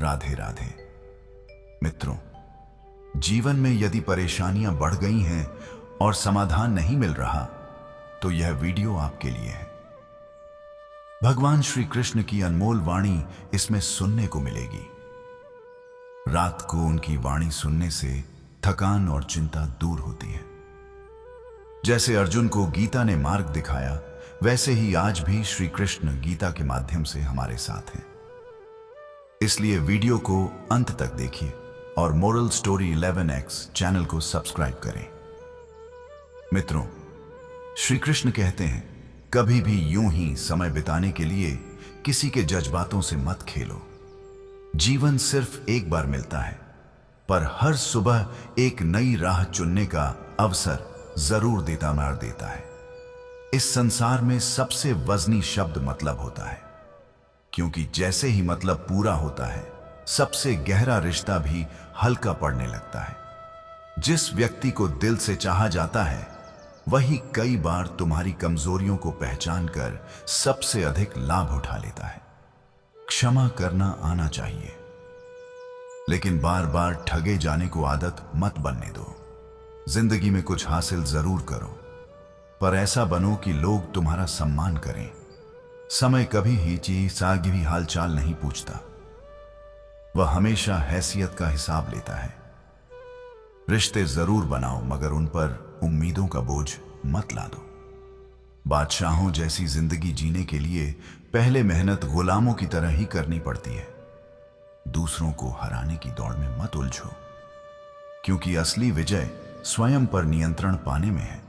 राधे राधे। मित्रों, जीवन में यदि परेशानियां बढ़ गई हैं और समाधान नहीं मिल रहा, तो यह वीडियो आपके लिए है। भगवान श्री कृष्ण की अनमोल वाणी इसमें सुनने को मिलेगी। रात को उनकी वाणी सुनने से थकान और चिंता दूर होती है। जैसे अर्जुन को गीता ने मार्ग दिखाया, वैसे ही आज भी श्री कृष्ण गीता के माध्यम से हमारे साथ हैं। इसलिए वीडियो को अंत तक देखिए और मोरल स्टोरी 11x चैनल को सब्सक्राइब करें। मित्रों, श्री कृष्ण कहते हैं, कभी भी यूं ही समय बिताने के लिए किसी के जज्बातों से मत खेलो। जीवन सिर्फ एक बार मिलता है, पर हर सुबह एक नई राह चुनने का अवसर जरूर देता है। इस संसार में सबसे वजनी शब्द मतलब होता है, क्योंकि जैसे ही मतलब पूरा होता है, सबसे गहरा रिश्ता भी हल्का पड़ने लगता है। जिस व्यक्ति को दिल से चाहा जाता है, वही कई बार तुम्हारी कमजोरियों को पहचानकर सबसे अधिक लाभ उठा लेता है। क्षमा करना आना चाहिए, लेकिन बार बार ठगे जाने को आदत मत बनने दो। जिंदगी में कुछ हासिल जरूर करो, पर ऐसा बनो कि लोग तुम्हारा सम्मान करें। समय कभी ही सागी भी हालचाल नहीं पूछता, वह हमेशा हैसियत का हिसाब लेता है। रिश्ते जरूर बनाओ, मगर उन पर उम्मीदों का बोझ मत ला दो। बादशाहों जैसी जिंदगी जीने के लिए पहले मेहनत गुलामों की तरह ही करनी पड़ती है। दूसरों को हराने की दौड़ में मत उलझो, क्योंकि असली विजय स्वयं पर नियंत्रण पाने में है।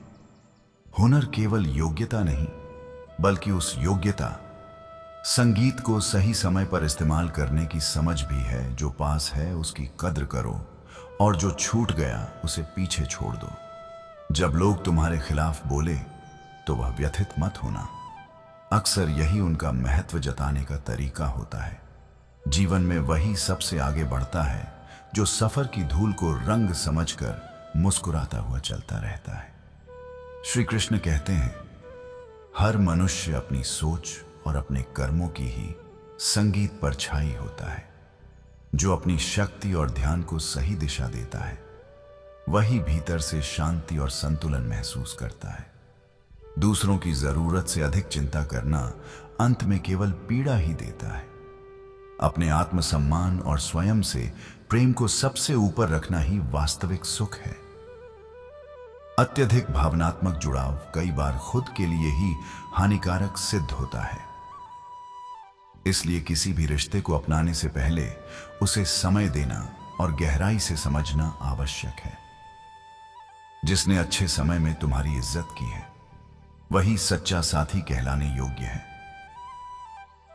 हुनर केवल योग्यता नहीं, बल्कि उस योग्यता, संगीत को सही समय पर इस्तेमाल करने की समझ भी है। जो पास है उसकी कद्र करो, और जो छूट गया उसे पीछे छोड़ दो। जब लोग तुम्हारे खिलाफ बोले, तो वह व्यथित मत होना। अक्सर यही उनका महत्व जताने का तरीका होता है। जीवन में वही सबसे आगे बढ़ता है जो सफर की धूल को रंग समझकर मुस्कुराता हुआ चलता रहता है। श्री कृष्ण कहते हैं, हर मनुष्य अपनी सोच और अपने कर्मों की ही संगीत पर छाई होता है। जो अपनी शक्ति और ध्यान को सही दिशा देता है, वही भीतर से शांति और संतुलन महसूस करता है। दूसरों की जरूरत से अधिक चिंता करना अंत में केवल पीड़ा ही देता है। अपने आत्मसम्मान और स्वयं से प्रेम को सबसे ऊपर रखना ही वास्तविक सुख है। अत्यधिक भावनात्मक जुड़ाव कई बार खुद के लिए ही हानिकारक सिद्ध होता है। इसलिए किसी भी रिश्ते को अपनाने से पहले उसे समय देना और गहराई से समझना आवश्यक है। जिसने अच्छे समय में तुम्हारी इज्जत की है, वही सच्चा साथी कहलाने योग्य है।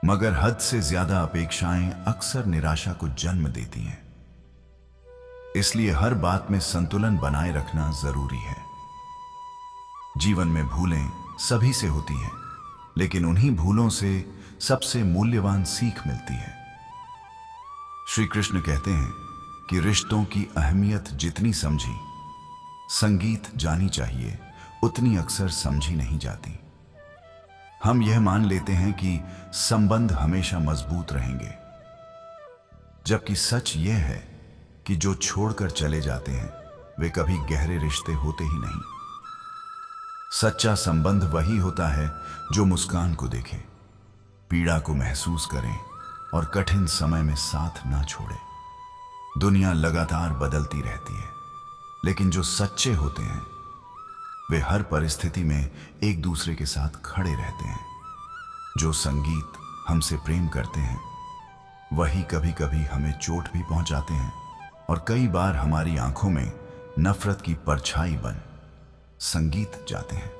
मगर हद से ज्यादा अपेक्षाएं अक्सर निराशा को जन्म देती हैं। इसलिए हर बात में संतुलन बनाए रखना जरूरी है। जीवन में भूलें सभी से होती हैं, लेकिन उन्हीं भूलों से सबसे मूल्यवान सीख मिलती है। श्री कृष्ण कहते हैं कि रिश्तों की अहमियत जितनी समझी, संगीत जानी चाहिए, उतनी अक्सर समझी नहीं जाती। हम यह मान लेते हैं कि संबंध हमेशा मजबूत रहेंगे, जबकि सच यह है कि जो छोड़कर चले जाते हैं, वे कभी गहरे रिश्ते होते ही नहीं। सच्चा संबंध वही होता है जो मुस्कान को देखे, पीड़ा को महसूस करे और कठिन समय में साथ ना छोड़े। दुनिया लगातार बदलती रहती है, लेकिन जो सच्चे होते हैं, वे हर परिस्थिति में एक दूसरे के साथ खड़े रहते हैं। जो संगीत हमसे प्रेम करते हैं, वही कभी कभी हमें चोट भी पहुंचाते हैं, और कई बार हमारी आंखों में नफरत की परछाई बन संगीत जाते हैं।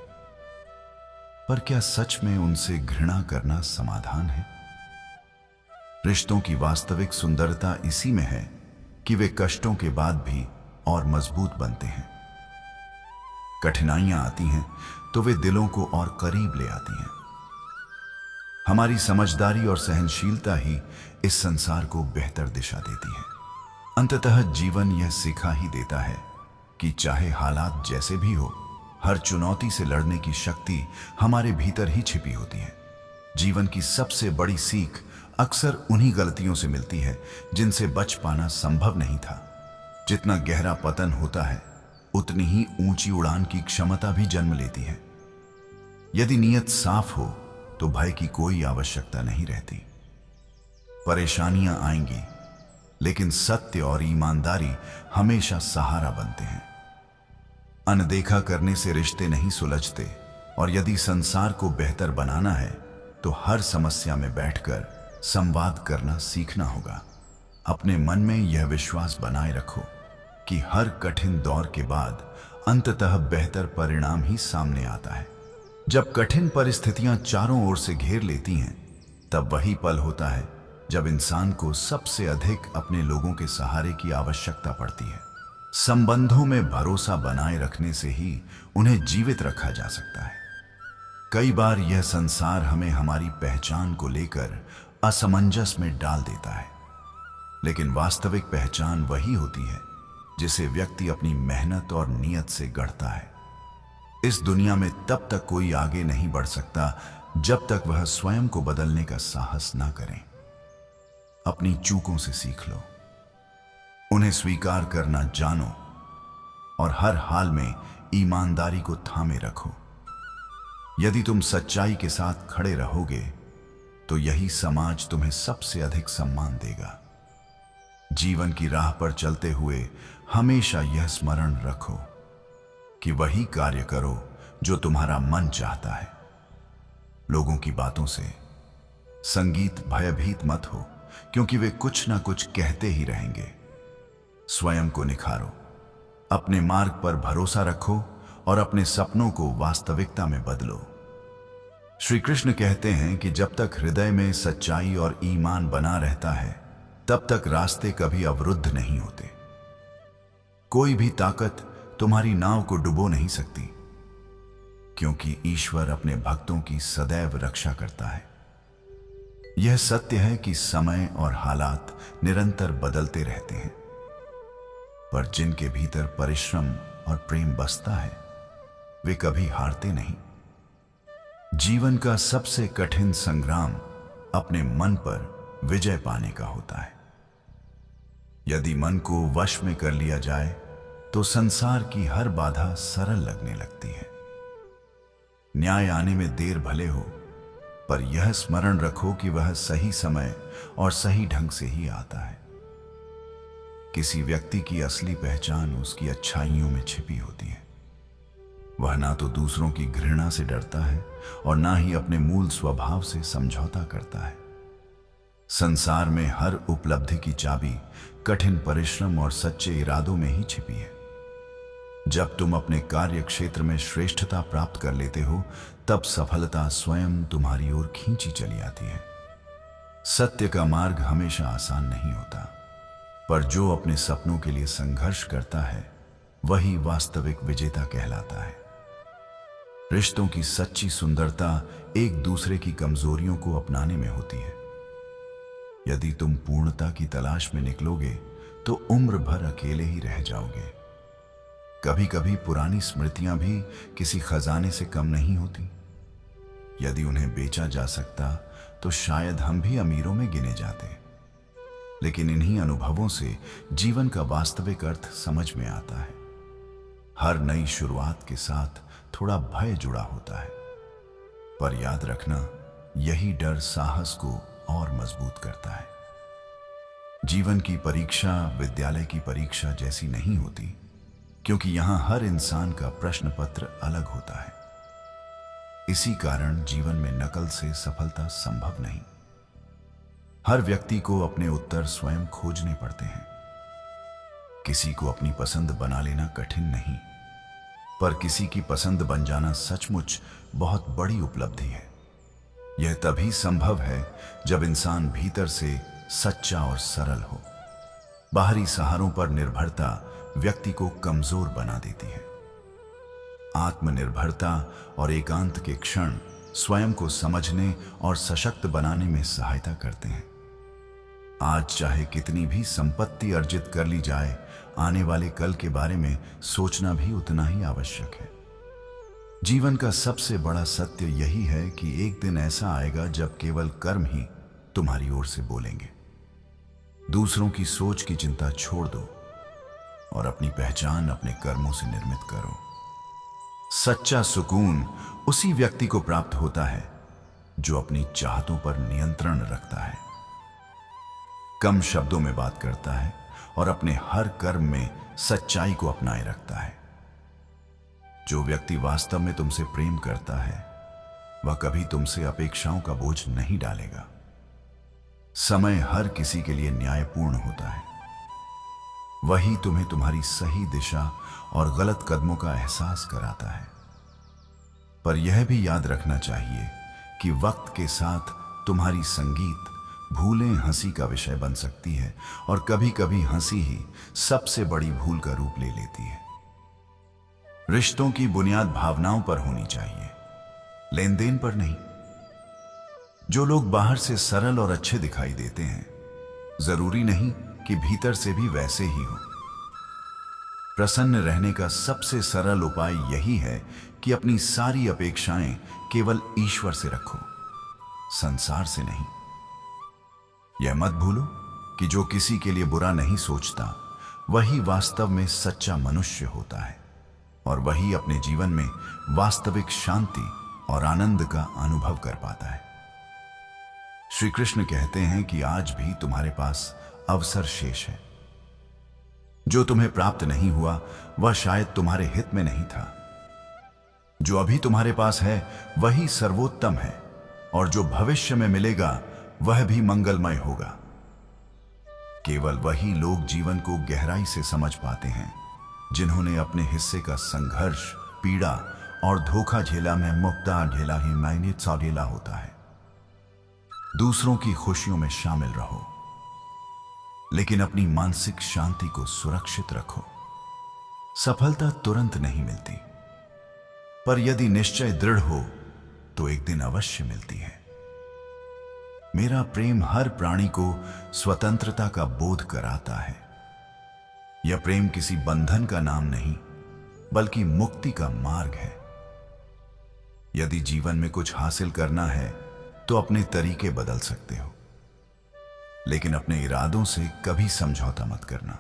पर क्या सच में उनसे घृणा करना समाधान है? रिश्तों की वास्तविक सुंदरता इसी में है कि वे कष्टों के बाद भी और मजबूत बनते हैं। कठिनाइयां आती हैं तो वे दिलों को और करीब ले आती हैं। हमारी समझदारी और सहनशीलता ही इस संसार को बेहतर दिशा देती है। अंततः जीवन यह सिखा ही देता है कि चाहे हालात जैसे भी हो, हर चुनौती से लड़ने की शक्ति हमारे भीतर ही छिपी होती है। जीवन की सबसे बड़ी सीख अक्सर उन्हीं गलतियों से मिलती है जिनसे बच पाना संभव नहीं था। जितना गहरा पतन होता है, उतनी ही ऊंची उड़ान की क्षमता भी जन्म लेती है। यदि नीयत साफ हो तो भय की कोई आवश्यकता नहीं रहती। परेशानियां आएंगी, लेकिन सत्य और ईमानदारी हमेशा सहारा बनते हैं। अनदेखा करने से रिश्ते नहीं सुलझते, और यदि संसार को बेहतर बनाना है तो हर समस्या में बैठकर संवाद करना सीखना होगा। अपने मन में यह विश्वास बनाए रखो कि हर कठिन दौर के बाद अंततः बेहतर परिणाम ही सामने आता है। जब कठिन परिस्थितियां चारों ओर से घेर लेती हैं, तब वही पल होता है जब इंसान को सबसे अधिक अपने लोगों के सहारे की आवश्यकता पड़ती है। संबंधों में भरोसा बनाए रखने से ही उन्हें जीवित रखा जा सकता है। कई बार यह संसार हमें हमारी पहचान को लेकर असमंजस में डाल देता है, लेकिन वास्तविक पहचान वही होती है जिसे व्यक्ति अपनी मेहनत और नीयत से गढ़ता है। इस दुनिया में तब तक कोई आगे नहीं बढ़ सकता जब तक वह स्वयं को बदलने का साहस ना करे। अपनी चूकों से सीख लो, उन्हें स्वीकार करना जानो, और हर हाल में ईमानदारी को थामे रखो। यदि तुम सच्चाई के साथ खड़े रहोगे तो यही समाज तुम्हें सबसे अधिक सम्मान देगा। जीवन की राह पर चलते हुए हमेशा यह स्मरण रखो कि वही कार्य करो जो तुम्हारा मन चाहता है। लोगों की बातों से संगीत भयभीत मत हो, क्योंकि वे कुछ ना कुछ कहते ही रहेंगे। स्वयं को निखारो, अपने मार्ग पर भरोसा रखो और अपने सपनों को वास्तविकता में बदलो। श्री कृष्ण कहते हैं कि जब तक हृदय में सच्चाई और ईमान बना रहता है, तब तक रास्ते कभी अवरुद्ध नहीं होते। कोई भी ताकत तुम्हारी नाव को डुबो नहीं सकती, क्योंकि ईश्वर अपने भक्तों की सदैव रक्षा करता है। यह सत्य है कि समय और हालात निरंतर बदलते रहते हैं, पर जिनके भीतर परिश्रम और प्रेम बसता है, वे कभी हारते नहीं। जीवन का सबसे कठिन संग्राम अपने मन पर विजय पाने का होता है। यदि मन को वश में कर लिया जाए तो संसार की हर बाधा सरल लगने लगती है। न्याय आने में देर भले हो, पर यह स्मरण रखो कि वह सही समय और सही ढंग से ही आता है। किसी व्यक्ति की असली पहचान उसकी अच्छाइयों में छिपी होती है। वह ना तो दूसरों की घृणा से डरता है और ना ही अपने मूल स्वभाव से समझौता करता है। संसार में हर उपलब्धि की चाबी कठिन परिश्रम और सच्चे इरादों में ही छिपी है। जब तुम अपने कार्य क्षेत्र में श्रेष्ठता प्राप्त कर लेते हो, तब सफलता स्वयं तुम्हारी ओर खींची चली आती है। सत्य का मार्ग हमेशा आसान नहीं होता, पर जो अपने सपनों के लिए संघर्ष करता है, वही वास्तविक विजेता कहलाता है। रिश्तों की सच्ची सुंदरता एक दूसरे की कमजोरियों को अपनाने में होती है। यदि तुम पूर्णता की तलाश में निकलोगे तो उम्र भर अकेले ही रह जाओगे। कभी कभी पुरानी स्मृतियां भी किसी खजाने से कम नहीं होती। यदि उन्हें बेचा जा सकता तो शायद हम भी अमीरों में गिने जाते। लेकिन इन्हीं अनुभवों से जीवन का वास्तविक अर्थ समझ में आता है। हर नई शुरुआत के साथ थोड़ा भय जुड़ा होता है, पर याद रखना, यही डर साहस को और मजबूत करता है। जीवन की परीक्षा विद्यालय की परीक्षा जैसी नहीं होती, क्योंकि यहां हर इंसान का प्रश्न पत्र अलग होता है। इसी कारण जीवन में नकल से सफलता संभव नहीं। हर व्यक्ति को अपने उत्तर स्वयं खोजने पड़ते हैं। किसी को अपनी पसंद बना लेना कठिन नहीं, पर किसी की पसंद बन जाना सचमुच बहुत बड़ी उपलब्धि है। यह तभी संभव है जब इंसान भीतर से सच्चा और सरल हो। बाहरी सहारों पर निर्भरता व्यक्ति को कमजोर बना देती है। आत्मनिर्भरता और एकांत के क्षण स्वयं को समझने और सशक्त बनाने में सहायता करते हैं। आज चाहे कितनी भी संपत्ति अर्जित कर ली जाए, आने वाले कल के बारे में सोचना भी उतना ही आवश्यक है। जीवन का सबसे बड़ा सत्य यही है कि एक दिन ऐसा आएगा जब केवल कर्म ही तुम्हारी ओर से बोलेंगे। दूसरों की सोच की चिंता छोड़ दो और अपनी पहचान अपने कर्मों से निर्मित करो। सच्चा सुकून उसी व्यक्ति को प्राप्त होता है जो अपनी चाहतों पर नियंत्रण रखता है, कम शब्दों में बात करता है और अपने हर कर्म में सच्चाई को अपनाए रखता है। जो व्यक्ति वास्तव में तुमसे प्रेम करता है वह कभी तुमसे अपेक्षाओं का बोझ नहीं डालेगा। समय हर किसी के लिए न्यायपूर्ण होता है। वही तुम्हें तुम्हारी सही दिशा और गलत कदमों का एहसास कराता है। पर यह भी याद रखना चाहिए कि वक्त के साथ तुम्हारी संगीत भूलें हंसी का विषय बन सकती है और कभी कभी हंसी ही सबसे बड़ी भूल का रूप ले लेती है। रिश्तों की बुनियाद भावनाओं पर होनी चाहिए, लेन देन पर नहीं। जो लोग बाहर से सरल और अच्छे दिखाई देते हैं, जरूरी नहीं कि भीतर से भी वैसे ही हो। प्रसन्न रहने का सबसे सरल उपाय यही है कि अपनी सारी अपेक्षाएं केवल ईश्वर से रखो, संसार से नहीं। यह मत भूलो कि जो किसी के लिए बुरा नहीं सोचता वही वास्तव में सच्चा मनुष्य होता है और वही अपने जीवन में वास्तविक शांति और आनंद का अनुभव कर पाता है। श्री कृष्ण कहते हैं कि आज भी तुम्हारे पास अवसर शेष है। जो तुम्हें प्राप्त नहीं हुआ वह शायद तुम्हारे हित में नहीं था। जो अभी तुम्हारे पास है वही सर्वोत्तम है और जो भविष्य में मिलेगा वह भी मंगलमय होगा। केवल वही लोग जीवन को गहराई से समझ पाते हैं जिन्होंने अपने हिस्से का संघर्ष, पीड़ा और धोखा झेला। में मुक्ता झेला ही मैंने चौड़ेला होता है। दूसरों की खुशियों में शामिल रहो, लेकिन अपनी मानसिक शांति को सुरक्षित रखो। सफलता तुरंत नहीं मिलती, पर यदि निश्चय दृढ़ हो तो एक दिन अवश्य मिलती है। मेरा प्रेम हर प्राणी को स्वतंत्रता का बोध कराता है। यह प्रेम किसी बंधन का नाम नहीं, बल्कि मुक्ति का मार्ग है। यदि जीवन में कुछ हासिल करना है तो अपने तरीके बदल सकते हो, लेकिन अपने इरादों से कभी समझौता मत करना।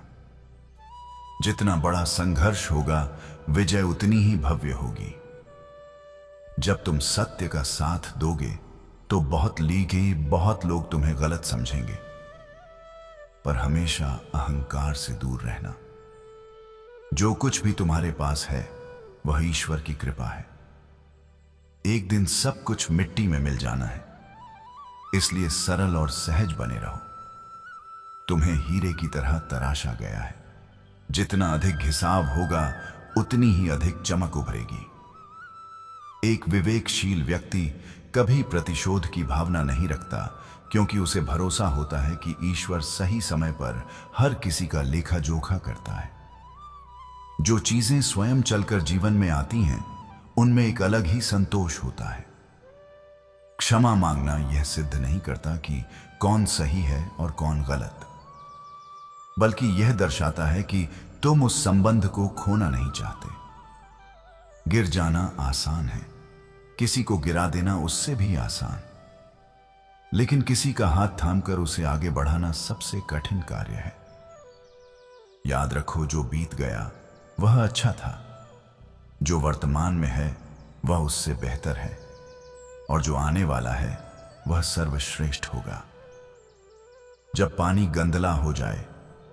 जितना बड़ा संघर्ष होगा, विजय उतनी ही भव्य होगी। जब तुम सत्य का साथ दोगे तो बहुत लोग तुम्हें गलत समझेंगे, पर हमेशा अहंकार से दूर रहना। जो कुछ भी तुम्हारे पास है वह ईश्वर की कृपा है। एक दिन सब कुछ मिट्टी में मिल जाना है, इसलिए सरल और सहज बने रहो। तुम्हें हीरे की तरह तराशा गया है। जितना अधिक हिसाब होगा उतनी ही अधिक चमक उभरेगी। एक विवेकशील व्यक्ति कभी प्रतिशोध की भावना नहीं रखता, क्योंकि उसे भरोसा होता है कि ईश्वर सही समय पर हर किसी का लेखा जोखा करता है। जो चीजें स्वयं चलकर जीवन में आती हैं, उनमें एक अलग ही संतोष होता है। क्षमा मांगना यह सिद्ध नहीं करता कि कौन सही है और कौन गलत, बल्कि यह दर्शाता है कि तुम उस संबंध को खोना नहीं चाहते। गिर जाना आसान है, किसी को गिरा देना उससे भी आसान, लेकिन किसी का हाथ थामकर उसे आगे बढ़ाना सबसे कठिन कार्य है। याद रखो, जो बीत गया वह अच्छा था, जो वर्तमान में है वह उससे बेहतर है, और जो आने वाला है वह सर्वश्रेष्ठ होगा। जब पानी गंदला हो जाए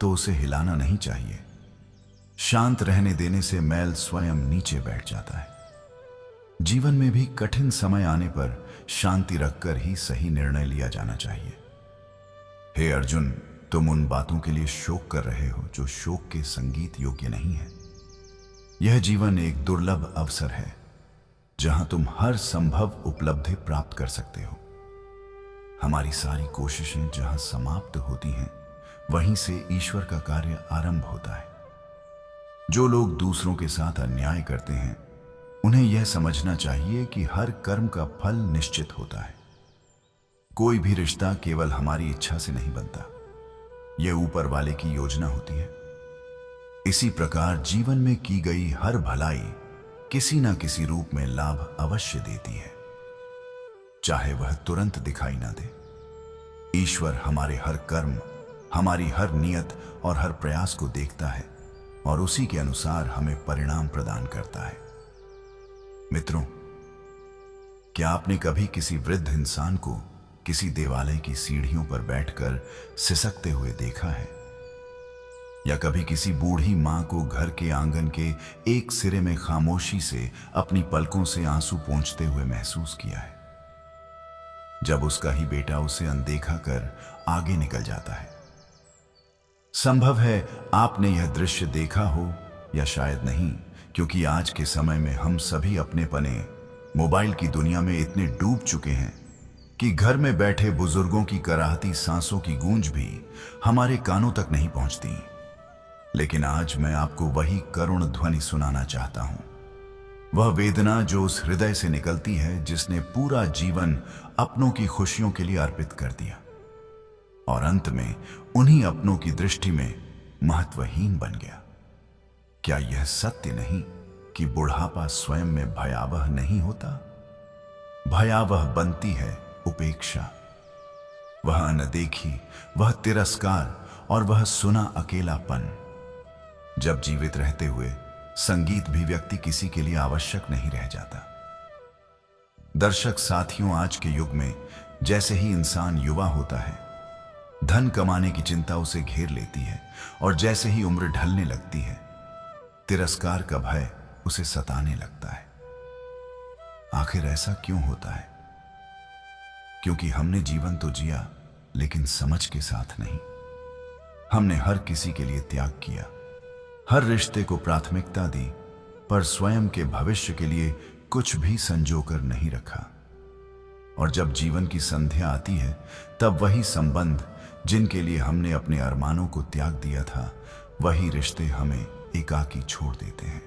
तो उसे हिलाना नहीं चाहिए। शांत रहने देने से मैल स्वयं नीचे बैठ जाता है। जीवन में भी कठिन समय आने पर शांति रखकर ही सही निर्णय लिया जाना चाहिए। हे अर्जुन, तुम उन बातों के लिए शोक कर रहे हो जो शोक के संगीत योग्य नहीं है। यह जीवन एक दुर्लभ अवसर है जहां तुम हर संभव उपलब्धि प्राप्त कर सकते हो। हमारी सारी कोशिशें जहां समाप्त होती हैं, वहीं से ईश्वर का कार्य आरंभ होता है। जो लोग दूसरों के साथ अन्याय करते हैं, उन्हें यह समझना चाहिए कि हर कर्म का फल निश्चित होता है। कोई भी रिश्ता केवल हमारी इच्छा से नहीं बनता, यह ऊपर वाले की योजना होती है। इसी प्रकार जीवन में की गई हर भलाई किसी न किसी रूप में लाभ अवश्य देती है, चाहे वह तुरंत दिखाई ना दे। ईश्वर हमारे हर कर्म, हमारी हर नियत और हर प्रयास को देखता है और उसी के अनुसार हमें परिणाम प्रदान करता है। मित्रों, क्या आपने कभी किसी वृद्ध इंसान को किसी देवालय की सीढ़ियों पर बैठकर सिसकते हुए देखा है? या कभी किसी बूढ़ी मां को घर के आंगन के एक सिरे में खामोशी से अपनी पलकों से आंसू पोंछते हुए महसूस किया है, जब उसका ही बेटा उसे अनदेखा कर आगे निकल जाता है? संभव है आपने यह दृश्य देखा हो या शायद नहीं, क्योंकि आज के समय में हम सभी अपने पने मोबाइल की दुनिया में इतने डूब चुके हैं कि घर में बैठे बुजुर्गों की कराहती सांसों की गूंज भी हमारे कानों तक नहीं पहुंचती। लेकिन आज मैं आपको वही करुण ध्वनि सुनाना चाहता हूं, वह वेदना जो उस हृदय से निकलती है जिसने पूरा जीवन अपनों की खुशियों के लिए अर्पित कर दिया और अंत में उन्हीं अपनों की दृष्टि में महत्वहीन बन गया। क्या यह सत्य नहीं कि बुढ़ापा स्वयं में भयावह नहीं होता? भयावह बनती है उपेक्षा, वह अनदेखी, वह तिरस्कार और वह सुना अकेलापन। जब जीवित रहते हुए संगीत भी व्यक्ति किसी के लिए आवश्यक नहीं रह जाता। दर्शक साथियों, आज के युग में जैसे ही इंसान युवा होता है, धन कमाने की चिंता उसे घेर लेती है और जैसे ही उम्र ढलने लगती है, तिरस्कार का भय उसे सताने लगता है। आखिर ऐसा क्यों होता है? क्योंकि हमने जीवन तो जिया, लेकिन समझ के साथ नहीं। हमने हर किसी के लिए त्याग किया, हर रिश्ते को प्राथमिकता दी, पर स्वयं के भविष्य के लिए कुछ भी संजोकर नहीं रखा। और जब जीवन की संध्या आती है, तब वही संबंध जिनके लिए हमने अपने अरमानों को त्याग दिया था, वही रिश्ते हमें एकाकी छोड़ देते हैं।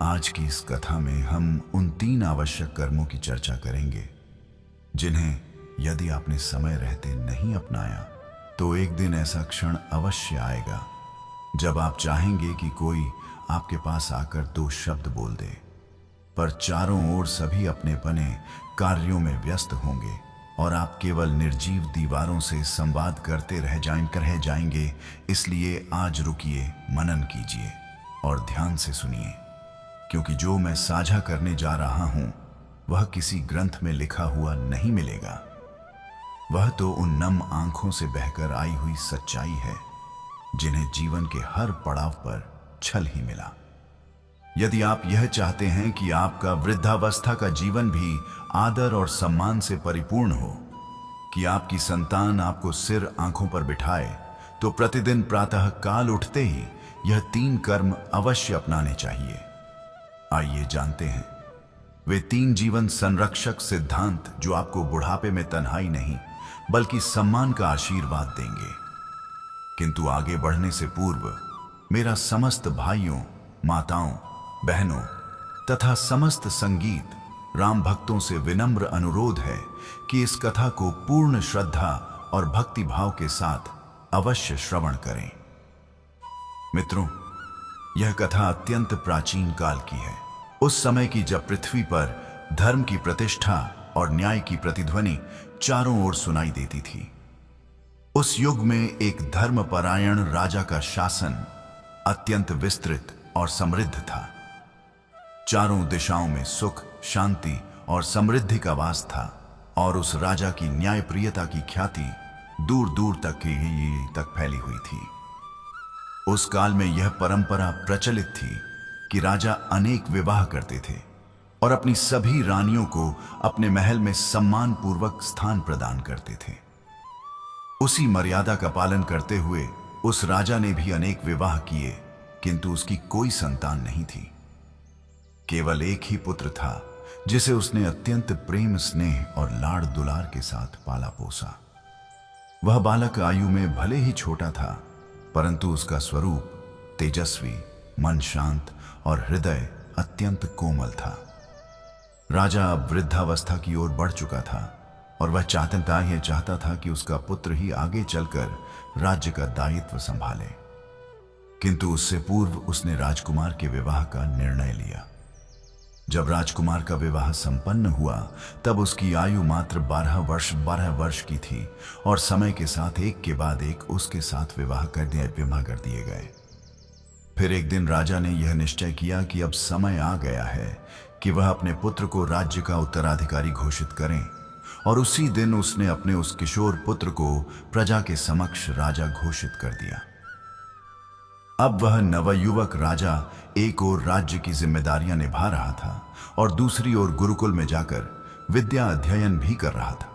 आज की इस कथा में हम उन 3 आवश्यक कर्मों की चर्चा करेंगे जिन्हें यदि आपने समय रहते नहीं अपनाया, तो एक दिन ऐसा क्षण अवश्य आएगा जब आप चाहेंगे कि कोई आपके पास आकर 2 शब्द बोल दे, पर चारों ओर सभी अपने पने कार्यों में व्यस्त होंगे और आप केवल निर्जीव दीवारों से संवाद करते रह जाएंगे। इसलिए आज रुकिए, मनन कीजिए और ध्यान से सुनिए, क्योंकि जो मैं साझा करने जा रहा हूं वह किसी ग्रंथ में लिखा हुआ नहीं मिलेगा। वह तो उन नम आंखों से बहकर आई हुई सच्चाई है जिन्हें जीवन के हर पड़ाव पर छल ही मिला। यदि आप यह चाहते हैं कि आपका वृद्धावस्था का जीवन भी आदर और सम्मान से परिपूर्ण हो, कि आपकी संतान आपको सिर आंखों पर बिठाए, तो प्रतिदिन प्रातः काल उठते ही यह 3 कर्म अवश्य अपनाने चाहिए। आइए जानते हैं वे 3 जीवन संरक्षक सिद्धांत जो आपको बुढ़ापे में तन्हाई नहीं बल्कि सम्मान का आशीर्वाद देंगे। किंतु आगे बढ़ने से पूर्व मेरा समस्त भाइयों, माताओं, बहनों तथा समस्त संगीत राम भक्तों से विनम्र अनुरोध है कि इस कथा को पूर्ण श्रद्धा और भक्ति भाव के साथ अवश्य श्रवण करें। मित्रों, यह कथा अत्यंत प्राचीन काल की है, उस समय की जब पृथ्वी पर धर्म की प्रतिष्ठा और न्याय की प्रतिध्वनि चारों ओर सुनाई देती थी। उस युग में एक धर्मपरायण राजा का शासन अत्यंत विस्तृत और समृद्ध था। चारों दिशाओं में सुख, शांति और समृद्धि का वास था और उस राजा की न्यायप्रियता की ख्याति दूर दूर तक फैली हुई थी। उस काल में यह परंपरा प्रचलित थी कि राजा अनेक विवाह करते थे और अपनी सभी रानियों को अपने महल में सम्मान पूर्वक स्थान प्रदान करते थे। उसी मर्यादा का पालन करते हुए उस राजा ने भी अनेक विवाह किए, किंतु उसकी कोई संतान नहीं थी। केवल एक ही पुत्र था जिसे उसने अत्यंत प्रेम, स्नेह और लाड़ दुलार के साथ पाला पोसा। वह बालक आयु में भले ही छोटा था, परंतु उसका स्वरूप तेजस्वी, मन शांत और हृदय अत्यंत कोमल था। राजा अब वृद्धावस्था की ओर बढ़ चुका था और वह चाहता था कि उसका पुत्र ही आगे चलकर राज्य का दायित्व संभाले। किंतु उससे पूर्व उसने राजकुमार के विवाह का निर्णय लिया। जब राजकुमार का विवाह संपन्न हुआ तब उसकी आयु मात्र 12 वर्ष की थी और समय के साथ एक के बाद एक उसके साथ विवाह कर दिए गए। फिर एक दिन राजा ने यह निश्चय किया कि अब समय आ गया है कि वह अपने पुत्र को राज्य का उत्तराधिकारी घोषित करें, और उसी दिन उसने अपने उस किशोर पुत्र को प्रजा के समक्ष राजा घोषित कर दिया। अब वह नवयुवक राजा एक ओर राज्य की जिम्मेदारियां निभा रहा था और दूसरी ओर गुरुकुल में जाकर विद्या अध्ययन भी कर रहा था।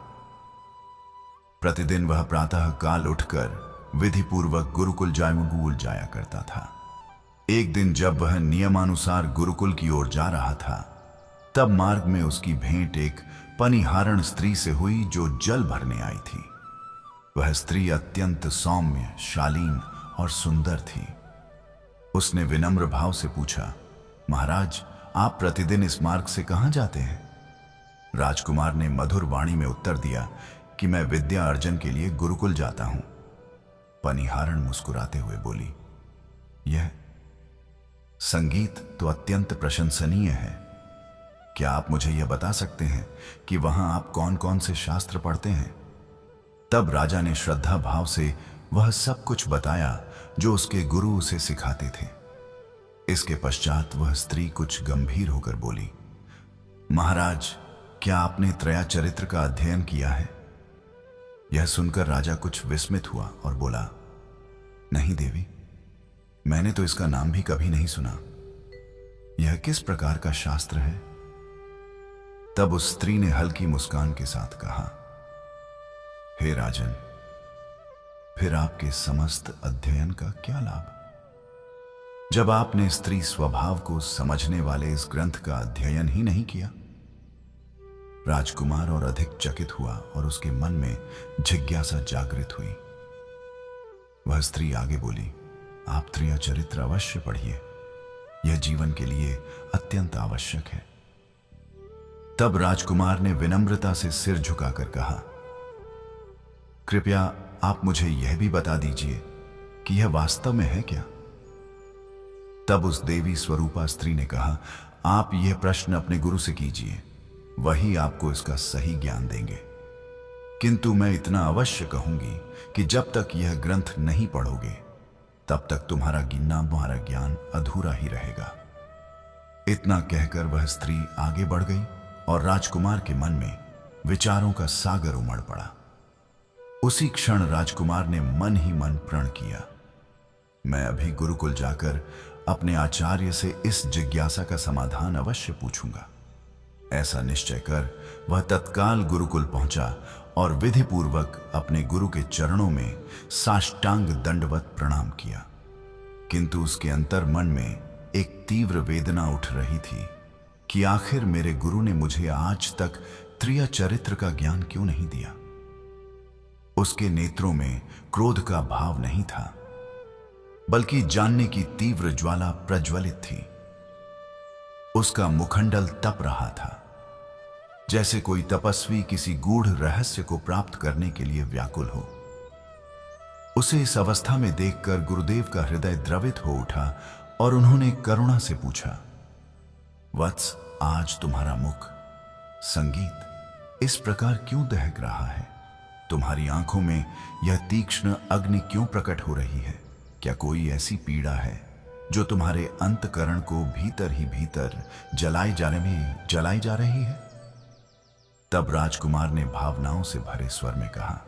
प्रतिदिन वह प्रातः काल उठकर विधि पूर्वक गुरुकुल जाया करता था। एक दिन जब वह नियमानुसार गुरुकुल की ओर जा रहा था तब मार्ग में उसकी भेंट एक पनिहारण स्त्री से हुई जो जल भरने आई थी। वह स्त्री अत्यंत सौम्य, शालीन और सुंदर थी। उसने विनम्र भाव से पूछा, महाराज, आप प्रतिदिन इस मार्ग से कहां जाते हैं? राजकुमार ने मधुर वाणी में उत्तर दिया कि मैं विद्या अर्जन के लिए गुरुकुल जाता हूं। पनिहारण मुस्कुराते हुए बोली, यह संगीत तो अत्यंत प्रशंसनीय है। क्या आप मुझे यह बता सकते हैं कि वहां आप कौन कौन से शास्त्र पढ़ते हैं? तब राजा ने श्रद्धा भाव से वह सब कुछ बताया जो उसके गुरु उसे सिखाते थे। इसके पश्चात वह स्त्री कुछ गंभीर होकर बोली, महाराज, क्या आपने त्रया चरित्र का अध्ययन किया है? यह सुनकर राजा कुछ विस्मित हुआ और बोला, नहीं देवी, मैंने तो इसका नाम भी कभी नहीं सुना। यह किस प्रकार का शास्त्र है? तब उस स्त्री ने हल्की मुस्कान के साथ कहा, हे राजन, फिर आपके समस्त अध्ययन का क्या लाभ, जब आपने स्त्री स्वभाव को समझने वाले इस ग्रंथ का अध्ययन ही नहीं किया। राजकुमार और अधिक चकित हुआ और उसके मन में जिज्ञासा जागृत हुई। वह स्त्री आगे बोली, आप त्रय चरित्र अवश्य पढ़िए, यह जीवन के लिए अत्यंत आवश्यक है। तब राजकुमार ने विनम्रता से सिर झुकाकर कहा, कृपया आप मुझे यह भी बता दीजिए कि यह वास्तव में है क्या? तब उस देवी स्वरूपा स्त्री ने कहा, आप यह प्रश्न अपने गुरु से कीजिए, वही आपको इसका सही ज्ञान देंगे। किंतु मैं इतना अवश्य कहूंगी कि जब तक यह ग्रंथ नहीं पढ़ोगे तब तक तुम्हारा ज्ञान अधूरा ही रहेगा। इतना कहकर वह स्त्री आगे बढ़ गई और राजकुमार के मन में विचारों का सागर उमड़ पड़ा। उसी क्षण राजकुमार ने मन ही मन प्रण किया, मैं अभी गुरुकुल जाकर अपने आचार्य से इस जिज्ञासा का समाधान अवश्य पूछूंगा। ऐसा निश्चय कर वह तत्काल गुरुकुल पहुंचा और विधि पूर्वक अपने गुरु के चरणों में साष्टांग दंडवत प्रणाम किया। किंतु उसके अंतर मन में एक तीव्र वेदना उठ रही थी कि आखिर मेरे गुरु ने मुझे आज तक त्रय चरित्र का ज्ञान क्यों नहीं दिया। उसके नेत्रों में क्रोध का भाव नहीं था, बल्कि जानने की तीव्र ज्वाला प्रज्वलित थी। उसका मुखंडल तप रहा था, जैसे कोई तपस्वी किसी गूढ़ रहस्य को प्राप्त करने के लिए व्याकुल हो। उसे इस अवस्था में देखकर गुरुदेव का हृदय द्रवित हो उठा और उन्होंने करुणा से पूछा, वत्स, आज तुम्हारा मुख संगीत इस प्रकार क्यों दहक रहा है? तुम्हारी आंखों में यह तीक्ष्ण अग्नि क्यों प्रकट हो रही है? क्या कोई ऐसी पीड़ा है जो तुम्हारे अंतकरण को भीतर ही भीतर जलाई जा रही है? तब राजकुमार ने भावनाओं से भरे स्वर में कहा,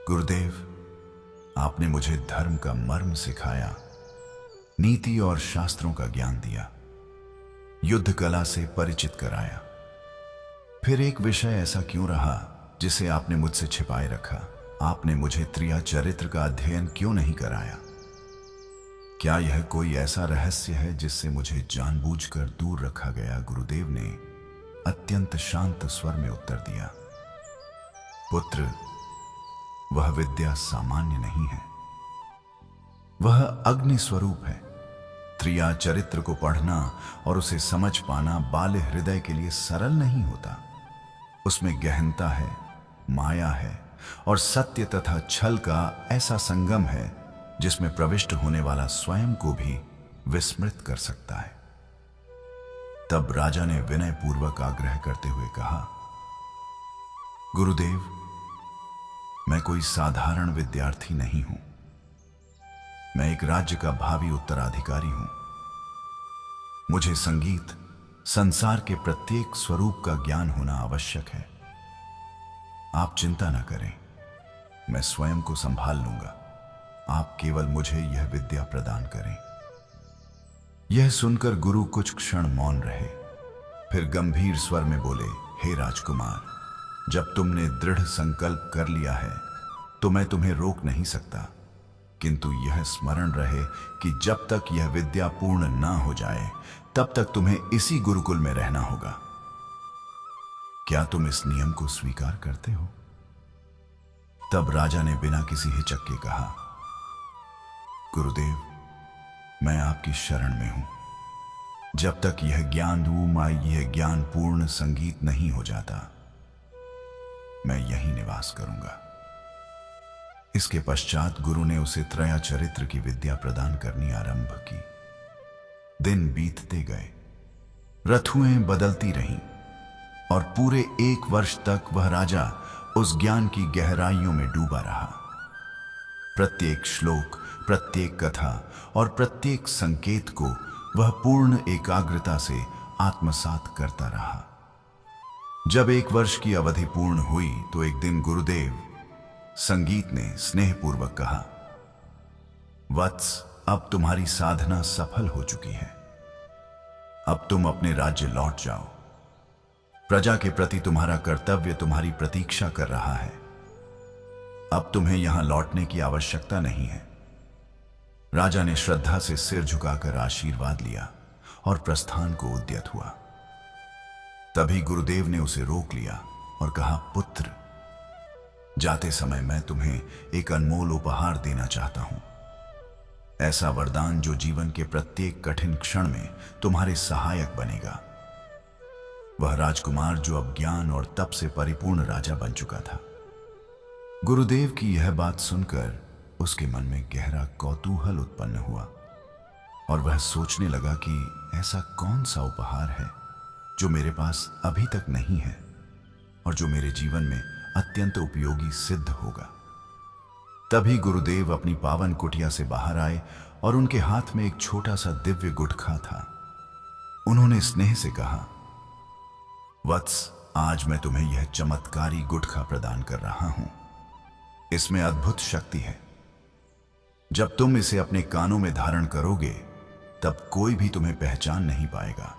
गुरुदेव, आपने मुझे धर्म का मर्म सिखाया, नीति और शास्त्रों का ज्ञान दिया, युद्ध कला से परिचित कराया। फिर एक विषय ऐसा क्यों रहा जिसे आपने मुझसे छिपाए रखा? आपने मुझे त्रय चरित्र का अध्ययन क्यों नहीं कराया? क्या यह कोई ऐसा रहस्य है जिससे मुझे जानबूझकर दूर रखा गया? गुरुदेव ने अत्यंत शांत स्वर में उत्तर दिया, पुत्र, वह विद्या सामान्य नहीं है, वह अग्नि स्वरूप है। त्रय चरित्र को पढ़ना और उसे समझ पाना बाल्य हृदय के लिए सरल नहीं होता। उसमें गहनता है, माया है और सत्य तथा छल का ऐसा संगम है जिसमें प्रविष्ट होने वाला स्वयं को भी विस्मृत कर सकता है। तब राजा ने विनय पूर्वक आग्रह करते हुए कहा, गुरुदेव, मैं कोई साधारण विद्यार्थी नहीं हूं। मैं एक राज्य का भावी उत्तराधिकारी हूं। मुझे संगीत, संसार के प्रत्येक स्वरूप का ज्ञान होना आवश्यक है। आप चिंता न करें, मैं स्वयं को संभाल लूंगा। आप केवल मुझे यह विद्या प्रदान करें। यह सुनकर गुरु कुछ क्षण मौन रहे, फिर गंभीर स्वर में बोले, हे राजकुमार, जब तुमने दृढ़ संकल्प कर लिया है तो मैं तुम्हें रोक नहीं सकता, किंतु यह स्मरण रहे कि जब तक यह विद्या पूर्ण ना हो जाए तब तक तुम्हें इसी गुरुकुल में रहना होगा। क्या तुम इस नियम को स्वीकार करते हो? तब राजा ने बिना किसी हिचक के कहा, गुरुदेव, मैं आपकी शरण में हूं। जब तक यह ज्ञान दूमा यह ज्ञान पूर्ण संगीत नहीं हो जाता, मैं यहीं निवास करूंगा। इसके पश्चात गुरु ने उसे त्रया चरित्र की विद्या प्रदान करनी आरंभ की। दिन बीतते गए, ऋतुएं बदलती रहीं और पूरे 1 वर्ष तक वह राजा उस ज्ञान की गहराइयों में डूबा रहा। प्रत्येक श्लोक, प्रत्येक कथा और प्रत्येक संकेत को वह पूर्ण एकाग्रता से आत्मसात करता रहा। जब 1 वर्ष की अवधि पूर्ण हुई तो एक दिन गुरुदेव संगीत ने स्नेहपूर्वक कहा, वत्स, अब तुम्हारी साधना सफल हो चुकी है। अब तुम अपने राज्य लौट जाओ। प्रजा के प्रति तुम्हारा कर्तव्य तुम्हारी प्रतीक्षा कर रहा है। अब तुम्हें यहां लौटने की आवश्यकता नहीं है। राजा ने श्रद्धा से सिर झुकाकर आशीर्वाद लिया और प्रस्थान को उद्यत हुआ। तभी गुरुदेव ने उसे रोक लिया और कहा, पुत्र, जाते समय मैं तुम्हें एक अनमोल उपहार देना चाहता हूं। ऐसा वरदान जो जीवन के प्रत्येक कठिन क्षण में तुम्हारे सहायक बनेगा। वह राजकुमार जो अब ज्ञान और तप से परिपूर्ण राजा बन चुका था। गुरुदेव की यह बात सुनकर उसके मन में गहरा कौतूहल उत्पन्न हुआ और वह सोचने लगा कि ऐसा कौन सा उपहार है जो मेरे पास अभी तक नहीं है और जो मेरे जीवन में अत्यंत उपयोगी सिद्ध होगा। तभी गुरुदेव अपनी पावन कुटिया से बाहर आए और उनके हाथ में एक छोटा सा दिव्य गुटखा था। उन्होंने स्नेह से कहा, वत्स, आज मैं तुम्हें यह चमत्कारी गुटखा प्रदान कर रहा हूं। इसमें अद्भुत शक्ति है। जब तुम इसे अपने कानों में धारण करोगे तब कोई भी तुम्हें पहचान नहीं पाएगा,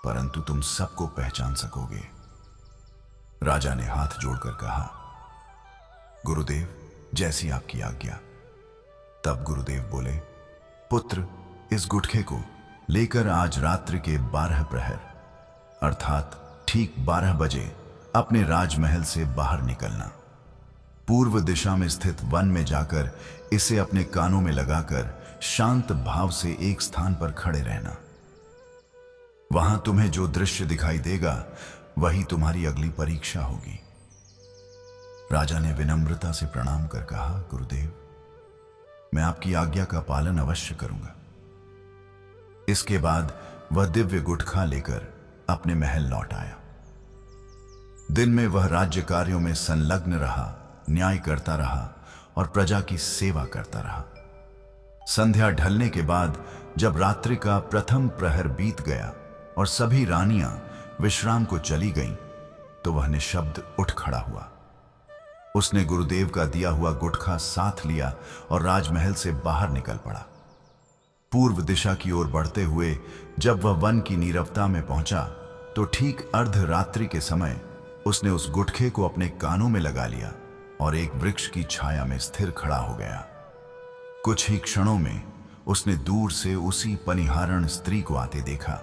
परंतु तुम सबको पहचान सकोगे। राजा ने हाथ जोड़कर कहा, गुरुदेव, जैसी आपकी आज्ञा। तब गुरुदेव बोले, पुत्र, इस गुटखे को लेकर आज रात्रि के 12 प्रहर अर्थात ठीक 12 बजे अपने राजमहल से बाहर निकलना। पूर्व दिशा में स्थित वन में जाकर इसे अपने कानों में लगाकर शांत भाव से एक स्थान पर खड़े रहना। वहां तुम्हें जो दृश्य दिखाई देगा वही तुम्हारी अगली परीक्षा होगी। राजा ने विनम्रता से प्रणाम कर कहा, गुरुदेव, मैं आपकी आज्ञा का पालन अवश्य करूंगा। इसके बाद वह दिव्य गुटखा लेकर अपने महल लौट आया। दिन में वह राज्य कार्यों में संलग्न रहा, न्याय करता रहा और प्रजा की सेवा करता रहा। संध्या ढलने के बाद जब रात्रि का प्रथम प्रहर बीत गया और सभी रानियां विश्राम को चली गईं, तो वह निशब्द उठ खड़ा हुआ। उसने गुरुदेव का दिया हुआ गुटखा साथ लिया और राजमहल से बाहर निकल पड़ा। पूर्व दिशा की ओर बढ़ते हुए जब वह वन की नीरवता में पहुंचा तो ठीक अर्धरात्रि के समय उसने उस गुटखे को अपने कानों में लगा लिया और एक वृक्ष की छाया में स्थिर खड़ा हो गया। कुछ ही क्षणों में उसने दूर से उसी पनिहारण स्त्री को आते देखा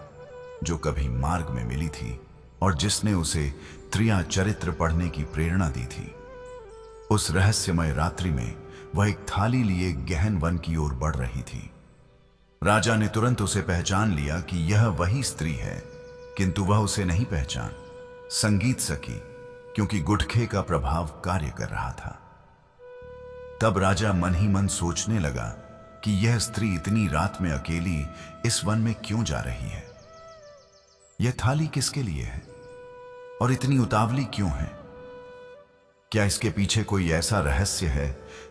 जो कभी मार्ग में मिली थी और जिसने उसे त्रिया चरित्र पढ़ने की प्रेरणा दी थी। उस रहस्यमय रात्रि में वह एक थाली लिए गहन वन की ओर बढ़ रही थी। राजा ने तुरंत उसे पहचान लिया कि यह वही स्त्री है, किंतु वह उसे नहीं पहचान संगीत सकी, क्योंकि गुटखे का प्रभाव कार्य कर रहा था। तब राजा मन ही मन सोचने लगा कि यह स्त्री इतनी रात में अकेली इस वन में क्यों जा रही है। यह थाली किसके लिए है और इतनी उतावली क्यों है? क्या इसके पीछे कोई ऐसा रहस्य है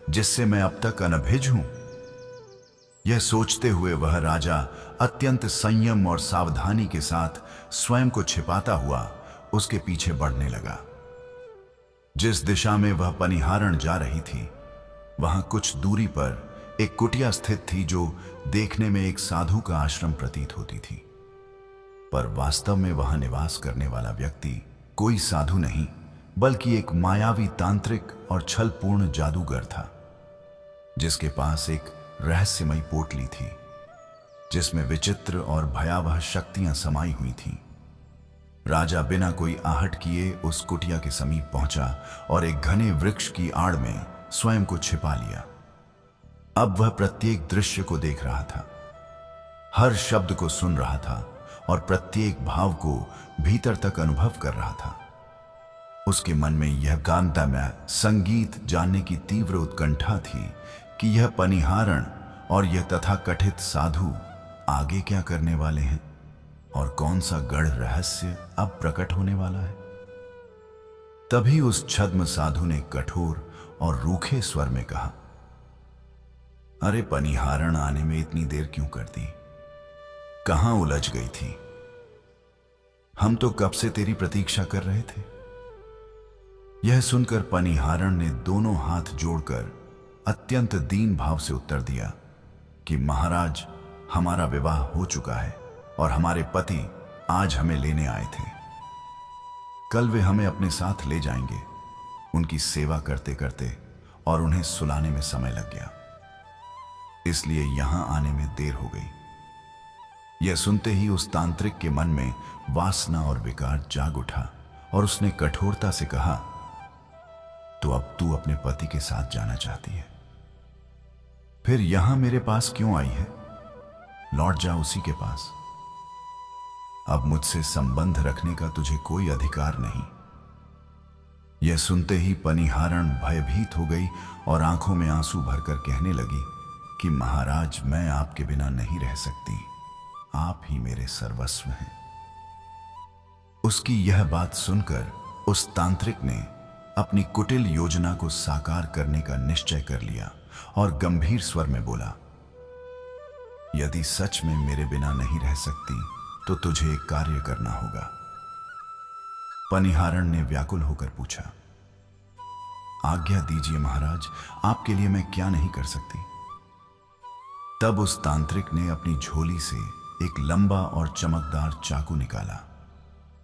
जिससे मैं अब तक अनभिज्ञ हूं? यह सोचते हुए वह राजा अत्यंत संयम और सावधानी के साथ स्वयं को छिपाता हुआ उसके पीछे बढ़ने लगा। जिस दिशा में वह पनिहारण जा रही थी, वहां कुछ दूरी पर एक कुटिया स्थित थी जो देखने में एक साधु का आश्रम प्रतीत होती थी, पर वास्तव में वहां निवास करने वाला व्यक्ति कोई साधु नहीं बल्कि एक मायावी तांत्रिक और छलपूर्ण जादूगर था, जिसके पास एक रहस्यमयी पोटली थी जिसमें विचित्र और भयावह शक्तियां समाई हुई थीं। राजा बिना कोई आहट किए उस कुटिया के समीप पहुंचा और एक घने वृक्ष की आड़ में स्वयं को छिपा लिया। अब वह प्रत्येक दृश्य को देख रहा था, हर शब्द को सुन रहा था और प्रत्येक भाव को भीतर तक अनुभव कर रहा था। उसके मन में यह कांतामय संगीत जानने की तीव्र उत्कंठा थी कि यह पनिहारण और यह तथाकथित साधु आगे क्या करने वाले हैं और कौन सा गढ़ रहस्य अब प्रकट होने वाला है। तभी उस छद्म साधु ने कठोर और रूखे स्वर में कहा, अरे पनिहारण, आने में इतनी देर क्यों कर दी? कहां उलझ गई थी? हम तो कब से तेरी प्रतीक्षा कर रहे थे। यह सुनकर पनिहारण ने दोनों हाथ जोड़कर अत्यंत दीन भाव से उत्तर दिया कि महाराज, हमारा विवाह हो चुका है और हमारे पति आज हमें लेने आए थे। कल वे हमें अपने साथ ले जाएंगे। उनकी सेवा करते करते और उन्हें सुलाने में समय लग गया, इसलिए यहां आने में देर हो गई। यह सुनते ही उस तांत्रिक के मन में वासना और विकार जाग उठा और उसने कठोरता से कहा, तो अब तू अपने पति के साथ जाना चाहती है? फिर यहां मेरे पास क्यों आई है? लौट जा उसी के पास। अब मुझसे संबंध रखने का तुझे कोई अधिकार नहीं। यह सुनते ही पनिहारण भयभीत हो गई और आंखों में आंसू भरकर कहने लगी कि महाराज, मैं आपके बिना नहीं रह सकती, आप ही मेरे सर्वस्व हैं। उसकी यह बात सुनकर उस तांत्रिक ने अपनी कुटिल योजना को साकार करने का निश्चय कर लिया और गंभीर स्वर में बोला, यदि सच में मेरे बिना नहीं रह सकती तो तुझे एक कार्य करना होगा। पनिहारण ने व्याकुल होकर पूछा, आज्ञा दीजिए महाराज, आपके लिए मैं क्या नहीं कर सकती। तब उस तांत्रिक ने अपनी झोली से एक लंबा और चमकदार चाकू निकाला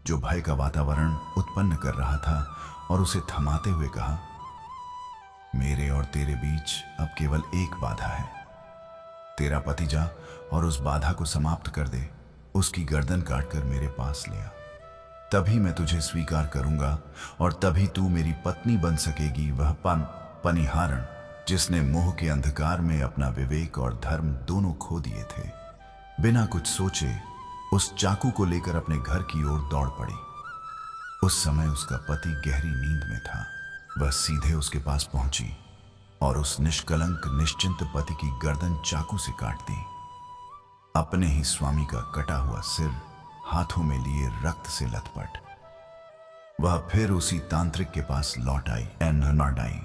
जो भय का वातावरण उत्पन्न कर रहा था और उसे थमाते हुए कहा, मेरे और तेरे बीच अब केवल एक बाधा है। तेरा पति जा और उस बाधा को समाप्त कर दे, उसकी गर्दन काटकर मेरे पास ले आ। तभी मैं तुझे स्वीकार करूंगा और तभी तू मेरी पत्नी बन सकेगी। वह पनिहारण जिसने मोह के अंधकार में अपना विवेक और धर्म दोनों खो दिए थे, बिना कुछ सोचे उस चाकू को लेकर अपने घर की ओर दौड़ पड़ी। उस समय उसका पति गहरी नींद में था। वह सीधे उसके पास पहुंची और उस निष्कलंक निश्चिंत पति की गर्दन चाकू से काट दी। अपने ही स्वामी का कटा हुआ सिर हाथों में लिए रक्त से लथपथ वह फिर उसी तांत्रिक के पास लौट आई एंड आई।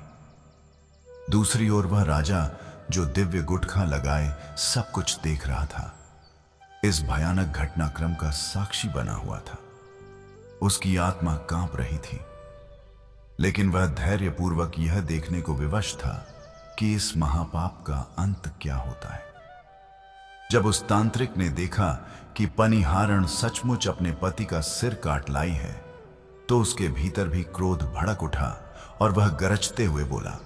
दूसरी ओर वह राजा जो दिव्य गुटखा लगाए सब कुछ देख रहा था, इस भयानक घटनाक्रम का साक्षी बना हुआ था। उसकी आत्मा कांप रही थी, लेकिन वह धैर्यपूर्वक यह देखने को विवश था कि इस महापाप का अंत क्या होता है। जब उस तांत्रिक ने देखा कि पनिहारण सचमुच अपने पति का सिर काट लाई है, तो उसके भीतर भी क्रोध भड़क उठा और वह गरजते हुए बोला,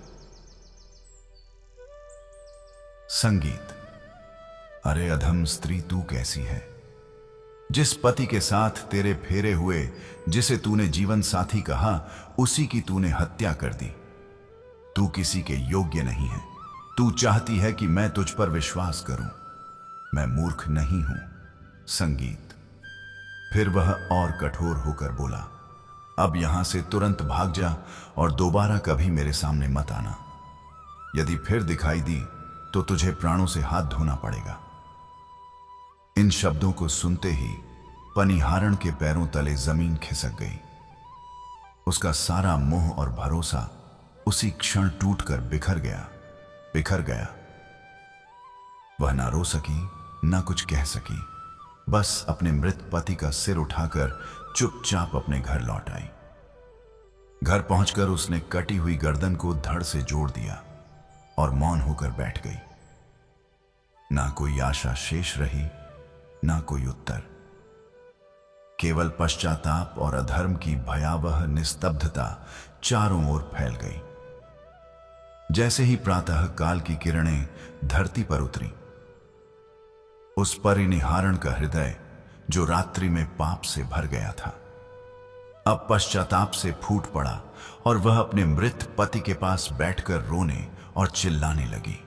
संगीत, अरे अधम स्त्री, तू कैसी है? जिस पति के साथ तेरे फेरे हुए, जिसे तूने जीवन साथी कहा, उसी की तूने हत्या कर दी। तू किसी के योग्य नहीं है। तू चाहती है कि मैं तुझ पर विश्वास करूं। मैं मूर्ख नहीं हूं। संगीत। फिर वह और कठोर होकर बोला, अब यहां से तुरंत भाग जा और दोबारा कभी मेरे सामने मत आना। यदि फिर दिखाई दी तो तुझे प्राणों से हाथ धोना पड़ेगा। इन शब्दों को सुनते ही पनिहारण के पैरों तले जमीन खिसक गई। उसका सारा मोह और भरोसा उसी क्षण टूटकर बिखर गया। वह ना रो सकी, ना कुछ कह सकी, बस अपने मृत पति का सिर उठाकर चुपचाप अपने घर लौट आई। घर पहुंचकर उसने कटी हुई गर्दन को धड़ से जोड़ दिया और मौन होकर बैठ गई। ना कोई आशा शेष रही, ना कोई उत्तर, केवल पश्चाताप और अधर्म की भयावह निस्तब्धता चारों ओर फैल गई। जैसे ही प्रातः काल की किरणें धरती पर उतरी, उस परिनिहारण का हृदय जो रात्रि में पाप से भर गया था, अब पश्चाताप से फूट पड़ा और वह अपने मृत पति के पास बैठकर रोने और चिल्लाने लगी।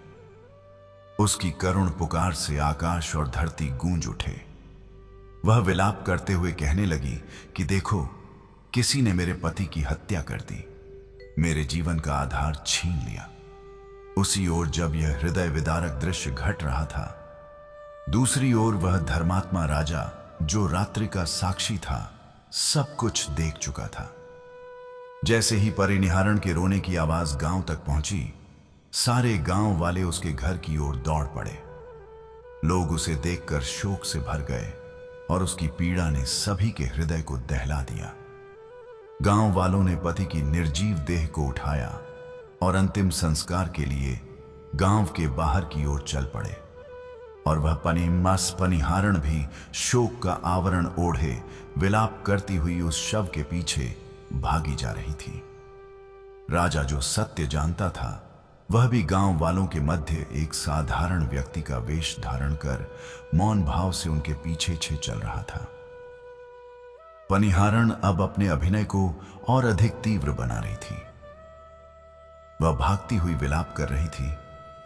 उसकी करुण पुकार से आकाश और धरती गूंज उठे। वह विलाप करते हुए कहने लगी कि देखो, किसी ने मेरे पति की हत्या कर दी, मेरे जीवन का आधार छीन लिया। उसी ओर जब यह हृदय विदारक दृश्य घट रहा था, दूसरी ओर वह धर्मात्मा राजा जो रात्रि का साक्षी था, सब कुछ देख चुका था। जैसे ही परिनिहारण के रोने की आवाज गांव तक पहुंची, सारे गांव वाले उसके घर की ओर दौड़ पड़े। लोग उसे देखकर शोक से भर गए और उसकी पीड़ा ने सभी के हृदय को दहला दिया। गांव वालों ने पति की निर्जीव देह को उठाया और अंतिम संस्कार के लिए गांव के बाहर की ओर चल पड़े, और वह पनिहारण भी शोक का आवरण ओढ़े विलाप करती हुई उस शव के पीछे भागी जा रही थी। राजा जो सत्य जानता था, वह भी गांव वालों के मध्य एक साधारण व्यक्ति का वेश धारण कर मौन भाव से उनके पीछे चल रहा था। पनिहारण अब अपने अभिनय को और अधिक तीव्र बना रही थी। वह भागती हुई विलाप कर रही थी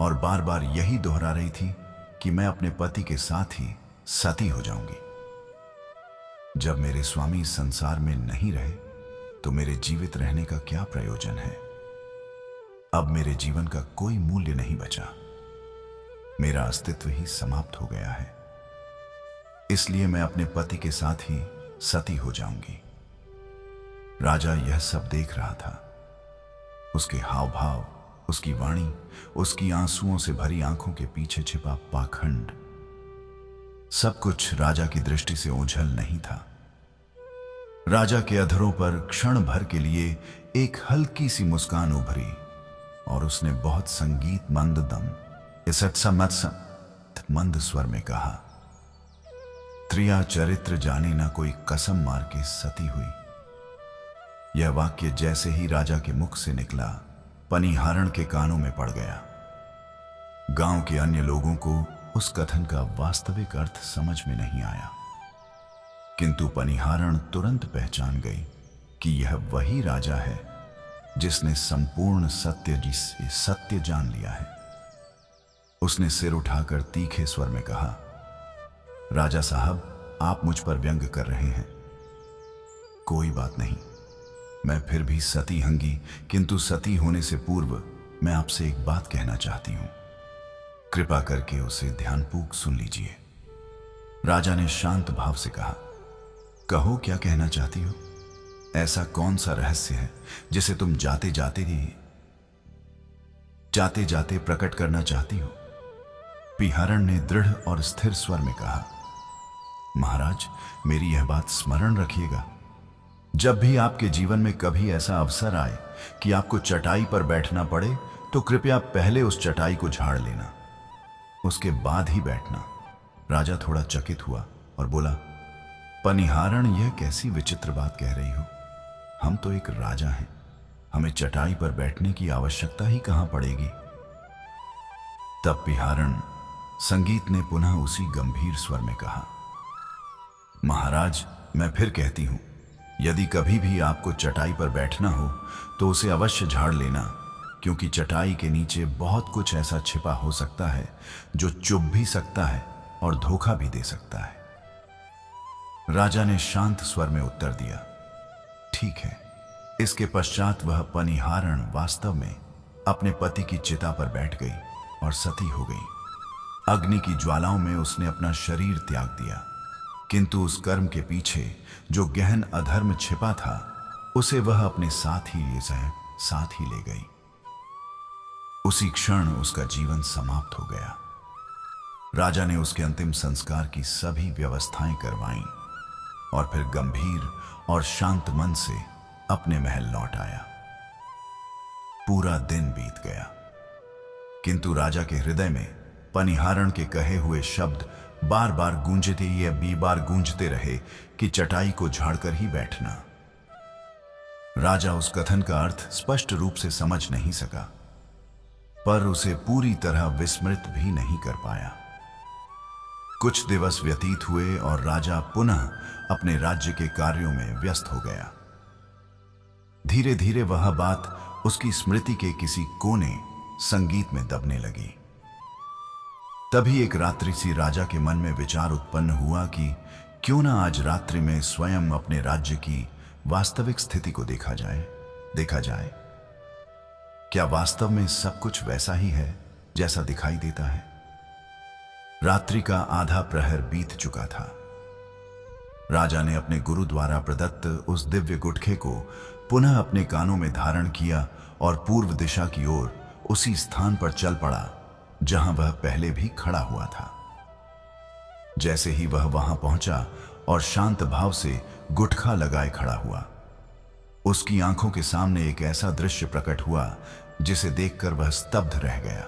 और बार बार यही दोहरा रही थी कि मैं अपने पति के साथ ही सती हो जाऊंगी। जब मेरे स्वामी संसार में नहीं रहे तो मेरे जीवित रहने का क्या प्रयोजन है। अब मेरे जीवन का कोई मूल्य नहीं बचा, मेरा अस्तित्व ही समाप्त हो गया है। इसलिए मैं अपने पति के साथ ही सती हो जाऊंगी। राजा यह सब देख रहा था। उसके हाव भाव, उसकी वाणी, उसकी आंसुओं से भरी आंखों के पीछे छिपा पाखंड, सब कुछ राजा की दृष्टि से ओझल नहीं था। राजा के अधरों पर क्षण भर के लिए एक हल्की सी मुस्कान उभरी और उसने बहुत संगीत मंद स्वर में कहा, त्रिया चरित्र जाने ना कोई कसम मार के सती हुई। यह वाक्य जैसे ही राजा के मुख से निकला, पनिहारण के कानों में पड़ गया। गांव के अन्य लोगों को उस कथन का वास्तविक अर्थ समझ में नहीं आया, किंतु पनिहारण तुरंत पहचान गई कि यह वही राजा है जिसने संपूर्ण सत्य जान लिया है। उसने सिर उठाकर तीखे स्वर में कहा, राजा साहब, आप मुझ पर व्यंग कर रहे हैं। कोई बात नहीं, मैं फिर भी सती हूंगी, किंतु सती होने से पूर्व मैं आपसे एक बात कहना चाहती हूं। कृपा करके उसे ध्यानपूर्वक सुन लीजिए। राजा ने शांत भाव से कहा, कहो, क्या कहना चाहती हो? ऐसा कौन सा रहस्य है जिसे तुम जाते जाते प्रकट करना चाहती हो? पिहारण ने दृढ़ और स्थिर स्वर में कहा, महाराज, मेरी यह बात स्मरण रखिएगा। जब भी आपके जीवन में कभी ऐसा अवसर आए कि आपको चटाई पर बैठना पड़े, तो कृपया पहले उस चटाई को झाड़ लेना, उसके बाद ही बैठना। राजा थोड़ा चकित हुआ और बोला, पनिहारण, यह कैसी विचित्र बात कह रही हो? हम तो एक राजा हैं, हमें चटाई पर बैठने की आवश्यकता ही कहां पड़ेगी। तब पिहारण संगीत ने पुनः उसी गंभीर स्वर में कहा, महाराज, मैं फिर कहती हूं, यदि कभी भी आपको चटाई पर बैठना हो तो उसे अवश्य झाड़ लेना, क्योंकि चटाई के नीचे बहुत कुछ ऐसा छिपा हो सकता है जो चुभ भी सकता है और धोखा भी दे सकता है। राजा ने शांत स्वर में उत्तर दिया, ठीक है। इसके पश्चात वह पनिहारण वास्तव में अपने पति की चिता पर बैठ गई और सती हो गई। अग्नि की ज्वालाओं में उसने अपना शरीर त्याग दिया। किंतु उस कर्म के पीछे जो गहन अधर्म छिपा था, उसे वह अपने साथ ही ले गई। उसी क्षण उसका जीवन समाप्त हो गया। राजा ने उसके अंतिम संस्कार की सभी व्यवस्थाएं करवाईं और फिर गंभीर और शांत मन से अपने महल लौट आया। पूरा दिन बीत गया, किंतु राजा के हृदय में पनिहारण के कहे हुए शब्द बार बार गूंजते रहे कि चटाई को झाड़कर ही बैठना। राजा उस कथन का अर्थ स्पष्ट रूप से समझ नहीं सका, पर उसे पूरी तरह विस्मृत भी नहीं कर पाया। कुछ दिवस व्यतीत हुए और राजा पुनः अपने राज्य के कार्यों में व्यस्त हो गया। धीरे धीरे वह बात उसकी स्मृति के किसी कोने संगीत में दबने लगी। तभी एक रात्रि सी राजा के मन में विचार उत्पन्न हुआ कि क्यों ना आज रात्रि में स्वयं अपने राज्य की वास्तविक स्थिति को देखा जाए। क्या वास्तव में सब कुछ वैसा ही है जैसा दिखाई देता है? रात्रि का आधा प्रहर बीत चुका था। राजा ने अपने गुरु द्वारा प्रदत्त उस दिव्य गुटखे को पुनः अपने कानों में धारण किया और पूर्व दिशा की ओर उसी स्थान पर चल पड़ा जहां वह पहले भी खड़ा हुआ था। जैसे ही वह वहां पहुंचा और शांत भाव से गुटखा लगाए खड़ा हुआ, उसकी आंखों के सामने एक ऐसा दृश्य प्रकट हुआ जिसे देखकर वह स्तब्ध रह गया।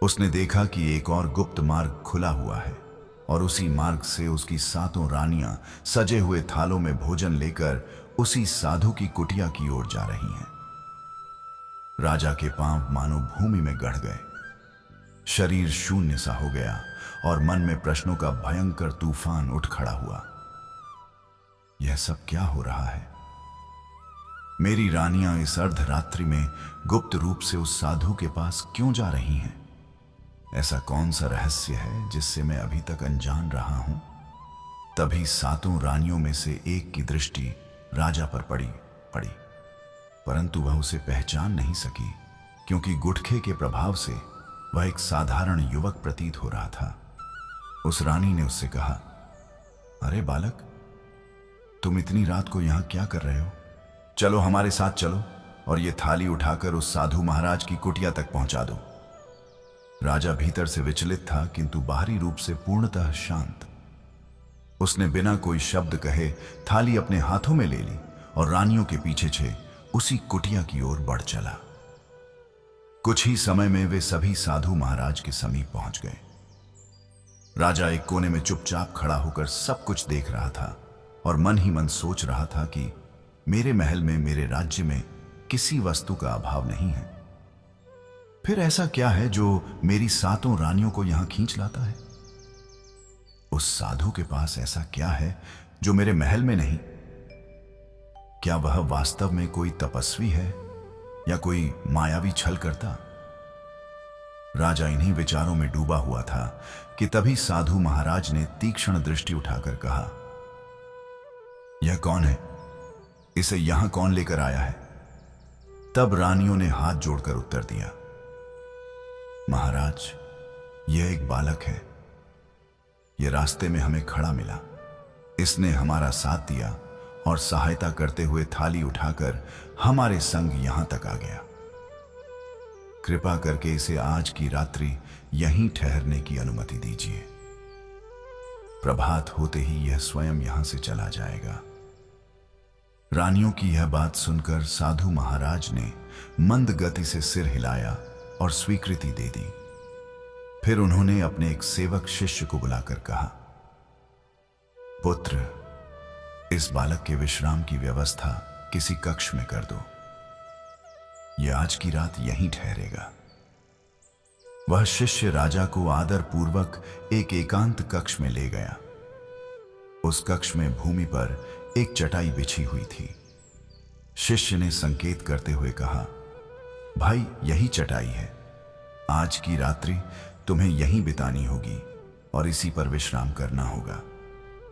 उसने देखा कि एक और गुप्त मार्ग खुला हुआ है और उसी मार्ग से उसकी 7 रानियां सजे हुए थालों में भोजन लेकर उसी साधु की कुटिया की ओर जा रही हैं। राजा के पांव मानो भूमि में गड़ गए, शरीर शून्य सा हो गया और मन में प्रश्नों का भयंकर तूफान उठ खड़ा हुआ। यह सब क्या हो रहा है? मेरी रानियां इस अर्धरात्रि में गुप्त रूप से उस साधु के पास क्यों जा रही हैं? ऐसा कौन सा रहस्य है जिससे मैं अभी तक अनजान रहा हूं? तभी 7 रानियों में से एक की दृष्टि राजा पर पड़ी, परंतु वह उसे पहचान नहीं सकी, क्योंकि गुटखे के प्रभाव से वह एक साधारण युवक प्रतीत हो रहा था। उस रानी ने उससे कहा, अरे बालक, तुम इतनी रात को यहां क्या कर रहे हो? चलो हमारे साथ चलो और ये थाली उठाकर उस साधु महाराज की कुटिया तक पहुंचा दो। राजा भीतर से विचलित था, किंतु बाहरी रूप से पूर्णतः शांत। उसने बिना कोई शब्द कहे थाली अपने हाथों में ले ली और रानियों के पीछे उसी कुटिया की ओर बढ़ चला। कुछ ही समय में वे सभी साधु महाराज के समीप पहुंच गए। राजा एक कोने में चुपचाप खड़ा होकर सब कुछ देख रहा था और मन ही मन सोच रहा था कि मेरे महल में, मेरे राज्य में किसी वस्तु का अभाव नहीं है। फिर ऐसा क्या है जो मेरी 7 रानियों को यहां खींच लाता है? उस साधु के पास ऐसा क्या है जो मेरे महल में नहीं? क्या वह वास्तव में कोई तपस्वी है या कोई मायावी छल करता? राजा इन्हीं विचारों में डूबा हुआ था कि तभी साधु महाराज ने तीक्ष्ण दृष्टि उठाकर कहा, यह कौन है? इसे यहां कौन लेकर आया है? तब रानियों ने हाथ जोड़कर उत्तर दिया, महाराज, यह एक बालक है। यह रास्ते में हमें खड़ा मिला। इसने हमारा साथ दिया और सहायता करते हुए थाली उठाकर हमारे संग यहां तक आ गया। कृपा करके इसे आज की रात्रि यहीं ठहरने की अनुमति दीजिए। प्रभात होते ही यह स्वयं यहां से चला जाएगा। रानियों की यह बात सुनकर साधु महाराज ने मंद गति से सिर हिलाया और स्वीकृति दे दी। फिर उन्होंने अपने एक सेवक शिष्य को बुलाकर कहा, पुत्र, इस बालक के विश्राम की व्यवस्था किसी कक्ष में कर दो। यह आज की रात यहीं ठहरेगा। वह शिष्य राजा को आदर पूर्वक एक एकांत कक्ष में ले गया। उस कक्ष में भूमि पर एक चटाई बिछी हुई थी। शिष्य ने संकेत करते हुए कहा, भाई, यही चटाई है। आज की रात्रि तुम्हें यहीं बितानी होगी और इसी पर विश्राम करना होगा।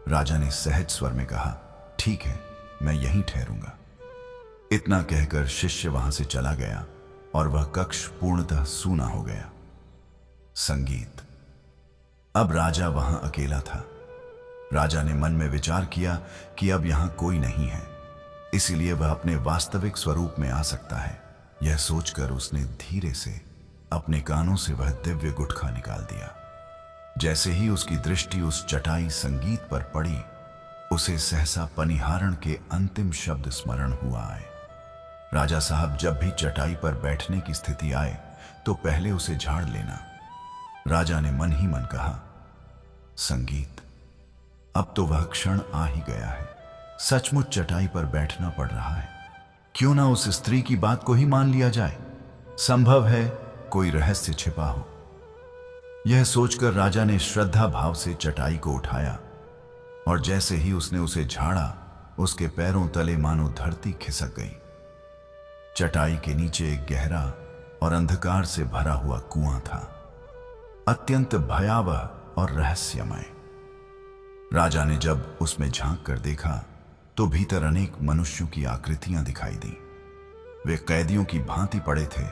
राजा ने सहज स्वर में कहा, ठीक है, मैं यहीं ठहरूंगा। इतना कहकर शिष्य वहां से चला गया और वह कक्ष पूर्णतः सूना हो गया। संगीत। अब राजा वहां अकेला था। राजा ने मन में विचार किया कि अब यहां कोई नहीं है, इसीलिए वह अपने वास्तविक स्वरूप में आ सकता है। यह सोचकर उसने धीरे से अपने कानों से वह दिव्य गुटखा निकाल दिया। जैसे ही उसकी दृष्टि उस चटाई संगीत पर पड़ी, उसे सहसा पनिहारण के अंतिम शब्द स्मरण हुआ आए। राजा साहब जब भी चटाई पर बैठने की स्थिति आए तो पहले उसे झाड़ लेना। राजा ने मन ही मन कहा, संगीत, अब तो वह क्षण आ ही गया है। सचमुच चटाई पर बैठना पड़ रहा है। क्यों ना उस स्त्री की बात को ही मान लिया जाए, संभव है कोई रहस्य छिपा हो। यह सोचकर राजा ने श्रद्धा भाव से चटाई को उठाया और जैसे ही उसने उसे झाड़ा, उसके पैरों तले मानो धरती खिसक गई। चटाई के नीचे एक गहरा और अंधकार से भरा हुआ कुआं था, अत्यंत भयावह और रहस्यमय। राजा ने जब उसमें झांक कर देखा तो भीतर अनेक मनुष्यों की आकृतियां दिखाई दी। वे कैदियों की भांति पड़े थे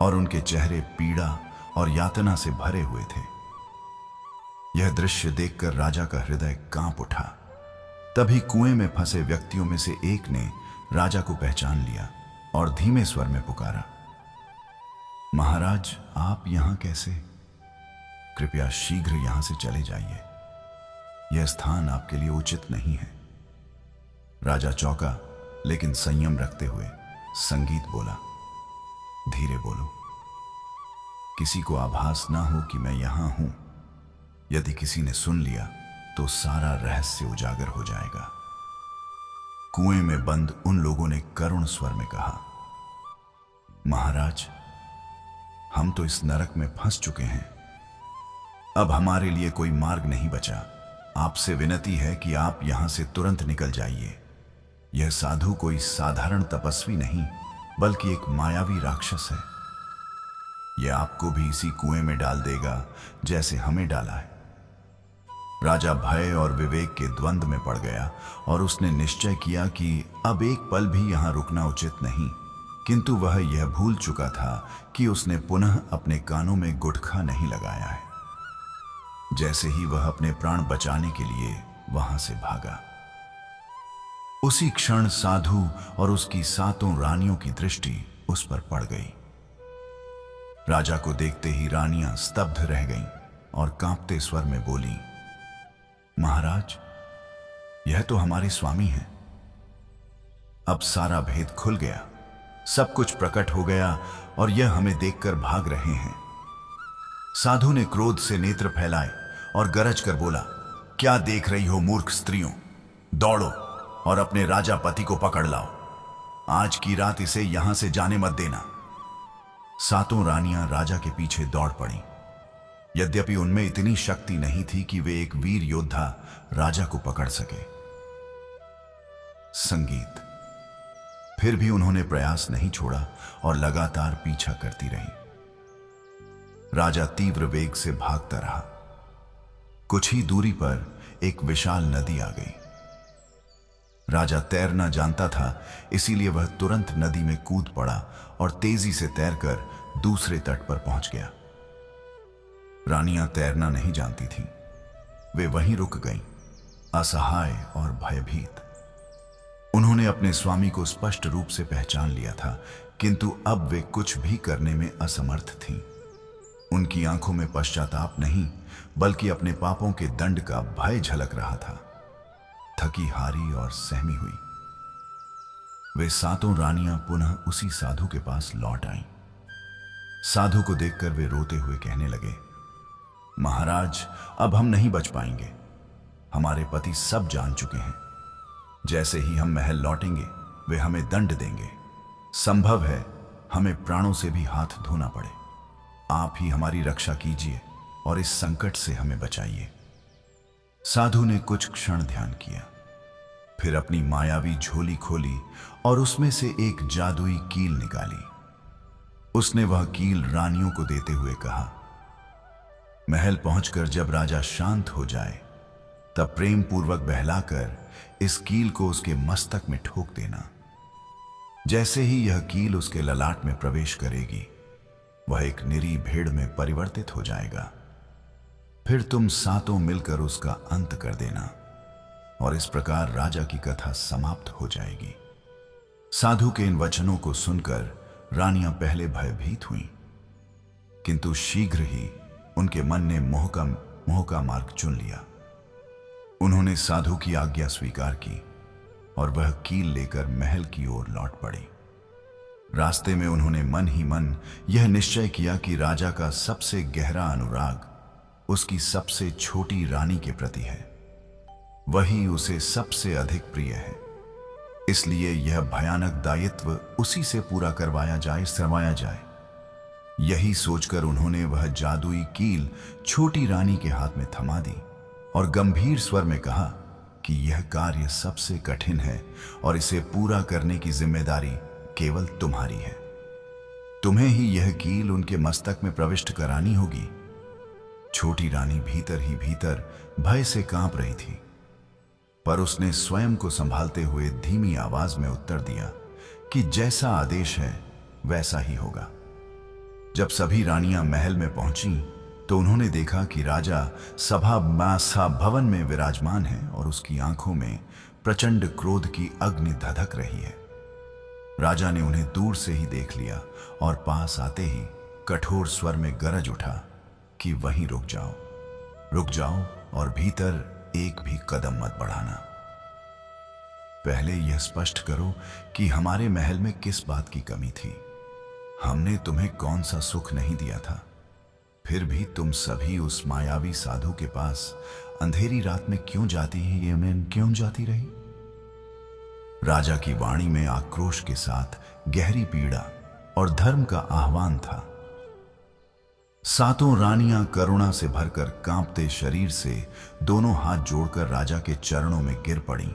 और उनके चेहरे पीड़ा और यातना से भरे हुए थे। यह दृश्य देखकर राजा का हृदय कांप उठा। तभी कुएं में फंसे व्यक्तियों में से एक ने राजा को पहचान लिया और धीमे स्वर में पुकारा, महाराज, आप यहां कैसे? कृपया शीघ्र यहां से चले जाइए, यह स्थान आपके लिए उचित नहीं है। राजा चौंका, लेकिन संयम रखते हुए संगीत बोला, धीरे बोलो, किसी को आभास ना हो कि मैं यहां हूं। यदि किसी ने सुन लिया तो सारा रहस्य उजागर हो जाएगा। कुएं में बंद उन लोगों ने करुण स्वर में कहा, महाराज, हम तो इस नरक में फंस चुके हैं। अब हमारे लिए कोई मार्ग नहीं बचा। आपसे विनती है कि आप यहां से तुरंत निकल जाइए। यह साधु कोई साधारण तपस्वी नहीं, बल्कि एक मायावी राक्षस है। यह आपको भी इसी कुएं में डाल देगा जैसे हमें डाला है। राजा भय और विवेक के द्वंद्व में पड़ गया और उसने निश्चय किया कि अब एक पल भी यहां रुकना उचित नहीं। किंतु वह यह भूल चुका था कि उसने पुनः अपने कानों में गुटखा नहीं लगाया है। जैसे ही वह अपने प्राण बचाने के लिए वहां से भागा, उसी क्षण साधु और उसकी 7 रानियों की दृष्टि उस पर पड़ गई। राजा को देखते ही रानियां स्तब्ध रह गईं और कांपते स्वर में बोली, महाराज, यह तो हमारे स्वामी हैं। अब सारा भेद खुल गया, सब कुछ प्रकट हो गया और यह हमें देखकर भाग रहे हैं। साधु ने क्रोध से नेत्र फैलाए और गरज कर बोला, क्या देख रही हो मूर्ख स्त्रियों? दौड़ो और अपने राजा पति को पकड़ लाओ। आज की रात इसे यहां से जाने मत देना। 7 रानियां राजा के पीछे दौड़ पड़ी। यद्यपि उनमें इतनी शक्ति नहीं थी कि वे एक वीर योद्धा राजा को पकड़ सके। संगीत, फिर भी उन्होंने प्रयास नहीं छोड़ा और लगातार पीछा करती रही। राजा तीव्र वेग से भागता रहा। कुछ ही दूरी पर एक विशाल नदी आ गई। राजा तैरना जानता था, इसीलिए वह तुरंत नदी में कूद पड़ा और तेजी से तैरकर दूसरे तट पर पहुंच गया। रानियां तैरना नहीं जानती थीं। वे वहीं रुक गईं, असहाय और भयभीत। उन्होंने अपने स्वामी को स्पष्ट रूप से पहचान लिया था, किंतु अब वे कुछ भी करने में असमर्थ थीं। उनकी आंखों में पश्चाताप नहीं, बल्कि अपने पापों के दंड का भय झलक रहा था। थकी हारी और सहमी हुई, वे 7 रानियां पुनः उसी साधु के पास लौट आईं। साधु को देखकर वे रोते हुए कहने लगे, महाराज, अब हम नहीं बच पाएंगे। हमारे पति सब जान चुके हैं। जैसे ही हम महल लौटेंगे वे हमें दंड देंगे। संभव है हमें प्राणों से भी हाथ धोना पड़े। आप ही हमारी रक्षा कीजिए और इस संकट से हमें बचाइए। साधु ने कुछ क्षण ध्यान किया, फिर अपनी मायावी झोली खोली और उसमें से एक जादुई कील निकाली। उसने वह कील रानियों को देते हुए कहा, महल पहुंचकर जब राजा शांत हो जाए तब प्रेम पूर्वक बहलाकर इस कील को उसके मस्तक में ठोक देना। जैसे ही यह कील उसके ललाट में प्रवेश करेगी, वह एक निरी भेड़ में परिवर्तित हो जाएगा। फिर तुम 7 मिलकर उसका अंत कर देना। और इस प्रकार राजा की कथा समाप्त हो जाएगी। साधु के इन वचनों को सुनकर रानियां पहले भयभीत हुईं, किंतु शीघ्र ही उनके मन ने मोह का मार्ग चुन लिया। उन्होंने साधु की आज्ञा स्वीकार की और वह कील लेकर महल की ओर लौट पड़ी। रास्ते में उन्होंने मन ही मन यह निश्चय किया कि राजा का सबसे गहरा अनुराग उसकी सबसे छोटी रानी के प्रति है, वही उसे सबसे अधिक प्रिय है। इसलिए यह भयानक दायित्व उसी से पूरा करवाया जाए। यही सोचकर उन्होंने वह जादुई कील छोटी रानी के हाथ में थमा दी और गंभीर स्वर में कहा कि यह कार्य सबसे कठिन है और इसे पूरा करने की जिम्मेदारी केवल तुम्हारी है। तुम्हें ही यह कील उनके मस्तक में प्रविष्ट करानी होगी। छोटी रानी भीतर ही भीतर भय से कांप रही थी, पर उसने स्वयं को संभालते हुए धीमी आवाज में उत्तर दिया कि जैसा आदेश है वैसा ही होगा। जब सभी रानियां महल में पहुंची तो उन्होंने देखा कि राजा सभा भवन में विराजमान है और उसकी आंखों में प्रचंड क्रोध की अग्नि धधक रही है। राजा ने उन्हें दूर से ही देख लिया और पास आते ही कठोर स्वर में गरज उठा कि वहीं रुक जाओ और भीतर एक भी कदम मत बढ़ाना। पहले यह स्पष्ट करो कि हमारे महल में किस बात की कमी थी। हमने तुम्हें कौन सा सुख नहीं दिया था, फिर भी तुम सभी उस मायावी साधु के पास अंधेरी रात में क्यों जाती रही? राजा की वाणी में आक्रोश के साथ गहरी पीड़ा और धर्म का आह्वान था। सातों रानियां करुणा से भरकर कांपते शरीर से दोनों हाथ जोड़कर राजा के चरणों में गिर पड़ी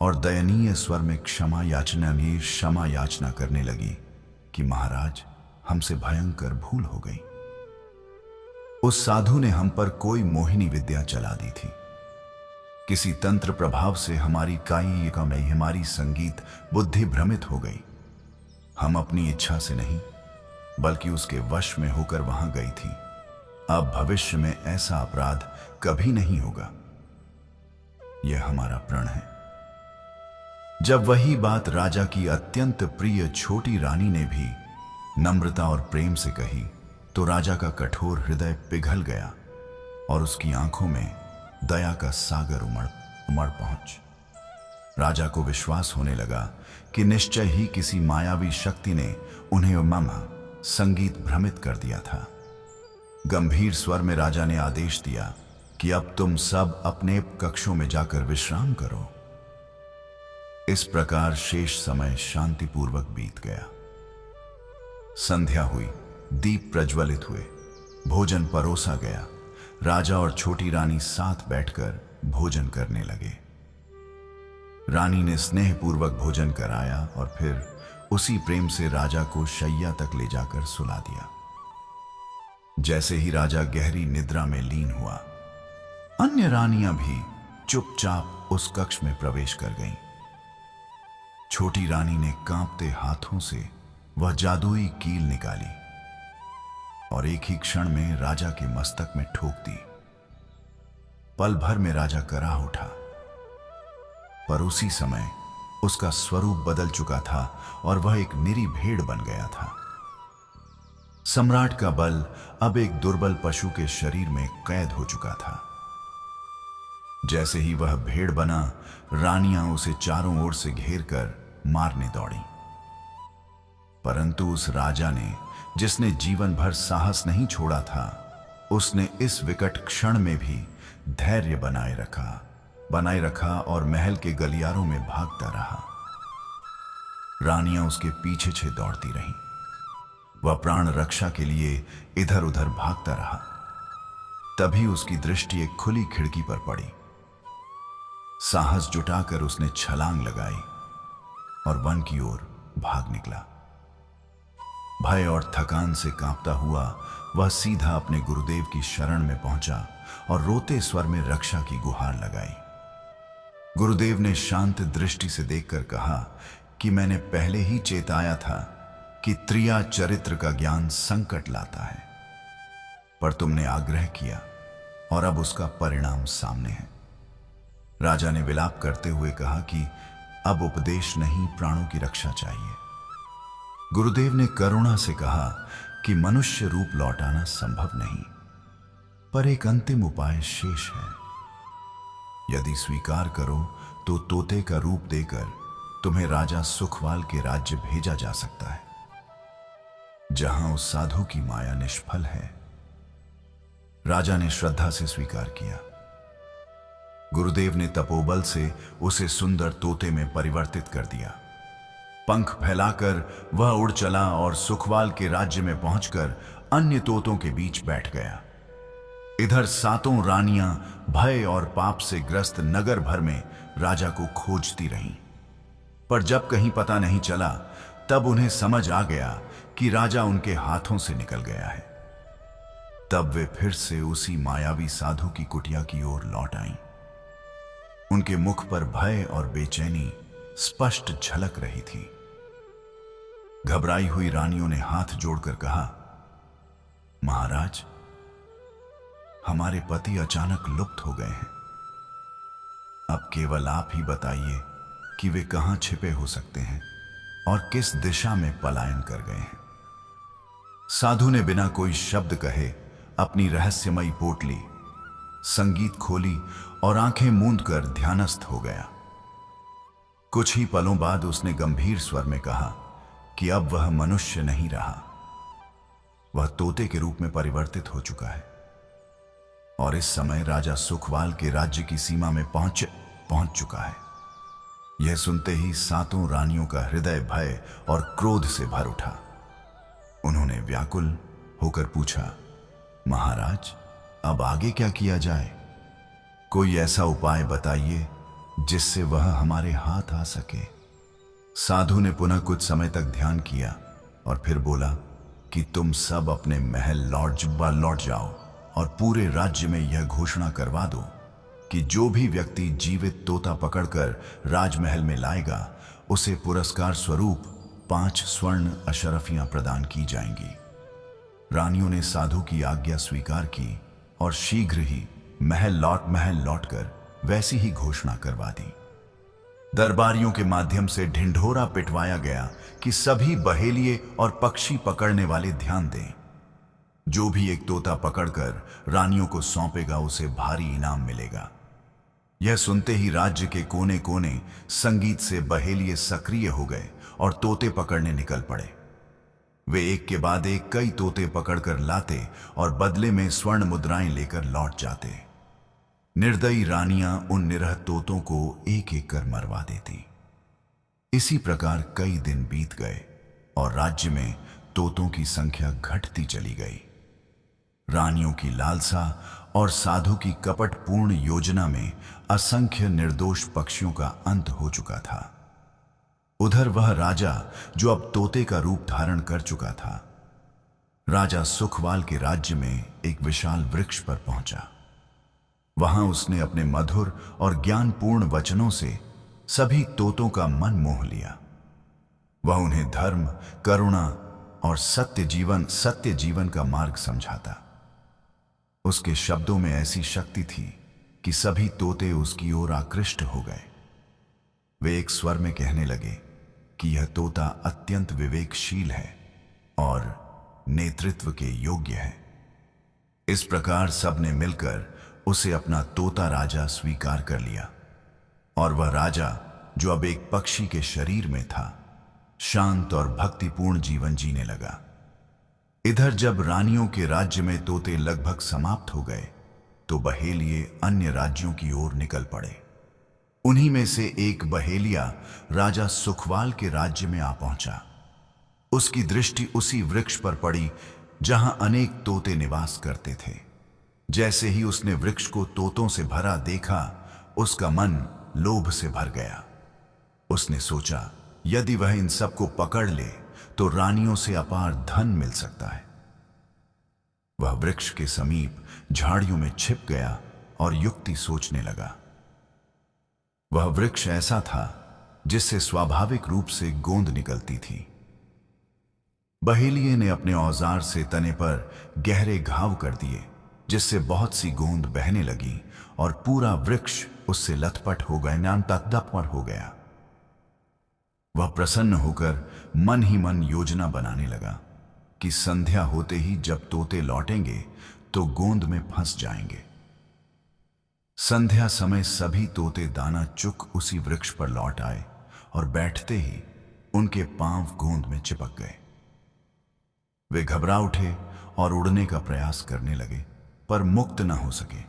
और दयनीय स्वर में क्षमा याचना करने लगी कि महाराज, हमसे भयंकर भूल हो गई। उस साधु ने हम पर कोई मोहिनी विद्या चला दी थी। किसी तंत्र प्रभाव से हमारी संगीत बुद्धि भ्रमित हो गई। हम अपनी इच्छा से नहीं बल्कि उसके वश में होकर वहां गई थी। अब भविष्य में ऐसा अपराध कभी नहीं होगा, यह हमारा प्रण है। जब वही बात राजा की अत्यंत प्रिय छोटी रानी ने भी नम्रता और प्रेम से कही तो राजा का कठोर हृदय पिघल गया और उसकी आंखों में दया का सागर उमड़ पहुंच। राजा को विश्वास होने लगा कि निश्चय ही किसी मायावी शक्ति ने उन्हें संगीत भ्रमित कर दिया था। गंभीर स्वर में राजा ने आदेश दिया कि अब तुम सब अपने कक्षों में जाकर विश्राम करो। इस प्रकार शेष समय शांतिपूर्वक बीत गया। संध्या हुई, दीप प्रज्वलित हुए, भोजन परोसा गया। राजा और छोटी रानी साथ बैठकर भोजन करने लगे। रानी ने स्नेहपूर्वक भोजन कराया और फिर उसी प्रेम से राजा को शैया तक ले जाकर सुला दिया। जैसे ही राजा गहरी निद्रा में लीन हुआ, अन्य रानियां भी चुपचाप उस कक्ष में प्रवेश कर गईं। छोटी रानी ने कांपते हाथों से वह जादुई कील निकाली और एक ही क्षण में राजा के मस्तक में ठोक दी। पल भर में राजा कराह उठा, पर उसी समय उसका स्वरूप बदल चुका था और वह एक निरी भेड़ बन गया था। सम्राट का बल अब एक दुर्बल पशु के शरीर में कैद हो चुका था। जैसे ही वह भेड़ बना, रानियां उसे चारों ओर से घेरकर मारने दौड़ी, परंतु उस राजा ने, जिसने जीवन भर साहस नहीं छोड़ा था, उसने इस विकट क्षण में भी धैर्य बनाए रखा और महल के गलियारों में भागता रहा। रानियां उसके पीछे दौड़ती रहीं। वह प्राण रक्षा के लिए इधर उधर भागता रहा। तभी उसकी दृष्टि एक खुली खिड़की पर पड़ी। साहस जुटाकर उसने छलांग लगाई और वन की ओर भाग निकला। भय और थकान से कांपता हुआ वह सीधा अपने गुरुदेव की शरण में पहुंचा और रोते स्वर में रक्षा की गुहार लगाई। गुरुदेव ने शांत दृष्टि से देखकर कहा कि मैंने पहले ही चेताया था कि त्रिया चरित्र का ज्ञान संकट लाता है, पर तुमने आग्रह किया और अब उसका परिणाम सामने है। राजा ने विलाप करते हुए कहा कि अब उपदेश नहीं, प्राणों की रक्षा चाहिए। गुरुदेव ने करुणा से कहा कि मनुष्य रूप लौटाना संभव नहीं, पर एक अंतिम उपाय शेष है। यदि स्वीकार करो तो तोते का रूप देकर तुम्हें राजा सुखवाल के राज्य भेजा जा सकता है, जहां उस साधु की माया निष्फल है। राजा ने श्रद्धा से स्वीकार किया। गुरुदेव ने तपोबल से उसे सुंदर तोते में परिवर्तित कर दिया। पंख फैलाकर वह उड़ चला और सुखवाल के राज्य में पहुंचकर अन्य तोतों के बीच बैठ गया। इधर सातों रानियां भय और पाप से ग्रस्त नगर भर में राजा को खोजती रहीं, पर जब कहीं पता नहीं चला तब उन्हें समझ आ गया कि राजा उनके हाथों से निकल गया है। तब वे फिर से उसी मायावी साधु की कुटिया की ओर लौट आईं। उनके मुख पर भय और बेचैनी स्पष्ट झलक रही थी। घबराई हुई रानियों ने हाथ जोड़कर कहा, महाराज, हमारे पति अचानक लुप्त हो गए हैं। अब केवल आप ही बताइए कि वे कहां छिपे हो सकते हैं और किस दिशा में पलायन कर गए हैं। साधु ने बिना कोई शब्द कहे अपनी रहस्यमयी पोटली संगीत खोली और आंखें मूंदकर ध्यानस्थ हो गया। कुछ ही पलों बाद उसने गंभीर स्वर में कहा कि अब वह मनुष्य नहीं रहा, वह तोते के रूप में परिवर्तित हो चुका है और इस समय राजा सुखवाल के राज्य की सीमा में पहुंच चुका है। यह सुनते ही सातों रानियों का हृदय भय और क्रोध से भर उठा। उन्होंने व्याकुल होकर पूछा, महाराज, अब आगे क्या किया जाए? कोई ऐसा उपाय बताइए जिससे वह हमारे हाथ आ सके। साधु ने पुनः कुछ समय तक ध्यान किया और फिर बोला कि तुम सब अपने महल लौट जाओ और पूरे राज्य में यह घोषणा करवा दो कि जो भी व्यक्ति जीवित तोता पकड़कर राजमहल में लाएगा उसे पुरस्कार स्वरूप 5 स्वर्ण अशरफियां प्रदान की जाएंगी। रानियों ने साधु की आज्ञा स्वीकार की और शीघ्र ही महल लौटकर वैसी ही घोषणा करवा दी। दरबारियों के माध्यम से ढिंढोरा पिटवाया गया कि सभी बहेलिए और पक्षी पकड़ने वाले ध्यान दें। जो भी एक तोता पकड़कर रानियों को सौंपेगा उसे भारी इनाम मिलेगा। यह सुनते ही राज्य के कोने कोने संगीत से बहेलिए सक्रिय हो गए और तोते पकड़ने निकल पड़े। वे एक के बाद एक कई तोते पकड़कर लाते और बदले में स्वर्ण मुद्राएं लेकर लौट जाते। निर्दयी रानियां उन निरह तोतों को एक एक कर मरवा देती। इसी प्रकार कई दिन बीत गए और राज्य में तोतों की संख्या घटती चली गई। रानियों की लालसा और साधु की कपटपूर्ण योजना में असंख्य निर्दोष पक्षियों का अंत हो चुका था। उधर वह राजा जो अब तोते का रूप धारण कर चुका था, राजा सुखवाल के राज्य में एक विशाल वृक्ष पर पहुंचा। वहां उसने अपने मधुर और ज्ञानपूर्ण वचनों से सभी तोतों का मन मोह लिया। वह उन्हें धर्म, करुणा और सत्य जीवन का मार्ग समझाता। उसके शब्दों में ऐसी शक्ति थी कि सभी तोते उसकी ओर आकृष्ट हो गए। वे एक स्वर में कहने लगे कि यह तोता अत्यंत विवेकशील है और नेतृत्व के योग्य है। इस प्रकार सबने मिलकर उसे अपना तोता राजा स्वीकार कर लिया और वह राजा जो अब एक पक्षी के शरीर में था, शांत और भक्तिपूर्ण जीवन जीने लगा। इधर जब रानियों के राज्य में तोते लगभग समाप्त हो गए तो बहेलिए अन्य राज्यों की ओर निकल पड़े। उन्हीं में से एक बहेलिया राजा सुखवाल के राज्य में आ पहुंचा। उसकी दृष्टि उसी वृक्ष पर पड़ी जहां अनेक तोते निवास करते थे। जैसे ही उसने वृक्ष को तोतों से भरा देखा, उसका मन लोभ से भर गया। उसने सोचा, यदि वह इन सबको पकड़ ले तो रानियों से अपार धन मिल सकता है। वह वृक्ष के समीप झाड़ियों में छिप गया और युक्ति सोचने लगा। वह वृक्ष ऐसा था जिससे स्वाभाविक रूप से गोंद निकलती थी। बहेलिए ने अपने औजार से तने पर गहरे घाव कर दिए, जिससे बहुत सी गोंद बहने लगी और पूरा वृक्ष उससे लथपथ हो गए, नाम तकदपर हो गया। वह प्रसन्न होकर मन ही मन योजना बनाने लगा कि संध्या होते ही जब तोते लौटेंगे तो गोंद में फंस जाएंगे। संध्या समय सभी तोते दाना चुक उसी वृक्ष पर लौट आए और बैठते ही उनके पांव गोंद में चिपक गए। वे घबरा उठे और उड़ने का प्रयास करने लगे, पर मुक्त न हो सके।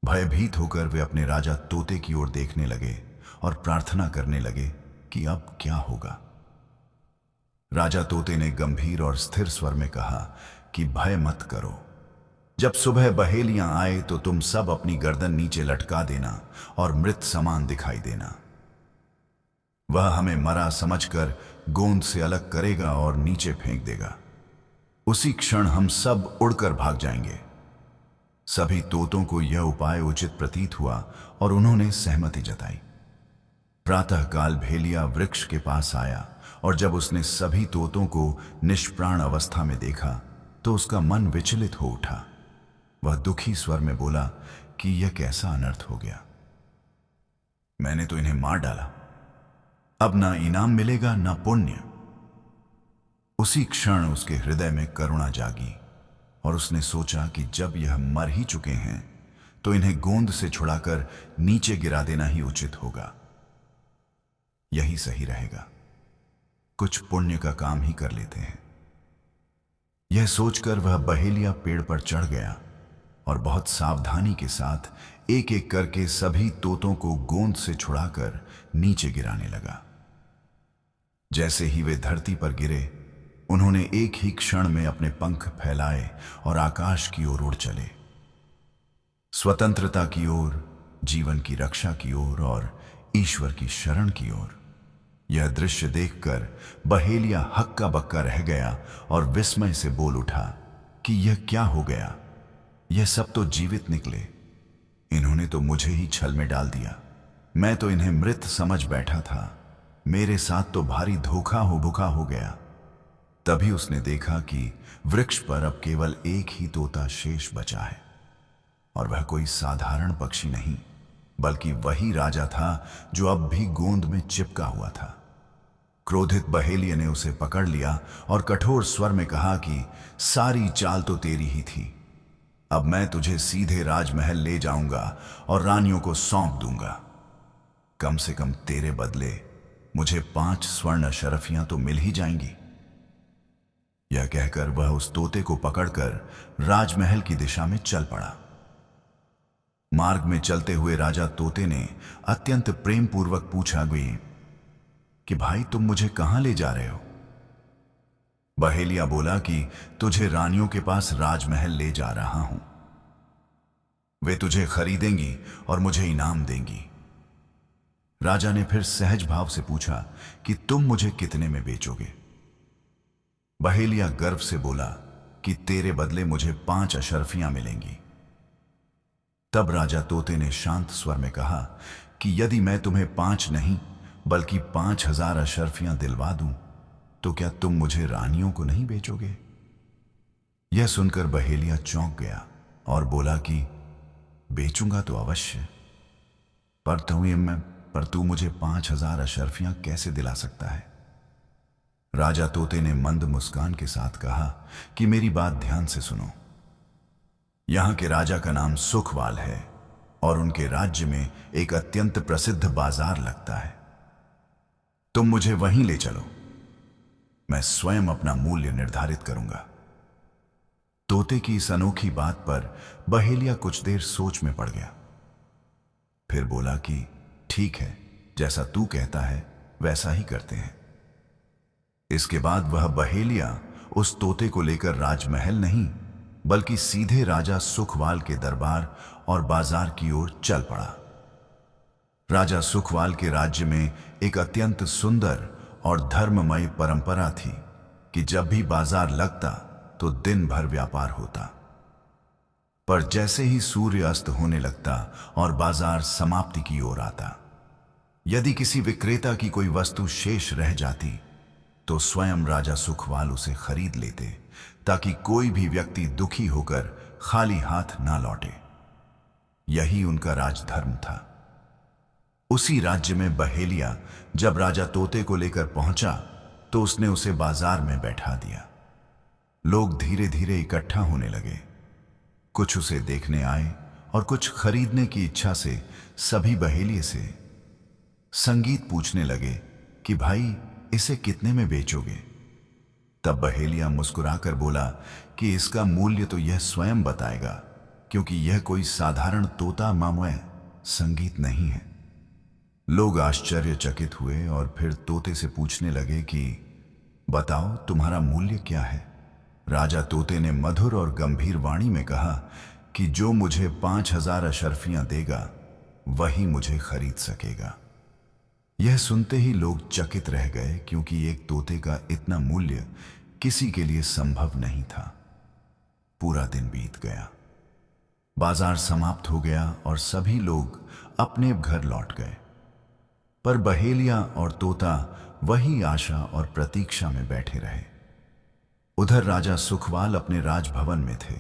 भयभीत होकर वे अपने राजा तोते की ओर देखने लगे और प्रार्थना करने लगे कि अब क्या होगा। राजा तोते ने गंभीर और स्थिर स्वर में कहा कि भय मत करो। जब सुबह बहेलियां आए तो तुम सब अपनी गर्दन नीचे लटका देना और मृत समान दिखाई देना। वह हमें मरा समझकर गोंद से अलग करेगा और नीचे फेंक देगा। उसी क्षण हम सब उड़कर भाग जाएंगे। सभी तोतों को यह उपाय उचित प्रतीत हुआ और उन्होंने सहमति जताई। प्रातःकाल भेलिया वृक्ष के पास आया और जब उसने सभी तोतों को निष्प्राण अवस्था में देखा तो उसका मन विचलित हो उठा। वह दुखी स्वर में बोला कि यह कैसा अनर्थ हो गया। मैंने तो इन्हें मार डाला, अब ना इनाम मिलेगा ना पुण्य। उसी क्षण उसके हृदय में करुणा जागी और उसने सोचा कि जब यह मर ही चुके हैं तो इन्हें गोंद से छुड़ाकर नीचे गिरा देना ही उचित होगा। यही सही रहेगा, कुछ पुण्य का काम ही कर लेते हैं। यह सोचकर वह बहेलिया पेड़ पर चढ़ गया और बहुत सावधानी के साथ एक एक करके सभी तोतों को गोंद से छुड़ाकर नीचे गिराने लगा। जैसे ही वे धरती पर गिरे, उन्होंने एक ही क्षण में अपने पंख फैलाए और आकाश की ओर उड़ चले, स्वतंत्रता की ओर, जीवन की रक्षा की ओर और ईश्वर की शरण की ओर। यह दृश्य देखकर बहेलिया हक्का बक्का रह गया और विस्मय से बोल उठा कि यह क्या हो गया। यह सब तो जीवित निकले, इन्होंने तो मुझे ही छल में डाल दिया। मैं तो इन्हें मृत समझ बैठा था, मेरे साथ तो भारी धोखा हो बुखा हो गया। तभी उसने देखा कि वृक्ष पर अब केवल एक ही तोता शेष बचा है और वह कोई साधारण पक्षी नहीं बल्कि वही राजा था जो अब भी गोंद में चिपका हुआ था। क्रोधित बहेलिया ने उसे पकड़ लिया और कठोर स्वर में कहा कि सारी चाल तो तेरी ही थी, अब मैं तुझे सीधे राजमहल ले जाऊंगा और रानियों को सौंप दूंगा। कम से कम तेरे बदले मुझे 5 स्वर्ण अशरफियां तो मिल ही जाएंगी। यह कहकर वह उस तोते को पकड़कर राजमहल की दिशा में चल पड़ा। मार्ग में चलते हुए राजा तोते ने अत्यंत प्रेम पूर्वक पूछा कि भाई तुम मुझे कहां ले जा रहे हो। बहेलिया बोला कि तुझे रानियों के पास राजमहल ले जा रहा हूं, वे तुझे खरीदेंगी और मुझे इनाम देंगी। राजा ने फिर सहज भाव से पूछा कि तुम मुझे कितने में बेचोगे। बहेलिया गर्व से बोला कि तेरे बदले मुझे 5 अशरफियां मिलेंगी। तब राजा तोते ने शांत स्वर में कहा कि यदि मैं तुम्हें 5 नहीं बल्कि 5000 अशरफियां दिलवा दूं तो क्या तुम मुझे रानियों को नहीं बेचोगे। यह सुनकर बहेलिया चौंक गया और बोला कि बेचूंगा तो अवश्य, पर तू मुझे 5000 अशरफियां कैसे दिला सकता है। राजा तोते ने मंद मुस्कान के साथ कहा कि मेरी बात ध्यान से सुनो। यहां के राजा का नाम सुखवाल है और उनके राज्य में एक अत्यंत प्रसिद्ध बाजार लगता है। तुम मुझे वहीं ले चलो, मैं स्वयं अपना मूल्य निर्धारित करूंगा। तोते की इस अनोखी बात पर बहेलिया कुछ देर सोच में पड़ गया, फिर बोला कि ठीक है, जैसा तू कहता है वैसा ही करते हैं। इसके बाद वह बहेलिया उस तोते को लेकर राजमहल नहीं बल्कि सीधे राजा सुखवाल के दरबार और बाजार की ओर चल पड़ा। राजा सुखवाल के राज्य में एक अत्यंत सुंदर और धर्ममय परंपरा थी कि जब भी बाजार लगता तो दिन भर व्यापार होता, पर जैसे ही सूर्य अस्त होने लगता और बाजार समाप्ति की ओर आता, यदि किसी विक्रेता की कोई वस्तु शेष रह जाती तो स्वयं राजा सुखवाल उसे खरीद लेते ताकि कोई भी व्यक्ति दुखी होकर खाली हाथ ना लौटे। यही उनका राजधर्म था। उसी राज्य में बहेलिया जब राजा तोते को लेकर पहुंचा तो उसने उसे बाजार में बैठा दिया। लोग धीरे धीरे इकट्ठा होने लगे। कुछ उसे देखने आए और कुछ खरीदने की इच्छा से सभी बहेलिये से संगीत पूछने लगे कि भाई इसे कितने में बेचोगे। तब बहेलिया मुस्कुराकर बोला कि इसका मूल्य तो यह स्वयं बताएगा, क्योंकि यह कोई साधारण तोता मामय संगीत नहीं है। लोग आश्चर्यचकित हुए और फिर तोते से पूछने लगे कि बताओ तुम्हारा मूल्य क्या है। राजा तोते ने मधुर और गंभीर वाणी में कहा कि जो मुझे 5000 अशर्फियां देगा वही मुझे खरीद सकेगा। यह सुनते ही लोग चकित रह गए, क्योंकि एक तोते का इतना मूल्य किसी के लिए संभव नहीं था। पूरा दिन बीत गया, बाजार समाप्त हो गया और सभी लोग अपने घर लौट गए, पर बहेलिया और तोता वही आशा और प्रतीक्षा में बैठे रहे। उधर राजा सुखवाल अपने राजभवन में थे।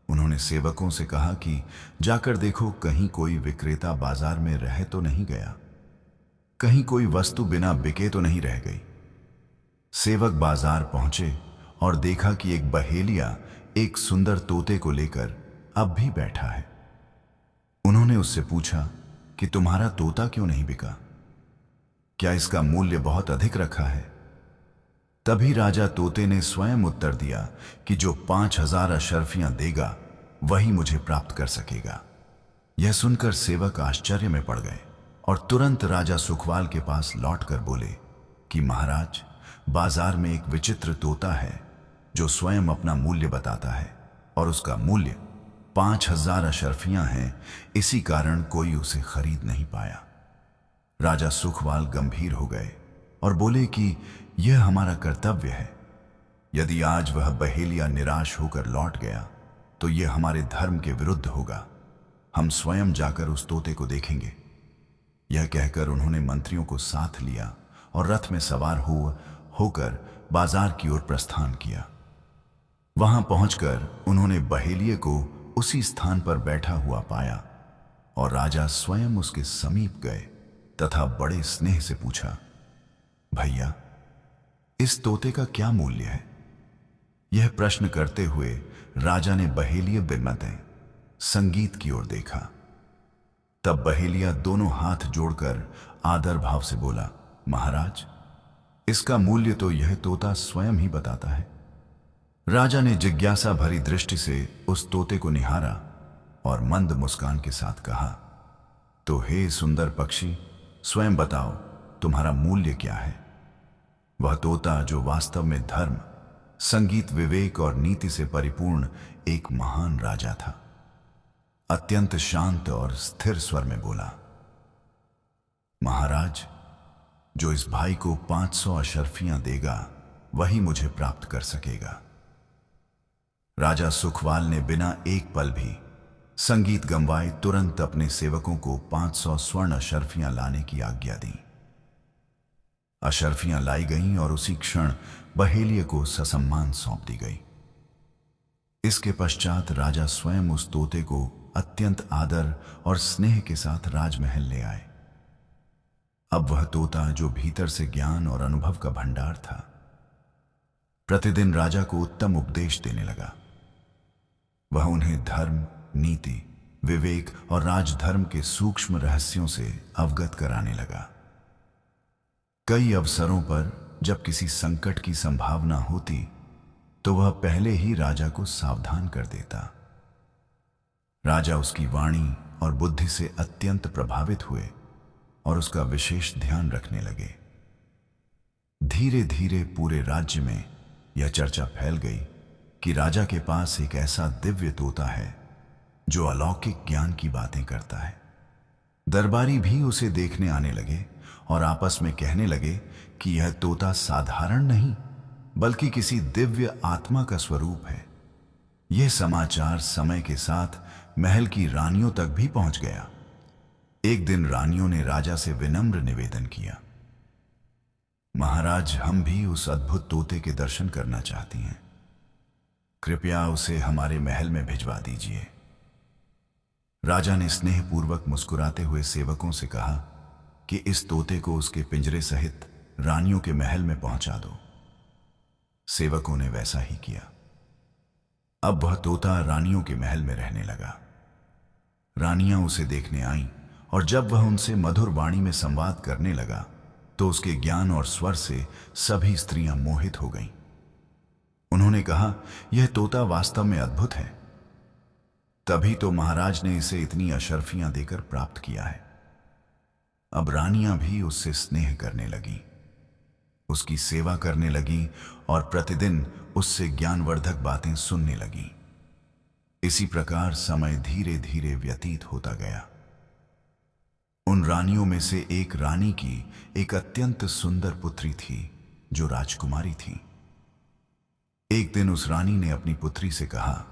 उन्होंने सेवकों से कहा कि जाकर देखो कहीं कोई विक्रेता बाजार में रह तो नहीं गया, कहीं कोई वस्तु बिना बिके तो नहीं रह गई। सेवक बाजार पहुंचे और देखा कि एक बहेलिया एक सुंदर तोते को लेकर अब भी बैठा है। उन्होंने उससे पूछा कि तुम्हारा तोता क्यों नहीं बिका, क्या इसका मूल्य बहुत अधिक रखा है। तभी राजा तोते ने स्वयं उत्तर दिया कि जो 5000 अशर्फियां देगा वही मुझे प्राप्त कर सकेगा। यह सुनकर सेवक आश्चर्य में पड़ गए और तुरंत राजा सुखवाल के पास लौटकर बोले कि महाराज, बाजार में एक विचित्र तोता है जो स्वयं अपना मूल्य बताता है और उसका मूल्य 5000 अशर्फियां हैं, इसी कारण कोई उसे खरीद नहीं पाया। राजा सुखवाल गंभीर हो गए और बोले कि यह हमारा कर्तव्य है। यदि आज वह बहेलिया निराश होकर लौट गया तो यह हमारे धर्म के विरुद्ध होगा। हम स्वयं जाकर उस तोते को देखेंगे। यह कहकर उन्होंने मंत्रियों को साथ लिया और रथ में सवार होकर बाजार की ओर प्रस्थान किया। वहां पहुंचकर उन्होंने बहेलिये को उसी स्थान पर बैठा हुआ पाया और राजा स्वयं उसके समीप गए तथा बड़े स्नेह से पूछा, भैया इस तोते का क्या मूल्य है। यह प्रश्न करते हुए राजा ने बहेलिया बिनमते संगीत की ओर देखा। तब बहेलिया दोनों हाथ जोड़कर आदर भाव से बोला, महाराज इसका मूल्य तो यह तोता स्वयं ही बताता है। राजा ने जिज्ञासा भरी दृष्टि से उस तोते को निहारा और मंद मुस्कान के साथ कहा, तो हे सुंदर पक्षी, स्वयं बताओ तुम्हारा मूल्य क्या है। वह तोता जो वास्तव में धर्म, संगीत, विवेक और नीति से परिपूर्ण एक महान राजा था, अत्यंत शांत और स्थिर स्वर में बोला, महाराज जो इस भाई को 500 अशर्फियां देगा वही मुझे प्राप्त कर सकेगा। राजा सुखवाल ने बिना एक पल भी संगीत गंवाए तुरंत अपने सेवकों को 500 स्वर्ण अशर्फियां लाने की आज्ञा दी। अशर्फियां लाई गईं और उसी क्षण बहेलिये को ससम्मान सौंप दी गई। इसके पश्चात राजा स्वयं उस तोते को अत्यंत आदर और स्नेह के साथ राजमहल ले आए। अब वह तोता जो भीतर से ज्ञान और अनुभव का भंडार था, प्रतिदिन राजा को उत्तम उपदेश देने लगा। वह उन्हें धर्म, नीति, विवेक और राजधर्म के सूक्ष्म रहस्यों से अवगत कराने लगा। कई अवसरों पर जब किसी संकट की संभावना होती तो वह पहले ही राजा को सावधान कर देता। राजा उसकी वाणी और बुद्धि से अत्यंत प्रभावित हुए और उसका विशेष ध्यान रखने लगे। धीरे धीरे पूरे राज्य में यह चर्चा फैल गई कि राजा के पास एक ऐसा दिव्य तोता है जो अलौकिक ज्ञान की बातें करता है। दरबारी भी उसे देखने आने लगे और आपस में कहने लगे कि यह तोता साधारण नहीं बल्कि किसी दिव्य आत्मा का स्वरूप है। यह समाचार समय के साथ महल की रानियों तक भी पहुंच गया। एक दिन रानियों ने राजा से विनम्र निवेदन किया, महाराज हम भी उस अद्भुत तोते के दर्शन करना चाहती हैं, कृपया उसे हमारे महल में भिजवा दीजिए। राजा ने स्नेहपूर्वक मुस्कुराते हुए सेवकों से कहा कि इस तोते को उसके पिंजरे सहित रानियों के महल में पहुंचा दो। सेवकों ने वैसा ही किया। अब वह तोता रानियों के महल में रहने लगा। रानियां उसे देखने आईं और जब वह उनसे मधुर वाणी में संवाद करने लगा तो उसके ज्ञान और स्वर से सभी स्त्रियां मोहित हो गईं। उन्होंने कहा, यह तोता वास्तव में अद्भुत है। तभी तो महाराज ने इसे इतनी अशर्फियां देकर प्राप्त किया है। अब रानियां भी उससे स्नेह करने लगीं, उसकी सेवा करने लगीं और प्रतिदिन उससे ज्ञानवर्धक बातें सुनने लगीं। इसी प्रकार समय धीरे धीरे व्यतीत होता गया। उन रानियों में से एक रानी की एक अत्यंत सुंदर पुत्री थी जो राजकुमारी थी। एक दिन उस रानी ने अपनी पुत्री से कहा,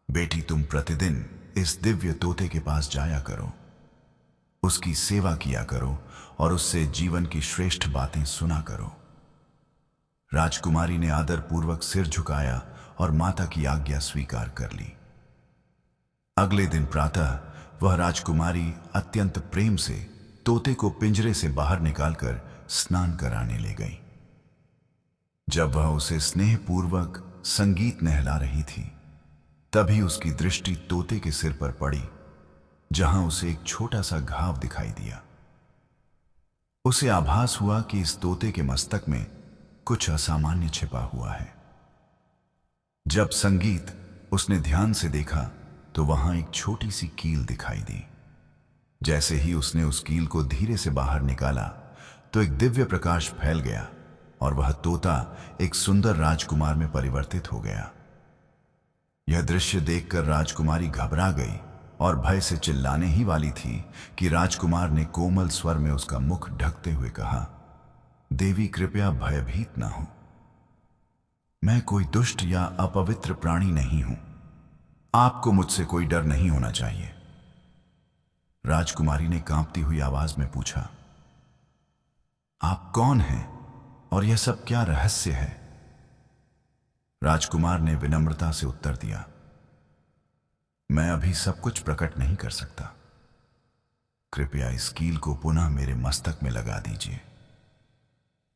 बेटी, तुम प्रतिदिन इस दिव्य तोते के पास जाया करो, उसकी सेवा किया करो और उससे जीवन की श्रेष्ठ बातें सुना करो। राजकुमारी ने आदरपूर्वक सिर झुकाया और माता की आज्ञा स्वीकार कर ली। अगले दिन प्रातः वह राजकुमारी अत्यंत प्रेम से तोते को पिंजरे से बाहर निकालकर स्नान कराने ले गई। जब वह उसे स्नेहपूर्वक संगीत नहला रही थी, तभी उसकी दृष्टि तोते के सिर पर पड़ी, जहां उसे एक छोटा सा घाव दिखाई दिया। उसे आभास हुआ कि इस तोते के मस्तक में कुछ असामान्य छिपा हुआ है। जब संगीत उसने ध्यान से देखा तो वहां एक छोटी सी कील दिखाई दी। जैसे ही उसने उस कील को धीरे से बाहर निकाला तो एक दिव्य प्रकाश फैल गया और वह तोता एक सुंदर राजकुमार में परिवर्तित हो गया। यह दृश्य देखकर राजकुमारी घबरा गई और भय से चिल्लाने ही वाली थी कि राजकुमार ने कोमल स्वर में उसका मुख ढकते हुए कहा, देवी, कृपया भयभीत ना हो। मैं कोई दुष्ट या अपवित्र प्राणी नहीं हूं। आपको मुझसे कोई डर नहीं होना चाहिए। राजकुमारी ने कांपती हुई आवाज में पूछा, आप कौन हैं और यह सब क्या रहस्य है? राजकुमार ने विनम्रता से उत्तर दिया, मैं अभी सब कुछ प्रकट नहीं कर सकता। कृपया इस कील को पुनः मेरे मस्तक में लगा दीजिए।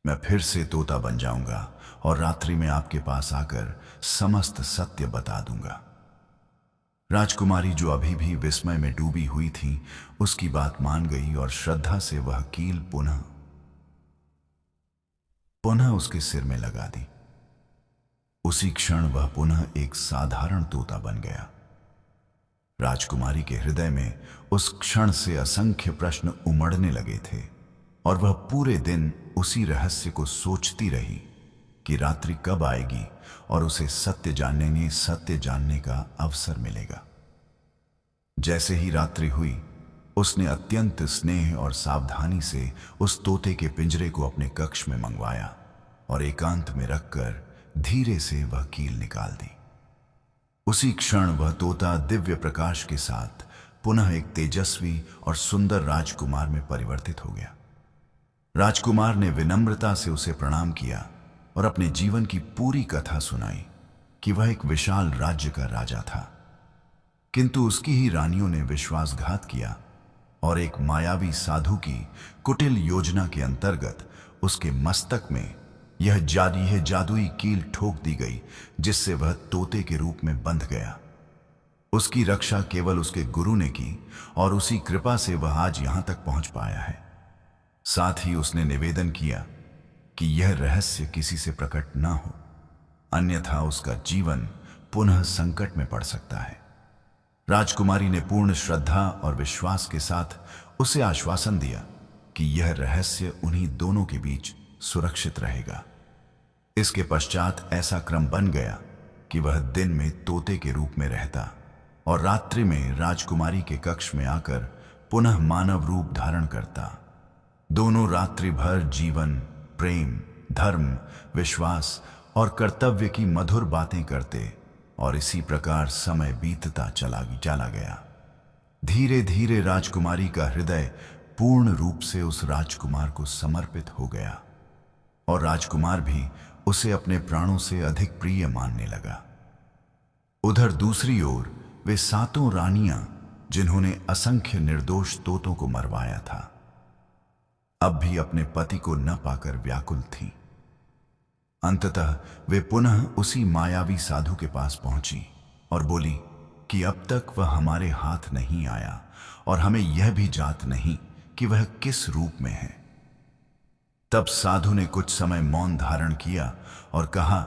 मैं फिर से तोता बन जाऊंगा और रात्रि में आपके पास आकर समस्त सत्य बता दूंगा। राजकुमारी, जो अभी भी विस्मय में डूबी हुई थी, उसकी बात मान गई और श्रद्धा से वह कील पुनः उसके सिर में लगा दी। उसी क्षण वह पुनः एक साधारण तोता बन गया। राजकुमारी के हृदय में उस क्षण से असंख्य प्रश्न उमड़ने लगे थे और वह पूरे दिन उसी रहस्य को सोचती रही कि रात्रि कब आएगी और उसे सत्य जानने का अवसर मिलेगा। जैसे ही रात्रि हुई, उसने अत्यंत स्नेह और सावधानी से उस तोते के पिंजरे को अपने कक्ष में मंगवाया और एकांत में रखकर धीरे से वह कील निकाल दी। उसी क्षण वह तोता दिव्य प्रकाश के साथ पुनः एक तेजस्वी और सुंदर राजकुमार में परिवर्तित हो गया। राजकुमार ने विनम्रता से उसे प्रणाम किया और अपने जीवन की पूरी कथा सुनाई कि वह एक विशाल राज्य का राजा था, किंतु उसकी ही रानियों ने विश्वासघात किया और एक मायावी साधु की कुटिल योजना के अंतर्गत उसके मस्तक में यह जादुई कील ठोक दी गई, जिससे वह तोते के रूप में बंध गया। उसकी रक्षा केवल उसके गुरु ने की और उसी कृपा से वह आज यहां तक पहुंच पाया है। साथ ही उसने निवेदन किया कि यह रहस्य किसी से प्रकट ना हो, अन्यथा उसका जीवन पुनः संकट में पड़ सकता है। राजकुमारी ने पूर्ण श्रद्धा और विश्वास के साथ उसे आश्वासन दिया कि यह रहस्य उन्हीं दोनों के बीच सुरक्षित रहेगा। इसके पश्चात ऐसा क्रम बन गया कि वह दिन में तोते के रूप में रहता और रात्रि में राजकुमारी के कक्ष में आकर पुनः मानव रूप धारण करता। दोनों रात्रि भर जीवन, प्रेम, धर्म, विश्वास और कर्तव्य की मधुर बातें करते और इसी प्रकार समय बीतता चला गया। धीरे धीरे राजकुमारी का हृदय पूर्ण रूप से उस राजकुमार को समर्पित हो गया और राजकुमार भी उसे अपने प्राणों से अधिक प्रिय मानने लगा। उधर दूसरी ओर वे सातों रानियां जिन्होंने असंख्य निर्दोष तोतों को मरवाया था, अब भी अपने पति को न पाकर व्याकुल थीं। अंततः वे पुनः उसी मायावी साधु के पास पहुंची और बोली कि अब तक वह हमारे हाथ नहीं आया और हमें यह भी जात नहीं कि वह किस रूप में है। तब साधु ने कुछ समय मौन धारण किया और कहा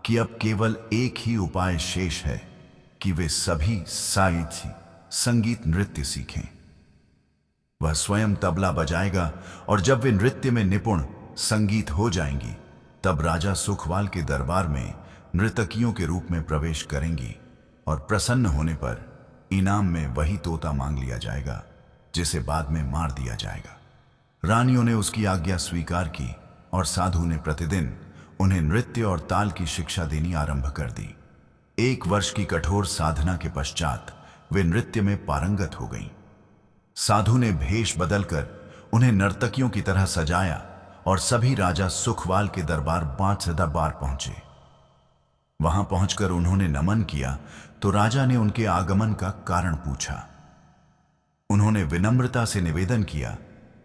कि अब केवल एक ही उपाय शेष है कि वे सभी साइथी संगीत नृत्य सीखें। वह स्वयं तबला बजाएगा और जब वे नृत्य में निपुण संगीत हो जाएंगी, तब राजा सुखवाल के दरबार में नर्तकियों के रूप में प्रवेश करेंगी और प्रसन्न होने पर इनाम में वही तोता मांग लिया जाएगा जिसे बाद में मार दिया जाएगा। रानियों ने उसकी आज्ञा स्वीकार की और साधु ने प्रतिदिन उन्हें नृत्य और ताल की शिक्षा देनी आरंभ कर दी। 1 वर्ष की कठोर साधना के पश्चात वे नृत्य में पारंगत हो गईं। साधु ने भेष बदलकर उन्हें नर्तकियों की तरह सजाया और सभी राजा सुखवाल के दरबार दरबार पहुंचे। वहां पहुंचकर उन्होंने नमन किया तो राजा ने उनके आगमन का कारण पूछा। उन्होंने विनम्रता से निवेदन किया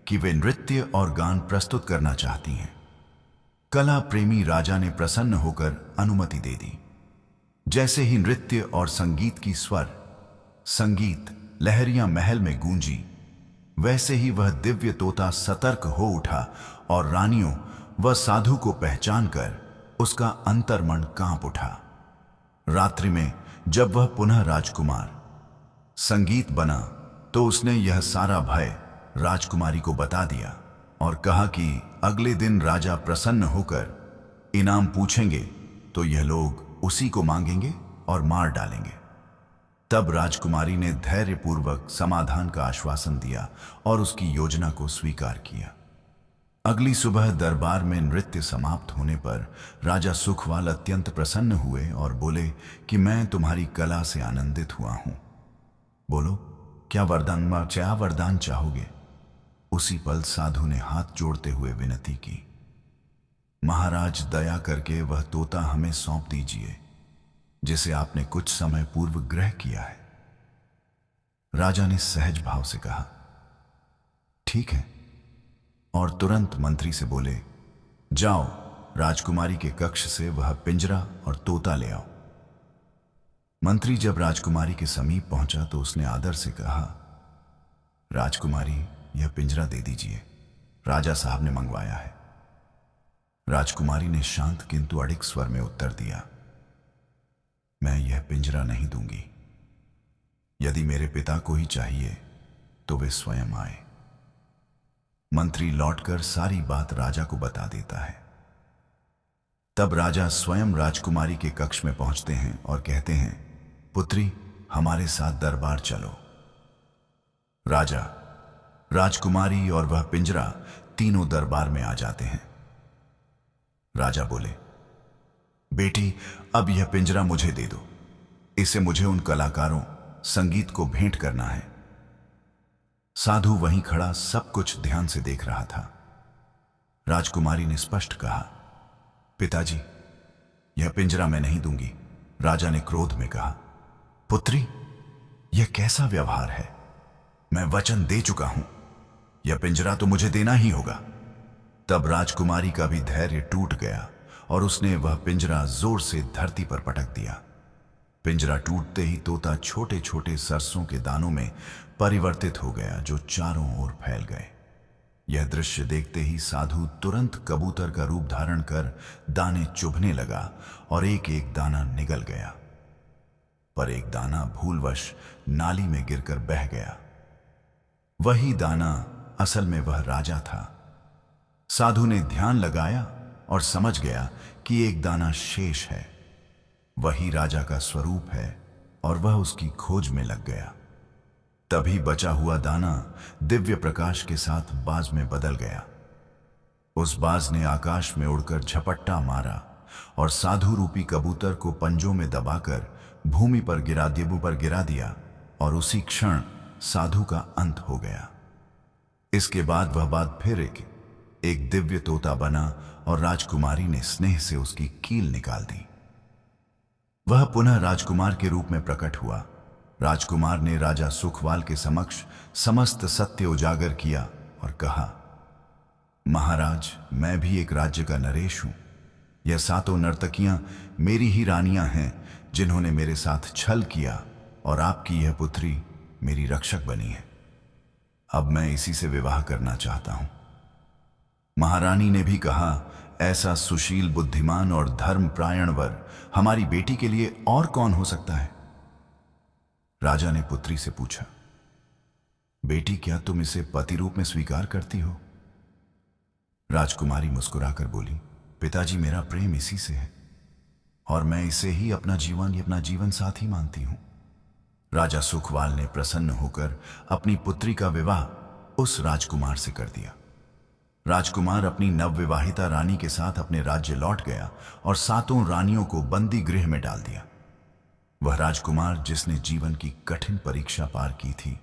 कि वे नृत्य और गान प्रस्तुत करना चाहती हैं। कला प्रेमी राजा ने प्रसन्न होकर अनुमति दे दी। जैसे ही नृत्य और संगीत की संगीत लहरियां महल में गूंजी, वैसे ही वह दिव्य तोता सतर्क हो उठा और रानियों व साधु को पहचान कर उसका अंतर्मन कांप उठा। रात्रि में जब वह पुनः राजकुमार संगीत बना तो उसने यह सारा भय राजकुमारी को बता दिया और कहा कि अगले दिन राजा प्रसन्न होकर इनाम पूछेंगे तो यह लोग उसी को मांगेंगे और मार डालेंगे। तब राजकुमारी ने धैर्यपूर्वक समाधान का आश्वासन दिया और उसकी योजना को स्वीकार किया। अगली सुबह दरबार में नृत्य समाप्त होने पर राजा सुखवाल अत्यंत प्रसन्न हुए और बोले कि मैं तुम्हारी कला से आनंदित हुआ हूं। बोलो, क्या वरदान चाहोगे? उसी पल साधु ने हाथ जोड़ते हुए विनती की, महाराज दया करके वह तोता हमें सौंप दीजिए जिसे आपने कुछ समय पूर्व ग्रह किया है। राजा ने सहज भाव से कहा, ठीक है, और तुरंत मंत्री से बोले, जाओ राजकुमारी के कक्ष से वह पिंजरा और तोता ले आओ। मंत्री जब राजकुमारी के समीप पहुंचा तो उसने आदर से कहा, राजकुमारी, यह पिंजरा दे दीजिए, राजा साहब ने मंगवाया है। राजकुमारी ने शांत किंतु अड़िग स्वर में उत्तर दिया, मैं यह पिंजरा नहीं दूंगी। यदि मेरे पिता को ही चाहिए तो वे स्वयं आए। मंत्री लौटकर सारी बात राजा को बता देता है। तब राजा स्वयं राजकुमारी के कक्ष में पहुंचते हैं और कहते हैं, पुत्री, हमारे साथ दरबार चलो। राजा, राजकुमारी और वह पिंजरा तीनों दरबार में आ जाते हैं। राजा बोले, बेटी, अब यह पिंजरा मुझे दे दो, इसे मुझे उन कलाकारों संगीत को भेंट करना है। साधु वहीं खड़ा सब कुछ ध्यान से देख रहा था। राजकुमारी ने स्पष्ट कहा, पिताजी, यह पिंजरा मैं नहीं दूंगी। राजा ने क्रोध में कहा, पुत्री, यह कैसा व्यवहार है? मैं वचन दे चुका हूं, यह पिंजरा तो मुझे देना ही होगा। तब राजकुमारी का भी धैर्य टूट गया और उसने वह पिंजरा जोर से धरती पर पटक दिया। पिंजरा टूटते ही तोता छोटे छोटे सरसों के दानों में परिवर्तित हो गया जो चारों ओर फैल गए। यह दृश्य देखते ही साधु तुरंत कबूतर का रूप धारण कर दाने चुभने लगा और एक एक दाना निगल गया, पर एक दाना भूलवश नाली में गिरकर बह गया। वही दाना असल में वह राजा था। साधु ने ध्यान लगाया और समझ गया कि एक दाना शेष है, वही राजा का स्वरूप है और वह उसकी खोज में लग गया। तभी बचा हुआ दाना दिव्य प्रकाश के साथ बाज में बदल गया। उस बाज ने आकाश में उड़कर झपट्टा मारा और साधु रूपी कबूतर को पंजों में दबाकर भूमि पर गिरा दिया और उसी क्षण साधु का अंत हो गया। इसके बाद वह बात फिर एक दिव्य तोता बना और राजकुमारी ने स्नेह से उसकी कील निकाल दी। वह पुनः राजकुमार के रूप में प्रकट हुआ राजकुमार ने राजा सुखवाल के समक्ष समस्त सत्य उजागर किया और कहा, महाराज, मैं भी एक राज्य का नरेश हूं। यह सातों नर्तकियां मेरी ही रानियां हैं, जिन्होंने मेरे साथ छल किया, और आपकी यह पुत्री मेरी रक्षक बनी है। अब मैं इसी से विवाह करना चाहता हूं। महारानी ने भी कहा, ऐसा सुशील, बुद्धिमान और धर्मपरायण वर हमारी बेटी के लिए और कौन हो सकता है? राजा ने पुत्री से पूछा, बेटी, क्या तुम इसे पति रूप में स्वीकार करती हो? राजकुमारी मुस्कुराकर बोली, पिताजी, मेरा प्रेम इसी से है और मैं इसे ही अपना जीवन साथी मानती हूं। राजा सुखवाल ने प्रसन्न होकर अपनी पुत्री का विवाह उस राजकुमार से कर दिया। राजकुमार अपनी नवविवाहिता रानी के साथ अपने राज्य लौट गया और सातों रानियों को बंदी गृह में डाल दिया। वह राजकुमार, जिसने जीवन की कठिन परीक्षा पार की थी,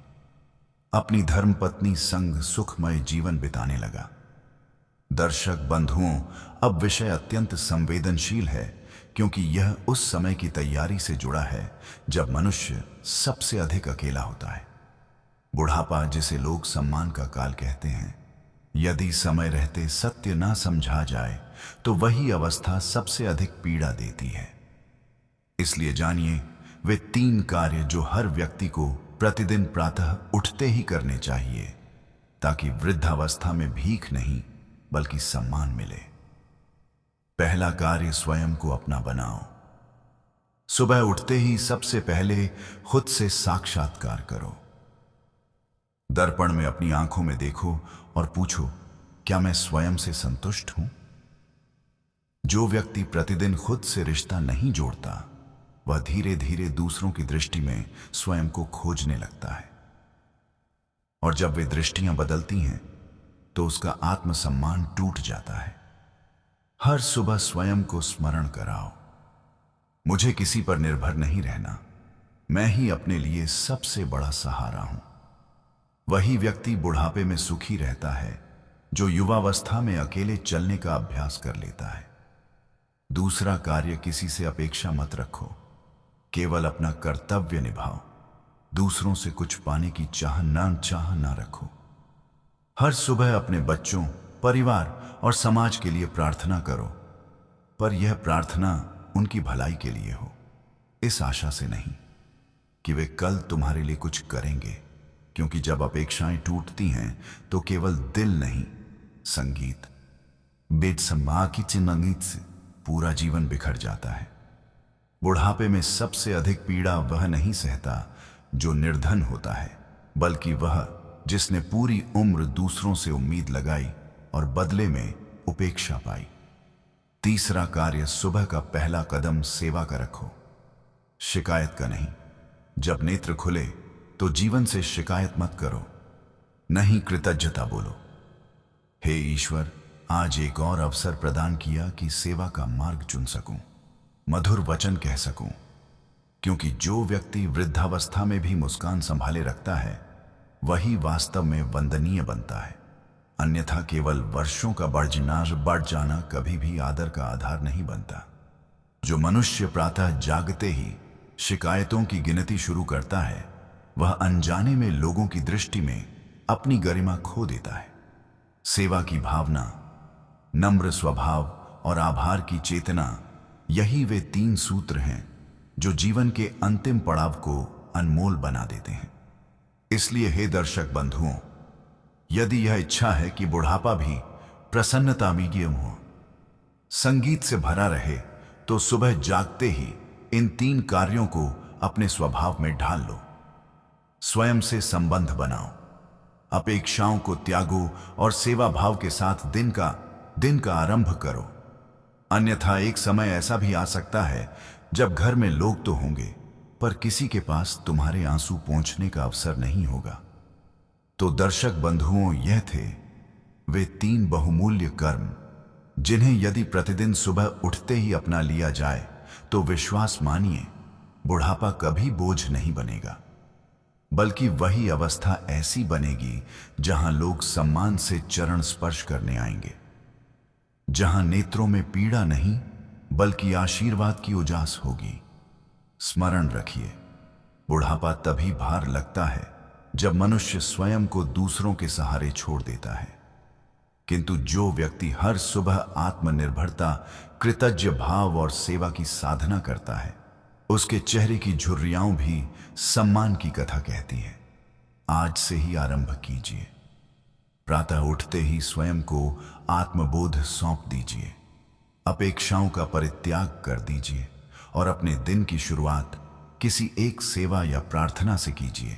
अपनी धर्मपत्नी संग सुखमय जीवन बिताने लगा। दर्शक बंधुओं, अब विषय अत्यंत संवेदनशील है, क्योंकि यह उस समय की तैयारी से जुड़ा है जब मनुष्य सबसे अधिक अकेला होता है। बुढ़ापा, जिसे लोग सम्मान का काल कहते हैं, यदि समय रहते सत्य ना समझा जाए तो वही अवस्था सबसे अधिक पीड़ा देती है। इसलिए जानिए वे 3 कार्य जो हर व्यक्ति को प्रतिदिन प्रातः उठते ही करने चाहिए, ताकि वृद्धावस्था में भीख नहीं बल्कि सम्मान मिले। पहला कार्य, स्वयं को अपना बनाओ। सुबह उठते ही सबसे पहले खुद से साक्षात्कार करो। दर्पण में अपनी आंखों में देखो और पूछो, क्या मैं स्वयं से संतुष्ट हूं? जो व्यक्ति प्रतिदिन खुद से रिश्ता नहीं जोड़ता, वह धीरे धीरे दूसरों की दृष्टि में स्वयं को खोजने लगता है, और जब वे दृष्टियां बदलती हैं तो उसका आत्मसम्मान टूट जाता है। हर सुबह स्वयं को स्मरण कराओ, मुझे किसी पर निर्भर नहीं रहना, मैं ही अपने लिए सबसे बड़ा सहारा हूं। वही व्यक्ति बुढ़ापे में सुखी रहता है जो युवावस्था में अकेले चलने का अभ्यास कर लेता है। दूसरा कार्य, किसी से अपेक्षा मत रखो, केवल अपना कर्तव्य निभाओ। दूसरों से कुछ पाने की चाह ना रखो। हर सुबह अपने बच्चों, परिवार और समाज के लिए प्रार्थना करो, पर यह प्रार्थना उनकी भलाई के लिए हो, इस आशा से नहीं कि वे कल तुम्हारे लिए कुछ करेंगे, क्योंकि जब अपेक्षाएं टूटती हैं तो केवल दिल नहीं, संगीत, बेदसमा की चिन्नंगीत से पूरा जीवन बिखर जाता है। बुढ़ापे में सबसे अधिक पीड़ा वह नहीं सहता जो निर्धन होता है, बल्कि वह जिसने पूरी उम्र दूसरों से उम्मीद लगाई और बदले में उपेक्षा पाई। तीसरा कार्य, सुबह का पहला कदम सेवा का रखो, शिकायत का नहीं। जब नेत्र खुले तो जीवन से शिकायत मत करो, नहीं कृतज्ञता बोलो। हे ईश्वर, आज एक और अवसर प्रदान किया कि सेवा का मार्ग चुन सकूं, मधुर वचन कह सकूं, क्योंकि जो व्यक्ति वृद्धावस्था में भी मुस्कान संभाले रखता है, वही वास्तव में वंदनीय बनता है। अन्यथा केवल वर्षों का बढ़ जाना कभी भी आदर का आधार नहीं बनता। जो मनुष्य प्रातः जागते ही शिकायतों की गिनती शुरू करता है, वह अनजाने में लोगों की दृष्टि में अपनी गरिमा खो देता है। सेवा की भावना, नम्र स्वभाव और आभार की चेतना, यही वे 3 सूत्र हैं जो जीवन के अंतिम पड़ाव को अनमोल बना देते हैं। इसलिए हे दर्शक बंधुओं, यदि यह इच्छा है कि बुढ़ापा भी प्रसन्नता मीडियम हो, संगीत से भरा रहे, तो सुबह जागते ही इन 3 कार्यों को अपने स्वभाव में ढाल लो। स्वयं से संबंध बनाओ, अपेक्षाओं को त्यागो और सेवा भाव के साथ दिन का आरंभ करो। अन्यथा एक समय ऐसा भी आ सकता है जब घर में लोग तो होंगे, पर किसी के पास तुम्हारे आंसू पोंछने का अवसर नहीं होगा। तो दर्शक बंधुओं, यह थे वे 3 बहुमूल्य कर्म, जिन्हें यदि प्रतिदिन सुबह उठते ही अपना लिया जाए तो विश्वास मानिए, बुढ़ापा कभी बोझ नहीं बनेगा, बल्कि वही अवस्था ऐसी बनेगी जहां लोग सम्मान से चरण स्पर्श करने आएंगे, जहां नेत्रों में पीड़ा नहीं बल्कि आशीर्वाद की उजास होगी। स्मरण रखिए, बुढ़ापा तभी भार लगता है जब मनुष्य स्वयं को दूसरों के सहारे छोड़ देता है। किंतु जो व्यक्ति हर सुबह आत्मनिर्भरता, कृतज्ञ भाव और सेवा की साधना करता है, उसके चेहरे की झुर्रियां भी सम्मान की कथा कहती है। आज से ही आरंभ कीजिए। प्रातः उठते ही स्वयं को आत्मबोध सौंप दीजिए। अपेक्षाओं का परित्याग कर दीजिए और अपने दिन की शुरुआत किसी एक सेवा या प्रार्थना से कीजिए,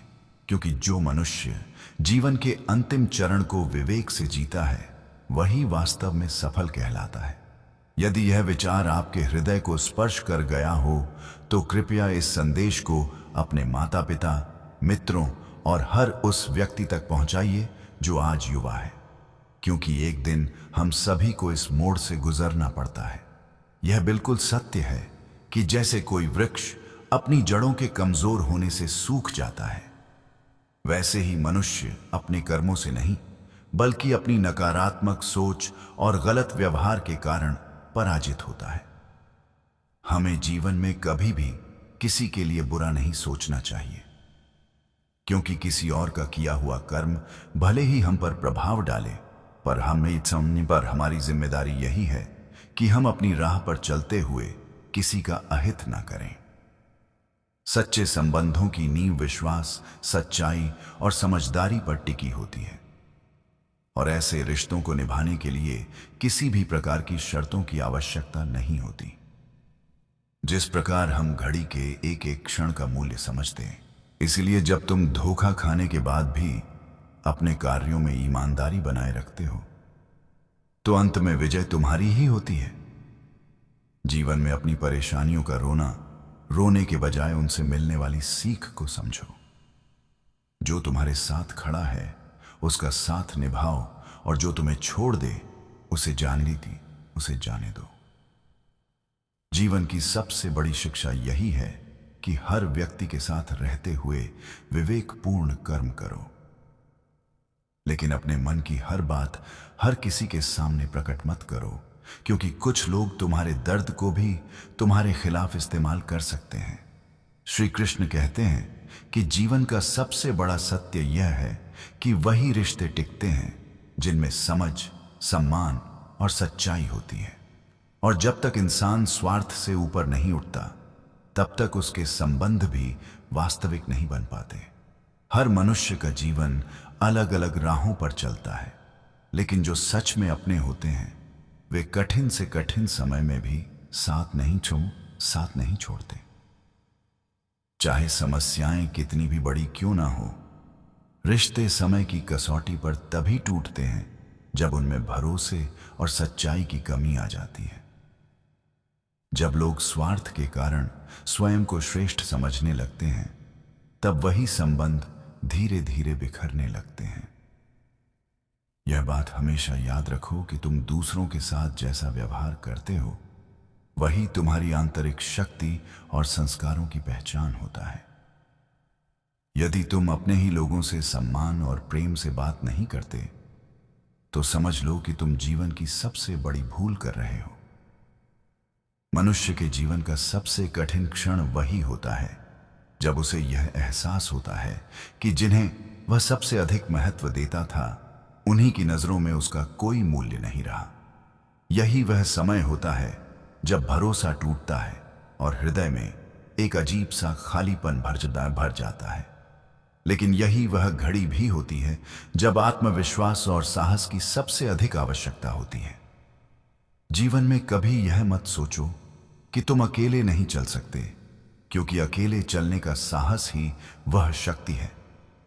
क्योंकि जो मनुष्य जीवन के अंतिम चरण को विवेक से जीता है, वही वास्तव में सफल कहलाता है। यदि यह विचार आपके हृदय को स्पर्श कर गया हो तो कृपया इस संदेश को अपने माता पिता, मित्रों और हर उस व्यक्ति तक पहुंचाइए जो आज युवा है, क्योंकि एक दिन हम सभी को इस मोड़ से गुजरना पड़ता है। यह बिल्कुल सत्य है कि जैसे कोई वृक्ष अपनी जड़ों के कमजोर होने से सूख जाता है, वैसे ही मनुष्य अपने कर्मों से नहीं बल्कि अपनी नकारात्मक सोच और गलत व्यवहार के कारण पराजित होता है। हमें जीवन में कभी भी किसी के लिए बुरा नहीं सोचना चाहिए, क्योंकि किसी और का किया हुआ कर्म भले ही हम पर प्रभाव डाले, पर हमें समझने पर हमारी जिम्मेदारी यही है कि हम अपनी राह पर चलते हुए किसी का अहित ना करें। सच्चे संबंधों की नींव विश्वास, सच्चाई और समझदारी पर टिकी होती है, और ऐसे रिश्तों को निभाने के लिए किसी भी प्रकार की शर्तों की आवश्यकता नहीं होती। जिस प्रकार हम घड़ी के एक एक क्षण का मूल्य समझते हैं, इसलिए जब तुम धोखा खाने के बाद भी अपने कार्यों में ईमानदारी बनाए रखते हो, तो अंत में विजय तुम्हारी ही होती है। जीवन में अपनी परेशानियों का रोने के बजाय उनसे मिलने वाली सीख को समझो। जो तुम्हारे साथ खड़ा है उसका साथ निभाओ, और जो तुम्हें छोड़ दे उसे जाने दो। जीवन की सबसे बड़ी शिक्षा यही है कि हर व्यक्ति के साथ रहते हुए विवेकपूर्ण कर्म करो, लेकिन अपने मन की हर बात हर किसी के सामने प्रकट मत करो, क्योंकि कुछ लोग तुम्हारे दर्द को भी तुम्हारे खिलाफ इस्तेमाल कर सकते हैं। श्री कृष्ण कहते हैं कि जीवन का सबसे बड़ा सत्य यह है कि वही रिश्ते टिकते हैं जिनमें समझ, सम्मान और सच्चाई होती है, और जब तक इंसान स्वार्थ से ऊपर नहीं उठता, तब तक उसके संबंध भी वास्तविक नहीं बन पाते। हर मनुष्य का जीवन अलग अलग राहों पर चलता है, लेकिन जो सच में अपने होते हैं वे कठिन से कठिन समय में भी साथ नहीं छोड़ते। चाहे समस्याएं कितनी भी बड़ी क्यों ना हो, रिश्ते समय की कसौटी पर तभी टूटते हैं जब उनमें भरोसे और सच्चाई की कमी आ जाती है। जब लोग स्वार्थ के कारण स्वयं को श्रेष्ठ समझने लगते हैं, तब वही संबंध धीरे धीरे बिखरने लगते हैं। यह बात हमेशा याद रखो कि तुम दूसरों के साथ जैसा व्यवहार करते हो, वही तुम्हारी आंतरिक शक्ति और संस्कारों की पहचान होता है। यदि तुम अपने ही लोगों से सम्मान और प्रेम से बात नहीं करते, तो समझ लो कि तुम जीवन की सबसे बड़ी भूल कर रहे हो। मनुष्य के जीवन का सबसे कठिन क्षण वही होता है जब उसे यह एहसास होता है कि जिन्हें वह सबसे अधिक महत्व देता था, उन्हीं की नजरों में उसका कोई मूल्य नहीं रहा। यही वह समय होता है जब भरोसा टूटता है और हृदय में एक अजीब सा खालीपन भर जाता है। लेकिन यही वह घड़ी भी होती है जब आत्मविश्वास और साहस की सबसे अधिक आवश्यकता होती है। जीवन में कभी यह मत सोचो कि तुम अकेले नहीं चल सकते, क्योंकि अकेले चलने का साहस ही वह शक्ति है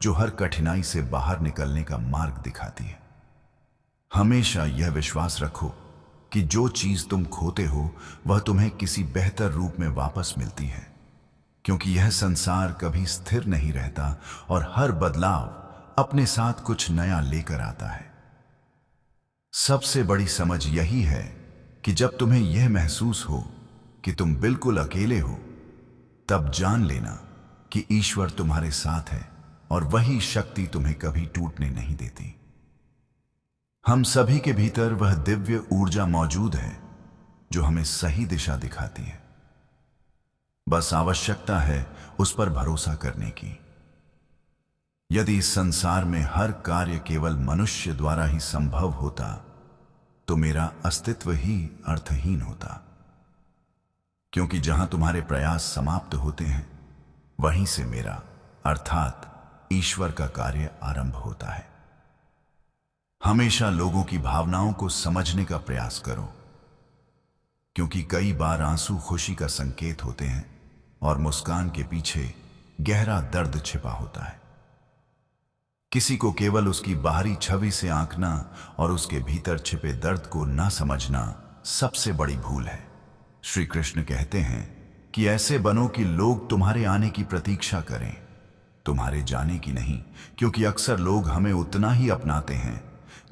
जो हर कठिनाई से बाहर निकलने का मार्ग दिखाती है। हमेशा यह विश्वास रखो कि जो चीज तुम खोते हो वह तुम्हें किसी बेहतर रूप में वापस मिलती है, क्योंकि यह संसार कभी स्थिर नहीं रहता और हर बदलाव अपने साथ कुछ नया लेकर आता है। सबसे बड़ी समझ यही है कि जब तुम्हें यह महसूस हो कि तुम बिल्कुल अकेले हो, तब जान लेना कि ईश्वर तुम्हारे साथ है और वही शक्ति तुम्हें कभी टूटने नहीं देती। हम सभी के भीतर वह दिव्य ऊर्जा मौजूद है जो हमें सही दिशा दिखाती है। बस आवश्यकता है उस पर भरोसा करने की। यदि इस संसार में हर कार्य केवल मनुष्य द्वारा ही संभव होता तो मेरा अस्तित्व ही अर्थहीन होता, क्योंकि जहां तुम्हारे प्रयास समाप्त होते हैं वहीं से मेरा अर्थात ईश्वर का कार्य आरंभ होता है। हमेशा लोगों की भावनाओं को समझने का प्रयास करो, क्योंकि कई बार आंसू खुशी का संकेत होते हैं और मुस्कान के पीछे गहरा दर्द छिपा होता है। किसी को केवल उसकी बाहरी छवि से आंकना और उसके भीतर छिपे दर्द को ना समझना सबसे बड़ी भूल है। श्री कृष्ण कहते हैं कि ऐसे बनो कि लोग तुम्हारे आने की प्रतीक्षा करें, तुम्हारे जाने की नहीं, क्योंकि अक्सर लोग हमें उतना ही अपनाते हैं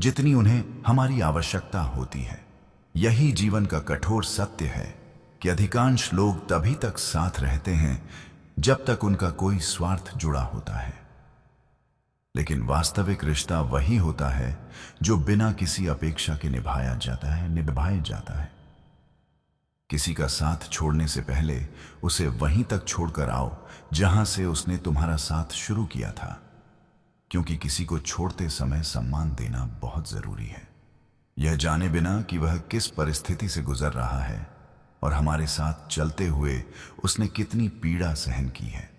जितनी उन्हें हमारी आवश्यकता होती है। यही जीवन का कठोर सत्य है कि अधिकांश लोग तभी तक साथ रहते हैं जब तक उनका कोई स्वार्थ जुड़ा होता है, लेकिन वास्तविक रिश्ता वही होता है जो बिना किसी अपेक्षा के निभाया जाता है। किसी का साथ छोड़ने से पहले उसे वहीं तक छोड़कर आओ जहां से उसने तुम्हारा साथ शुरू किया था, क्योंकि किसी को छोड़ते समय सम्मान देना बहुत जरूरी है, यह जाने बिना कि वह किस परिस्थिति से गुजर रहा है और हमारे साथ चलते हुए उसने कितनी पीड़ा सहन की है।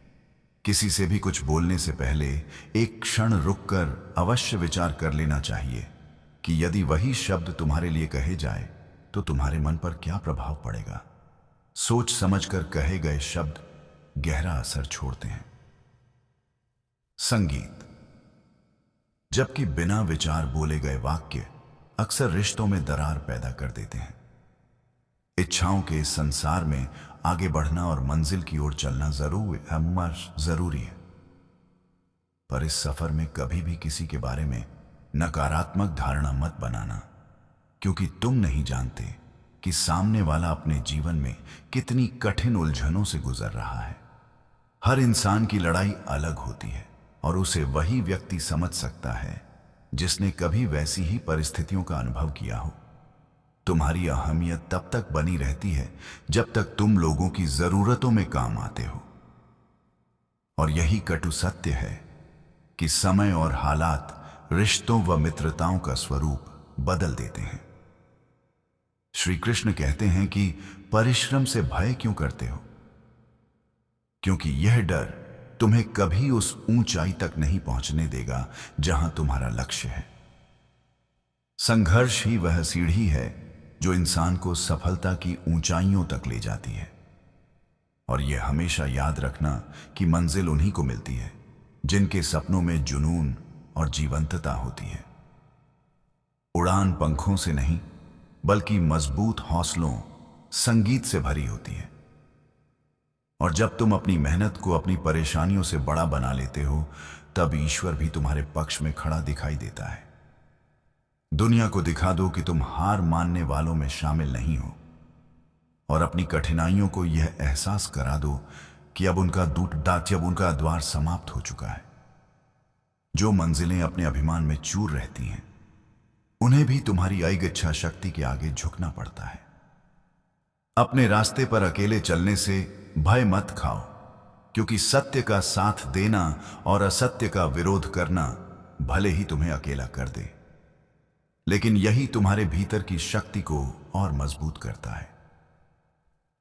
किसी से भी कुछ बोलने से पहले एक क्षण रुककर अवश्य विचार कर लेना चाहिए कि यदि वही शब्द तुम्हारे लिए कहे जाए तो तुम्हारे मन पर क्या प्रभाव पड़ेगा। सोच समझकर कहे गए शब्द गहरा असर छोड़ते हैं। संगीत, जबकि बिना विचार बोले गए वाक्य अक्सर रिश्तों में दरार पैदा कर देते हैं। इच्छाओं के इस संसार में आगे बढ़ना और मंजिल की ओर चलना जरूरी है, पर इस सफर में कभी भी किसी के बारे में नकारात्मक धारणा मत बनाना, क्योंकि तुम नहीं जानते कि सामने वाला अपने जीवन में कितनी कठिन उलझनों से गुजर रहा है। हर इंसान की लड़ाई अलग होती है और उसे वही व्यक्ति समझ सकता है जिसने कभी वैसी ही परिस्थितियों का अनुभव किया हो। तुम्हारी अहमियत तब तक बनी रहती है जब तक तुम लोगों की जरूरतों में काम आते हो, और यही कटु सत्य है कि समय और हालात रिश्तों व मित्रताओं का स्वरूप बदल देते हैं। श्री कृष्ण कहते हैं कि परिश्रम से भय क्यों करते हो, क्योंकि यह डर तुम्हें कभी उस ऊंचाई तक नहीं पहुंचने देगा जहां तुम्हारा लक्ष्य है। संघर्ष ही वह सीढ़ी है जो इंसान को सफलता की ऊंचाइयों तक ले जाती है, और यह हमेशा याद रखना कि मंजिल उन्हीं को मिलती है जिनके सपनों में जुनून और जीवंतता होती है। उड़ान पंखों से नहीं बल्कि मजबूत हौसलों, संगीत से भरी होती है, और जब तुम अपनी मेहनत को अपनी परेशानियों से बड़ा बना लेते हो तब ईश्वर भी तुम्हारे पक्ष में खड़ा दिखाई देता है। दुनिया को दिखा दो कि तुम हार मानने वालों में शामिल नहीं हो, और अपनी कठिनाइयों को यह एहसास करा दो कि अब उनका द्वार समाप्त हो चुका है। जो मंजिलें अपने अभिमान में चूर रहती हैं उन्हें भी तुम्हारी इच्छा शक्ति के आगे झुकना पड़ता है। अपने रास्ते पर अकेले चलने से भय मत खाओ, क्योंकि सत्य का साथ देना और असत्य का विरोध करना भले ही तुम्हें अकेला कर दे, लेकिन यही तुम्हारे भीतर की शक्ति को और मजबूत करता है।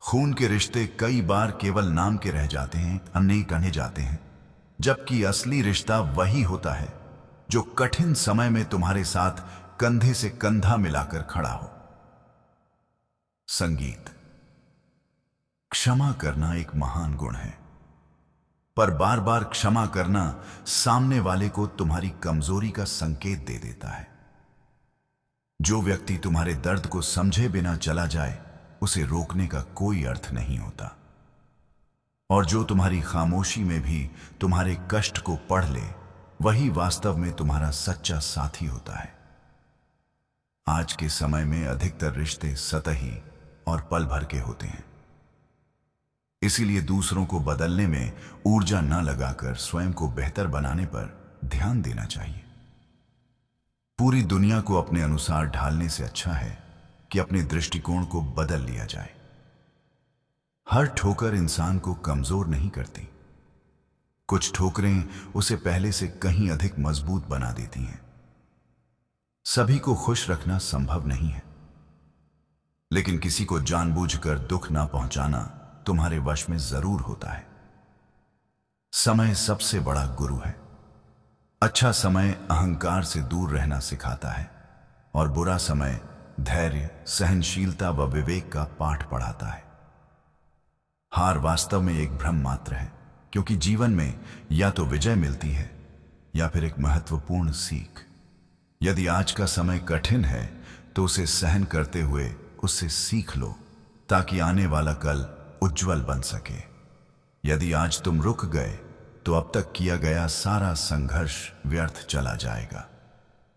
खून के रिश्ते कई बार केवल नाम के रह जाते हैं, नहीं टने जाते हैं, जबकि असली रिश्ता वही होता है जो कठिन समय में तुम्हारे साथ कंधे से कंधा मिलाकर खड़ा हो। संगीत, क्षमा करना एक महान गुण है, पर बार बार क्षमा करना सामने वाले को तुम्हारी कमजोरी का संकेत दे देता है। जो व्यक्ति तुम्हारे दर्द को समझे बिना चला जाए उसे रोकने का कोई अर्थ नहीं होता, और जो तुम्हारी खामोशी में भी तुम्हारे कष्ट को पढ़ ले वही वास्तव में तुम्हारा सच्चा साथी होता है। आज के समय में अधिकतर रिश्ते सतही और पल भर के होते हैं, इसीलिए दूसरों को बदलने में ऊर्जा न लगाकर स्वयं को बेहतर बनाने पर ध्यान देना चाहिए। पूरी दुनिया को अपने अनुसार ढालने से अच्छा है कि अपने दृष्टिकोण को बदल लिया जाए। हर ठोकर इंसान को कमजोर नहीं करती। कुछ ठोकरें उसे पहले से कहीं अधिक मजबूत बना देती हैं। सभी को खुश रखना संभव नहीं है, लेकिन किसी को जानबूझकर दुख ना पहुंचाना तुम्हारे वश में जरूर होता है। समय सबसे बड़ा गुरु है। अच्छा समय अहंकार से दूर रहना सिखाता है और बुरा समय धैर्य, सहनशीलता व विवेक का पाठ पढ़ाता है। हार वास्तव में एक भ्रम मात्र है, क्योंकि जीवन में या तो विजय मिलती है या फिर एक महत्वपूर्ण सीख। यदि आज का समय कठिन है तो उसे सहन करते हुए उससे सीख लो, ताकि आने वाला कल उज्जवल बन सके। यदि आज तुम रुक गए तो अब तक किया गया सारा संघर्ष व्यर्थ चला जाएगा,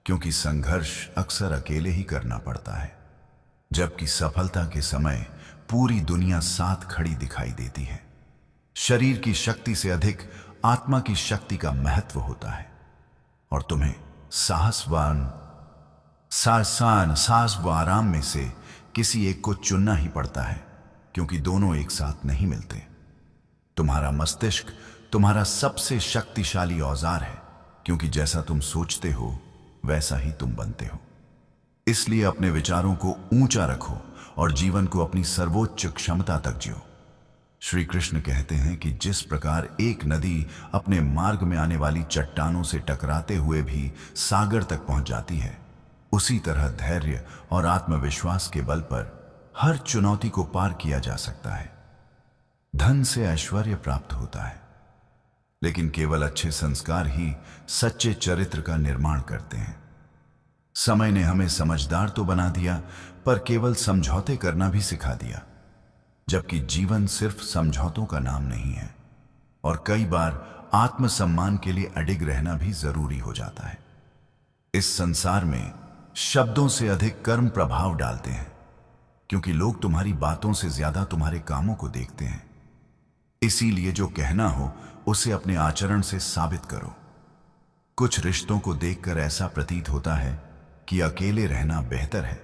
क्योंकि संघर्ष अक्सर अकेले ही करना पड़ता है, जबकि सफलता के समय पूरी दुनिया साथ खड़ी दिखाई देती है। शरीर की शक्ति से अधिक आत्मा की शक्ति का महत्व होता है, और तुम्हें साहस व आराम में से किसी एक को चुनना ही पड़ता है, क्योंकि दोनों एक साथ नहीं मिलते। तुम्हारा मस्तिष्क तुम्हारा सबसे शक्तिशाली औजार है, क्योंकि जैसा तुम सोचते हो वैसा ही तुम बनते हो। इसलिए अपने विचारों को ऊंचा रखो और जीवन को अपनी सर्वोच्च क्षमता तक जियो। श्री कृष्ण कहते हैं कि जिस प्रकार एक नदी अपने मार्ग में आने वाली चट्टानों से टकराते हुए भी सागर तक पहुंच जाती है, उसी तरह धैर्य और आत्मविश्वास के बल पर हर चुनौती को पार किया जा सकता है। धन से ऐश्वर्य प्राप्त होता है, लेकिन केवल अच्छे संस्कार ही सच्चे चरित्र का निर्माण करते हैं। समय ने हमें समझदार तो बना दिया, पर केवल समझौते करना भी सिखा दिया, जबकि जीवन सिर्फ समझौतों का नाम नहीं है, और कई बार आत्मसम्मान के लिए अडिग रहना भी जरूरी हो जाता है। इस संसार में शब्दों से अधिक कर्म प्रभाव डालते हैं, क्योंकि लोग तुम्हारी बातों से ज्यादा तुम्हारे कामों को देखते हैं। इसीलिए जो कहना हो उसे अपने आचरण से साबित करो। कुछ रिश्तों को देखकर ऐसा प्रतीत होता है कि अकेले रहना बेहतर है,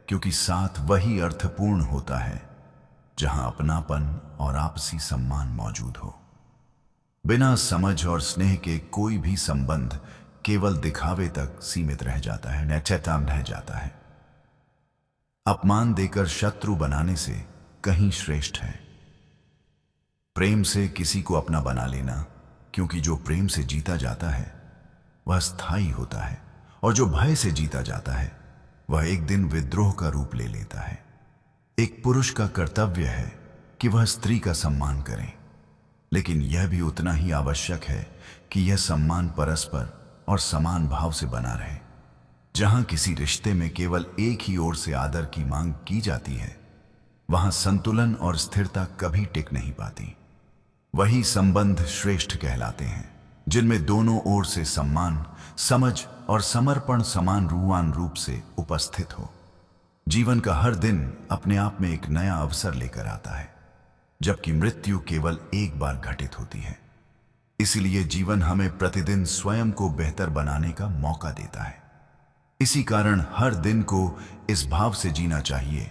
क्योंकि साथ वही अर्थपूर्ण होता है जहां अपनापन और आपसी सम्मान मौजूद हो। बिना समझ और स्नेह के कोई भी संबंध केवल दिखावे तक सीमित रह जाता है, नैतिकता रह जाता है। अपमान देकर शत्रु बनाने से कहीं श्रेष्ठ है प्रेम से किसी को अपना बना लेना, क्योंकि जो प्रेम से जीता जाता है वह स्थायी होता है, और जो भय से जीता जाता है वह एक दिन विद्रोह का रूप ले लेता है। एक पुरुष का कर्तव्य है कि वह स्त्री का सम्मान करे, लेकिन यह भी उतना ही आवश्यक है कि यह सम्मान परस्पर और समान भाव से बना रहे। जहां किसी रिश्ते में केवल एक ही ओर से आदर की मांग की जाती है, वहां संतुलन और स्थिरता कभी टिक नहीं पाती। वही संबंध श्रेष्ठ कहलाते हैं जिनमें दोनों ओर से सम्मान, समझ और समर्पण समान रूप से उपस्थित हो। जीवन का हर दिन अपने आप में एक नया अवसर लेकर आता है, जबकि मृत्यु केवल एक बार घटित होती है। इसलिए जीवन हमें प्रतिदिन स्वयं को बेहतर बनाने का मौका देता है। इसी कारण हर दिन को इस भाव से जीना चाहिए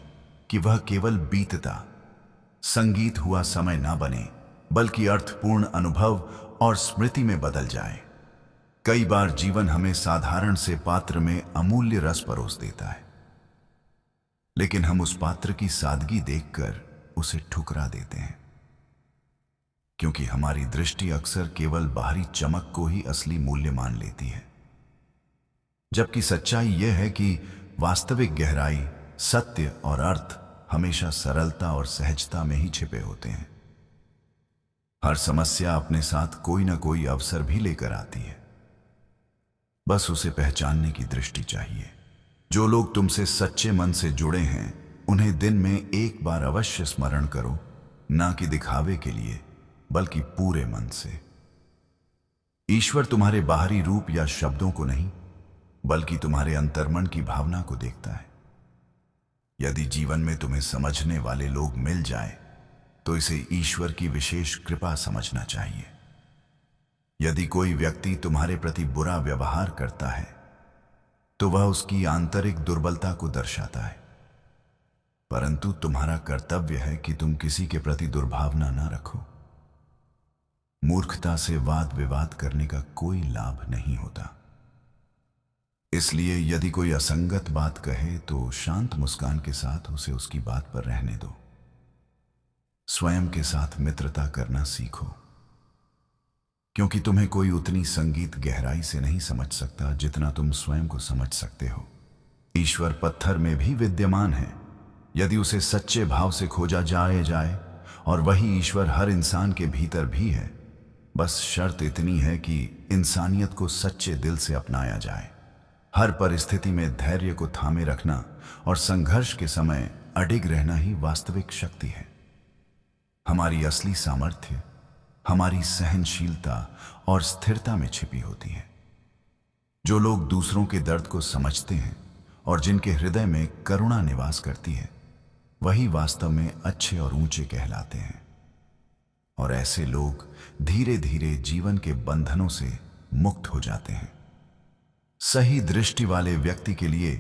कि वह केवल बीतता, संगीत हुआ समय ना बने, बल्कि अर्थपूर्ण अनुभव और स्मृति में बदल जाए। कई बार जीवन हमें साधारण से पात्र में अमूल्य रस परोस देता है, लेकिन हम उस पात्र की सादगी देखकर उसे ठुकरा देते हैं, क्योंकि हमारी दृष्टि अक्सर केवल बाहरी चमक को ही असली मूल्य मान लेती है, जबकि सच्चाई यह है कि वास्तविक गहराई, सत्य और अर्थ हमेशा सरलता और सहजता में ही छिपे होते हैं। हर समस्या अपने साथ कोई ना कोई अवसर भी लेकर आती है, बस उसे पहचानने की दृष्टि चाहिए। जो लोग तुमसे सच्चे मन से जुड़े हैं उन्हें दिन में एक बार अवश्य स्मरण करो, ना कि दिखावे के लिए बल्कि पूरे मन से। ईश्वर तुम्हारे बाहरी रूप या शब्दों को नहीं, बल्कि तुम्हारे अंतर्मन की भावना को देखता है। यदि जीवन में तुम्हें समझने वाले लोग मिल जाएं, तो इसे ईश्वर की विशेष कृपा समझना चाहिए। यदि कोई व्यक्ति तुम्हारे प्रति बुरा व्यवहार करता है, तो वह उसकी आंतरिक दुर्बलता को दर्शाता है। परंतु तुम्हारा कर्तव्य है कि तुम किसी के प्रति दुर्भावना न रखो। मूर्खता से वाद विवाद करने का कोई लाभ नहीं होता। इसलिए यदि कोई असंगत बात कहे तो शांत मुस्कान के साथ उसे उसकी बात पर रहने दो। स्वयं के साथ मित्रता करना सीखो, क्योंकि तुम्हें कोई उतनी संगीत गहराई से नहीं समझ सकता जितना तुम स्वयं को समझ सकते हो। ईश्वर पत्थर में भी विद्यमान है, यदि उसे सच्चे भाव से खोजा जाए, और वही ईश्वर हर इंसान के भीतर भी है। बस शर्त इतनी है कि इंसानियत को सच्चे दिल से अपनाया जाए। हर परिस्थिति में धैर्य को थामे रखना और संघर्ष के समय अडिग रहना ही वास्तविक शक्ति है। हमारी असली सामर्थ्य हमारी सहनशीलता और स्थिरता में छिपी होती है। जो लोग दूसरों के दर्द को समझते हैं और जिनके हृदय में करुणा निवास करती है, वही वास्तव में अच्छे और ऊंचे कहलाते हैं। और ऐसे लोग धीरे धीरे जीवन के बंधनों से मुक्त हो जाते हैं। सही दृष्टि वाले व्यक्ति के लिए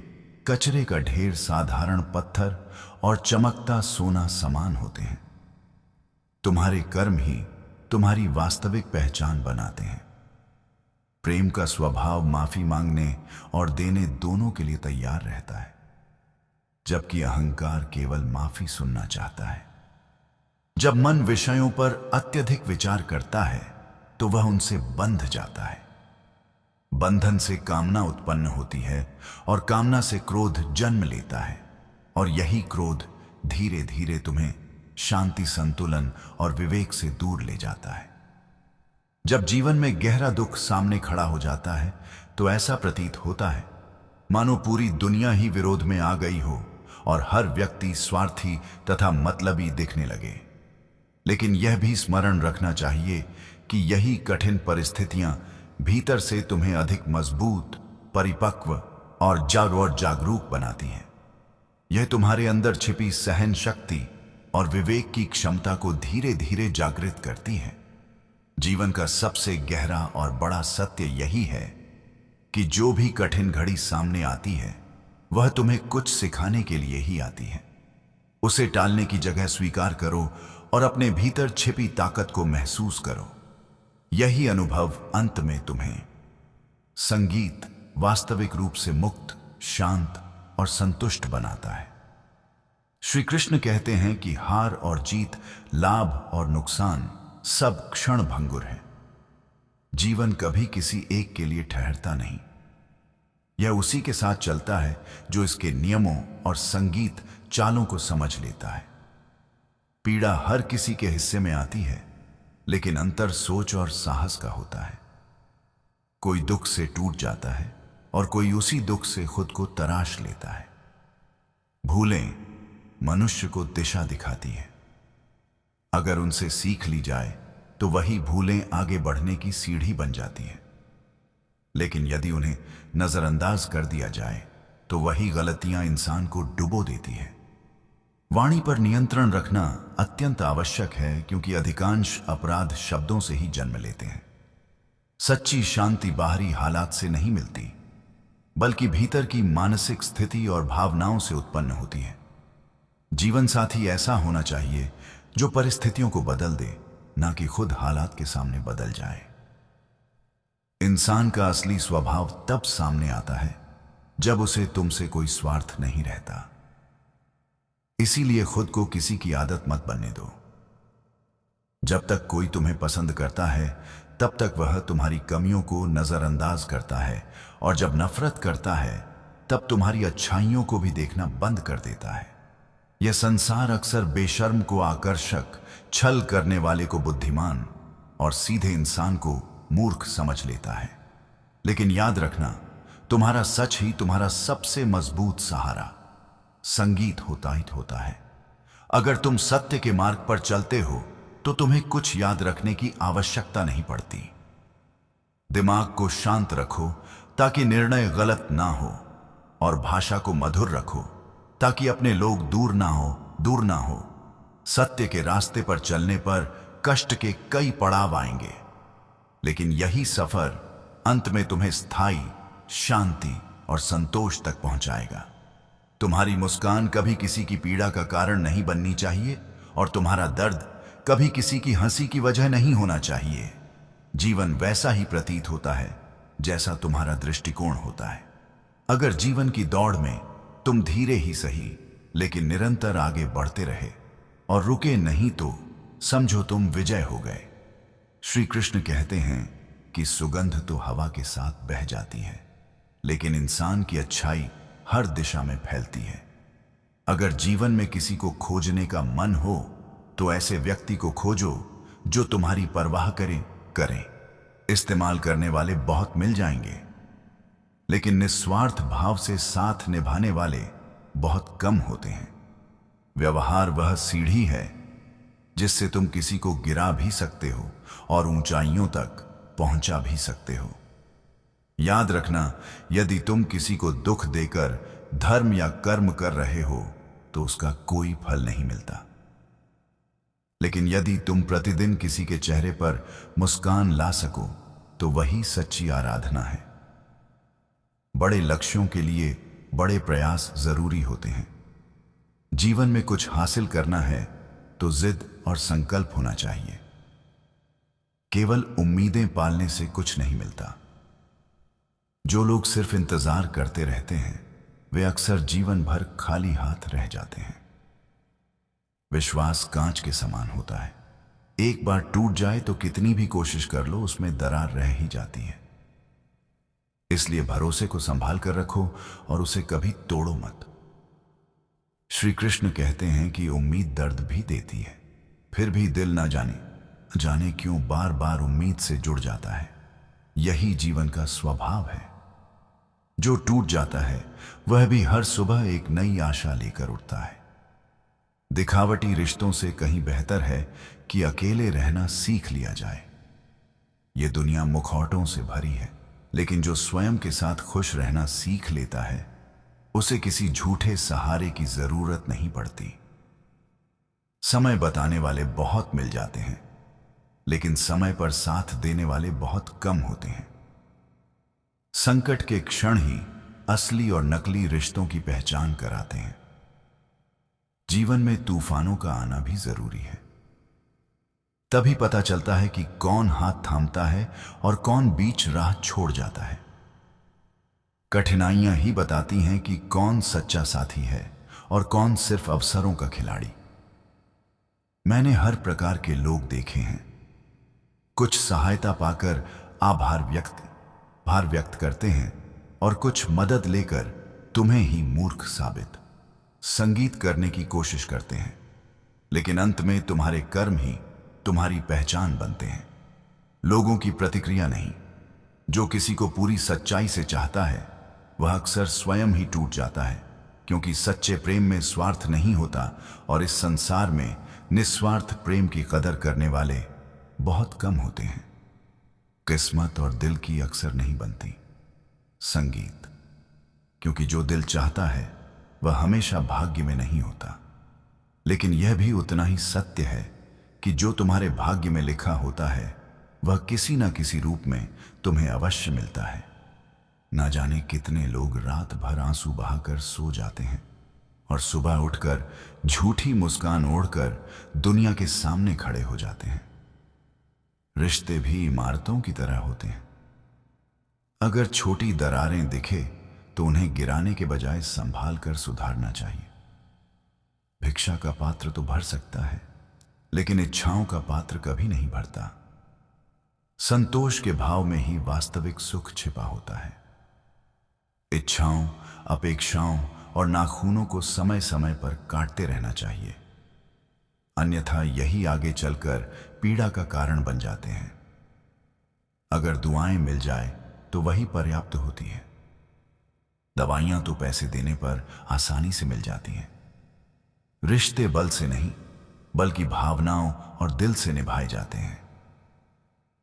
कचरे का ढेर साधारण पत्थर और चमकता सोना समान होते हैं। तुम्हारे कर्म ही तुम्हारी वास्तविक पहचान बनाते हैं। प्रेम का स्वभाव माफी मांगने और देने दोनों के लिए तैयार रहता है, जबकि अहंकार केवल माफी सुनना चाहता है। जब मन विषयों पर अत्यधिक विचार करता है तो वह उनसे बंध जाता है। बंधन से कामना उत्पन्न होती है और कामना से क्रोध जन्म लेता है, और यही क्रोध धीरे धीरे तुम्हें शांति, संतुलन और विवेक से दूर ले जाता है। जब जीवन में गहरा दुख सामने खड़ा हो जाता है तो ऐसा प्रतीत होता है मानो पूरी दुनिया ही विरोध में आ गई हो और हर व्यक्ति स्वार्थी तथा मतलबी दिखने लगे। लेकिन यह भी स्मरण रखना चाहिए कि यही कठिन परिस्थितियां भीतर से तुम्हें अधिक मजबूत, परिपक्व और जागरूक बनाती हैं। यह तुम्हारे अंदर छिपी सहन शक्ति और विवेक की क्षमता को धीरे धीरे जागृत करती है। जीवन का सबसे गहरा और बड़ा सत्य यही है कि जो भी कठिन घड़ी सामने आती है वह तुम्हें कुछ सिखाने के लिए ही आती है। उसे टालने की जगह स्वीकार करो और अपने भीतर छिपी ताकत को महसूस करो। यही अनुभव अंत में तुम्हें संगीत वास्तविक रूप से मुक्त, शांत और संतुष्ट बनाता है। श्री कृष्ण कहते हैं कि हार और जीत, लाभ और नुकसान सब क्षण भंगुर है। जीवन कभी किसी एक के लिए ठहरता नहीं। यह उसी के साथ चलता है जो इसके नियमों और संगीत चालों को समझ लेता है। पीड़ा हर किसी के हिस्से में आती है, लेकिन अंतर सोच और साहस का होता है। कोई दुख से टूट जाता है और कोई उसी दुख से खुद को तराश लेता है। भूलें मनुष्य को दिशा दिखाती है। अगर उनसे सीख ली जाए तो वही भूलें आगे बढ़ने की सीढ़ी बन जाती हैं। लेकिन यदि उन्हें नजरअंदाज कर दिया जाए तो वही गलतियां इंसान को डुबो देती है। वाणी पर नियंत्रण रखना अत्यंत आवश्यक है, क्योंकि अधिकांश अपराध शब्दों से ही जन्म लेते हैं। सच्ची शांति बाहरी हालात से नहीं मिलती, बल्कि भीतर की मानसिक स्थिति और भावनाओं से उत्पन्न होती है। जीवन साथी ऐसा होना चाहिए जो परिस्थितियों को बदल दे, ना कि खुद हालात के सामने बदल जाए। इंसान का असली स्वभाव तब सामने आता है जब उसे तुमसे कोई स्वार्थ नहीं रहता। इसीलिए खुद को किसी की आदत मत बनने दो। जब तक कोई तुम्हें पसंद करता है तब तक वह तुम्हारी कमियों को नजरअंदाज करता है, और जब नफरत करता है तब तुम्हारी अच्छाइयों को भी देखना बंद कर देता है। यह संसार अक्सर बेशर्म को आकर्षक, छल करने वाले को बुद्धिमान और सीधे इंसान को मूर्ख समझ लेता है। लेकिन याद रखना, तुम्हारा सच ही तुम्हारा सबसे मजबूत सहारा, संगीत होता है। अगर तुम सत्य के मार्ग पर चलते हो तो तुम्हें कुछ याद रखने की आवश्यकता नहीं पड़ती। दिमाग को शांत रखो ताकि निर्णय गलत ना हो, और भाषा को मधुर रखो ताकि अपने लोग दूर ना हो। सत्य के रास्ते पर चलने पर कष्ट के कई पड़ाव आएंगे, लेकिन यही सफर अंत में तुम्हें स्थायी शांति और संतोष तक पहुंचाएगा। तुम्हारी मुस्कान कभी किसी की पीड़ा का कारण नहीं बननी चाहिए और तुम्हारा दर्द कभी किसी की हंसी की वजह नहीं होना चाहिए। जीवन वैसा ही प्रतीत होता है जैसा तुम्हारा दृष्टिकोण होता है। अगर जीवन की दौड़ में तुम धीरे ही सही लेकिन निरंतर आगे बढ़ते रहे और रुके नहीं तो समझो तुम विजय हो गए। श्री कृष्ण कहते हैं कि सुगंध तो हवा के साथ बह जाती है, लेकिन इंसान की अच्छाई हर दिशा में फैलती है। अगर जीवन में किसी को खोजने का मन हो तो ऐसे व्यक्ति को खोजो जो तुम्हारी परवाह करें। इस्तेमाल करने वाले बहुत मिल जाएंगे, लेकिन निस्वार्थ भाव से साथ निभाने वाले बहुत कम होते हैं। व्यवहार वह सीढ़ी है जिससे तुम किसी को गिरा भी सकते हो और ऊंचाइयों तक पहुंचा भी सकते हो। याद रखना, यदि तुम किसी को दुख देकर धर्म या कर्म कर रहे हो तो उसका कोई फल नहीं मिलता, लेकिन यदि तुम प्रतिदिन किसी के चेहरे पर मुस्कान ला सको तो वही सच्ची आराधना है। बड़े लक्ष्यों के लिए बड़े प्रयास जरूरी होते हैं। जीवन में कुछ हासिल करना है तो जिद और संकल्प होना चाहिए। केवल उम्मीदें पालने से कुछ नहीं मिलता। जो लोग सिर्फ इंतजार करते रहते हैं वे अक्सर जीवन भर खाली हाथ रह जाते हैं। विश्वास कांच के समान होता है, एक बार टूट जाए तो कितनी भी कोशिश कर लो उसमें दरार रह ही जाती है। इसलिए भरोसे को संभाल कर रखो और उसे कभी तोड़ो मत। श्री कृष्ण कहते हैं कि उम्मीद दर्द भी देती है, फिर भी दिल ना जाने क्यों बार बार उम्मीद से जुड़ जाता है। यही जीवन का स्वभाव है। जो टूट जाता है वह भी हर सुबह एक नई आशा लेकर उठता है। दिखावटी रिश्तों से कहीं बेहतर है कि अकेले रहना सीख लिया जाए। ये दुनिया मुखौटों से भरी है, लेकिन जो स्वयं के साथ खुश रहना सीख लेता है उसे किसी झूठे सहारे की जरूरत नहीं पड़ती। समय बताने वाले बहुत मिल जाते हैं, लेकिन समय पर साथ देने वाले बहुत कम होते हैं। संकट के क्षण ही असली और नकली रिश्तों की पहचान कराते हैं। जीवन में तूफानों का आना भी जरूरी है, तभी पता चलता है कि कौन हाथ थामता है और कौन बीच राह छोड़ जाता है। कठिनाइयां ही बताती हैं कि कौन सच्चा साथी है और कौन सिर्फ अवसरों का खिलाड़ी। मैंने हर प्रकार के लोग देखे हैं। कुछ सहायता पाकर भार व्यक्त करते हैं और कुछ मदद लेकर तुम्हें ही मूर्ख साबित संगीत करने की कोशिश करते हैं, लेकिन अंत में तुम्हारे कर्म ही तुम्हारी पहचान बनते हैं, लोगों की प्रतिक्रिया नहीं। जो किसी को पूरी सच्चाई से चाहता है वह अक्सर स्वयं ही टूट जाता है, क्योंकि सच्चे प्रेम में स्वार्थ नहीं होता और इस संसार में निस्वार्थ प्रेम की कदर करने वाले बहुत कम होते हैं। किस्मत और दिल की अक्सर नहीं बनती संगीत, क्योंकि जो दिल चाहता है वह हमेशा भाग्य में नहीं होता। लेकिन यह भी उतना ही सत्य है कि जो तुम्हारे भाग्य में लिखा होता है वह किसी न किसी रूप में तुम्हें अवश्य मिलता है। ना जाने कितने लोग रात भर आंसू बहाकर सो जाते हैं और सुबह उठकर झूठी मुस्कान ओढ़कर दुनिया के सामने खड़े हो जाते हैं। रिश्ते भी इमारतों की तरह होते हैं। अगर छोटी दरारें दिखे तो उन्हें गिराने के बजाय संभाल कर सुधारना चाहिए। भिक्षा का पात्र तो भर सकता है, लेकिन इच्छाओं का पात्र कभी नहीं भरता। संतोष के भाव में ही वास्तविक सुख छिपा होता है। इच्छाओं, अपेक्षाओं और नाखूनों को समय समय पर काटते रहना चाहिए, अन्यथा यही आगे चलकर पीड़ा का कारण बन जाते हैं। अगर दुआएं मिल जाए तो वही पर्याप्त होती है। दवाइयां तो पैसे देने पर आसानी से मिल जाती हैं। रिश्ते बल से नहीं बल्कि भावनाओं और दिल से निभाए जाते हैं।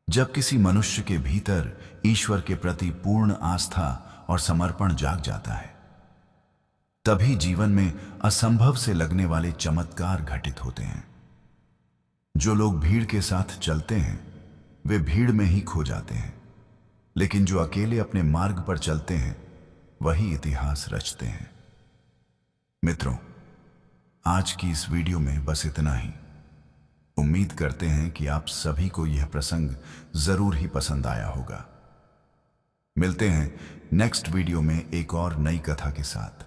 जब किसी मनुष्य के भीतर ईश्वर के प्रति पूर्ण आस्था और समर्पण जाग जाता है, तभी जीवन में असंभव से लगने वाले चमत्कार घटित होते हैं। जो लोग भीड़ के साथ चलते हैं वे भीड़ में ही खो जाते हैं, लेकिन जो अकेले अपने मार्ग पर चलते हैं वही इतिहास रचते हैं। मित्रों, आज की इस वीडियो में बस इतना ही। उम्मीद करते हैं कि आप सभी को यह प्रसंग जरूर ही पसंद आया होगा। मिलते हैं नेक्स्ट वीडियो में एक और नई कथा के साथ।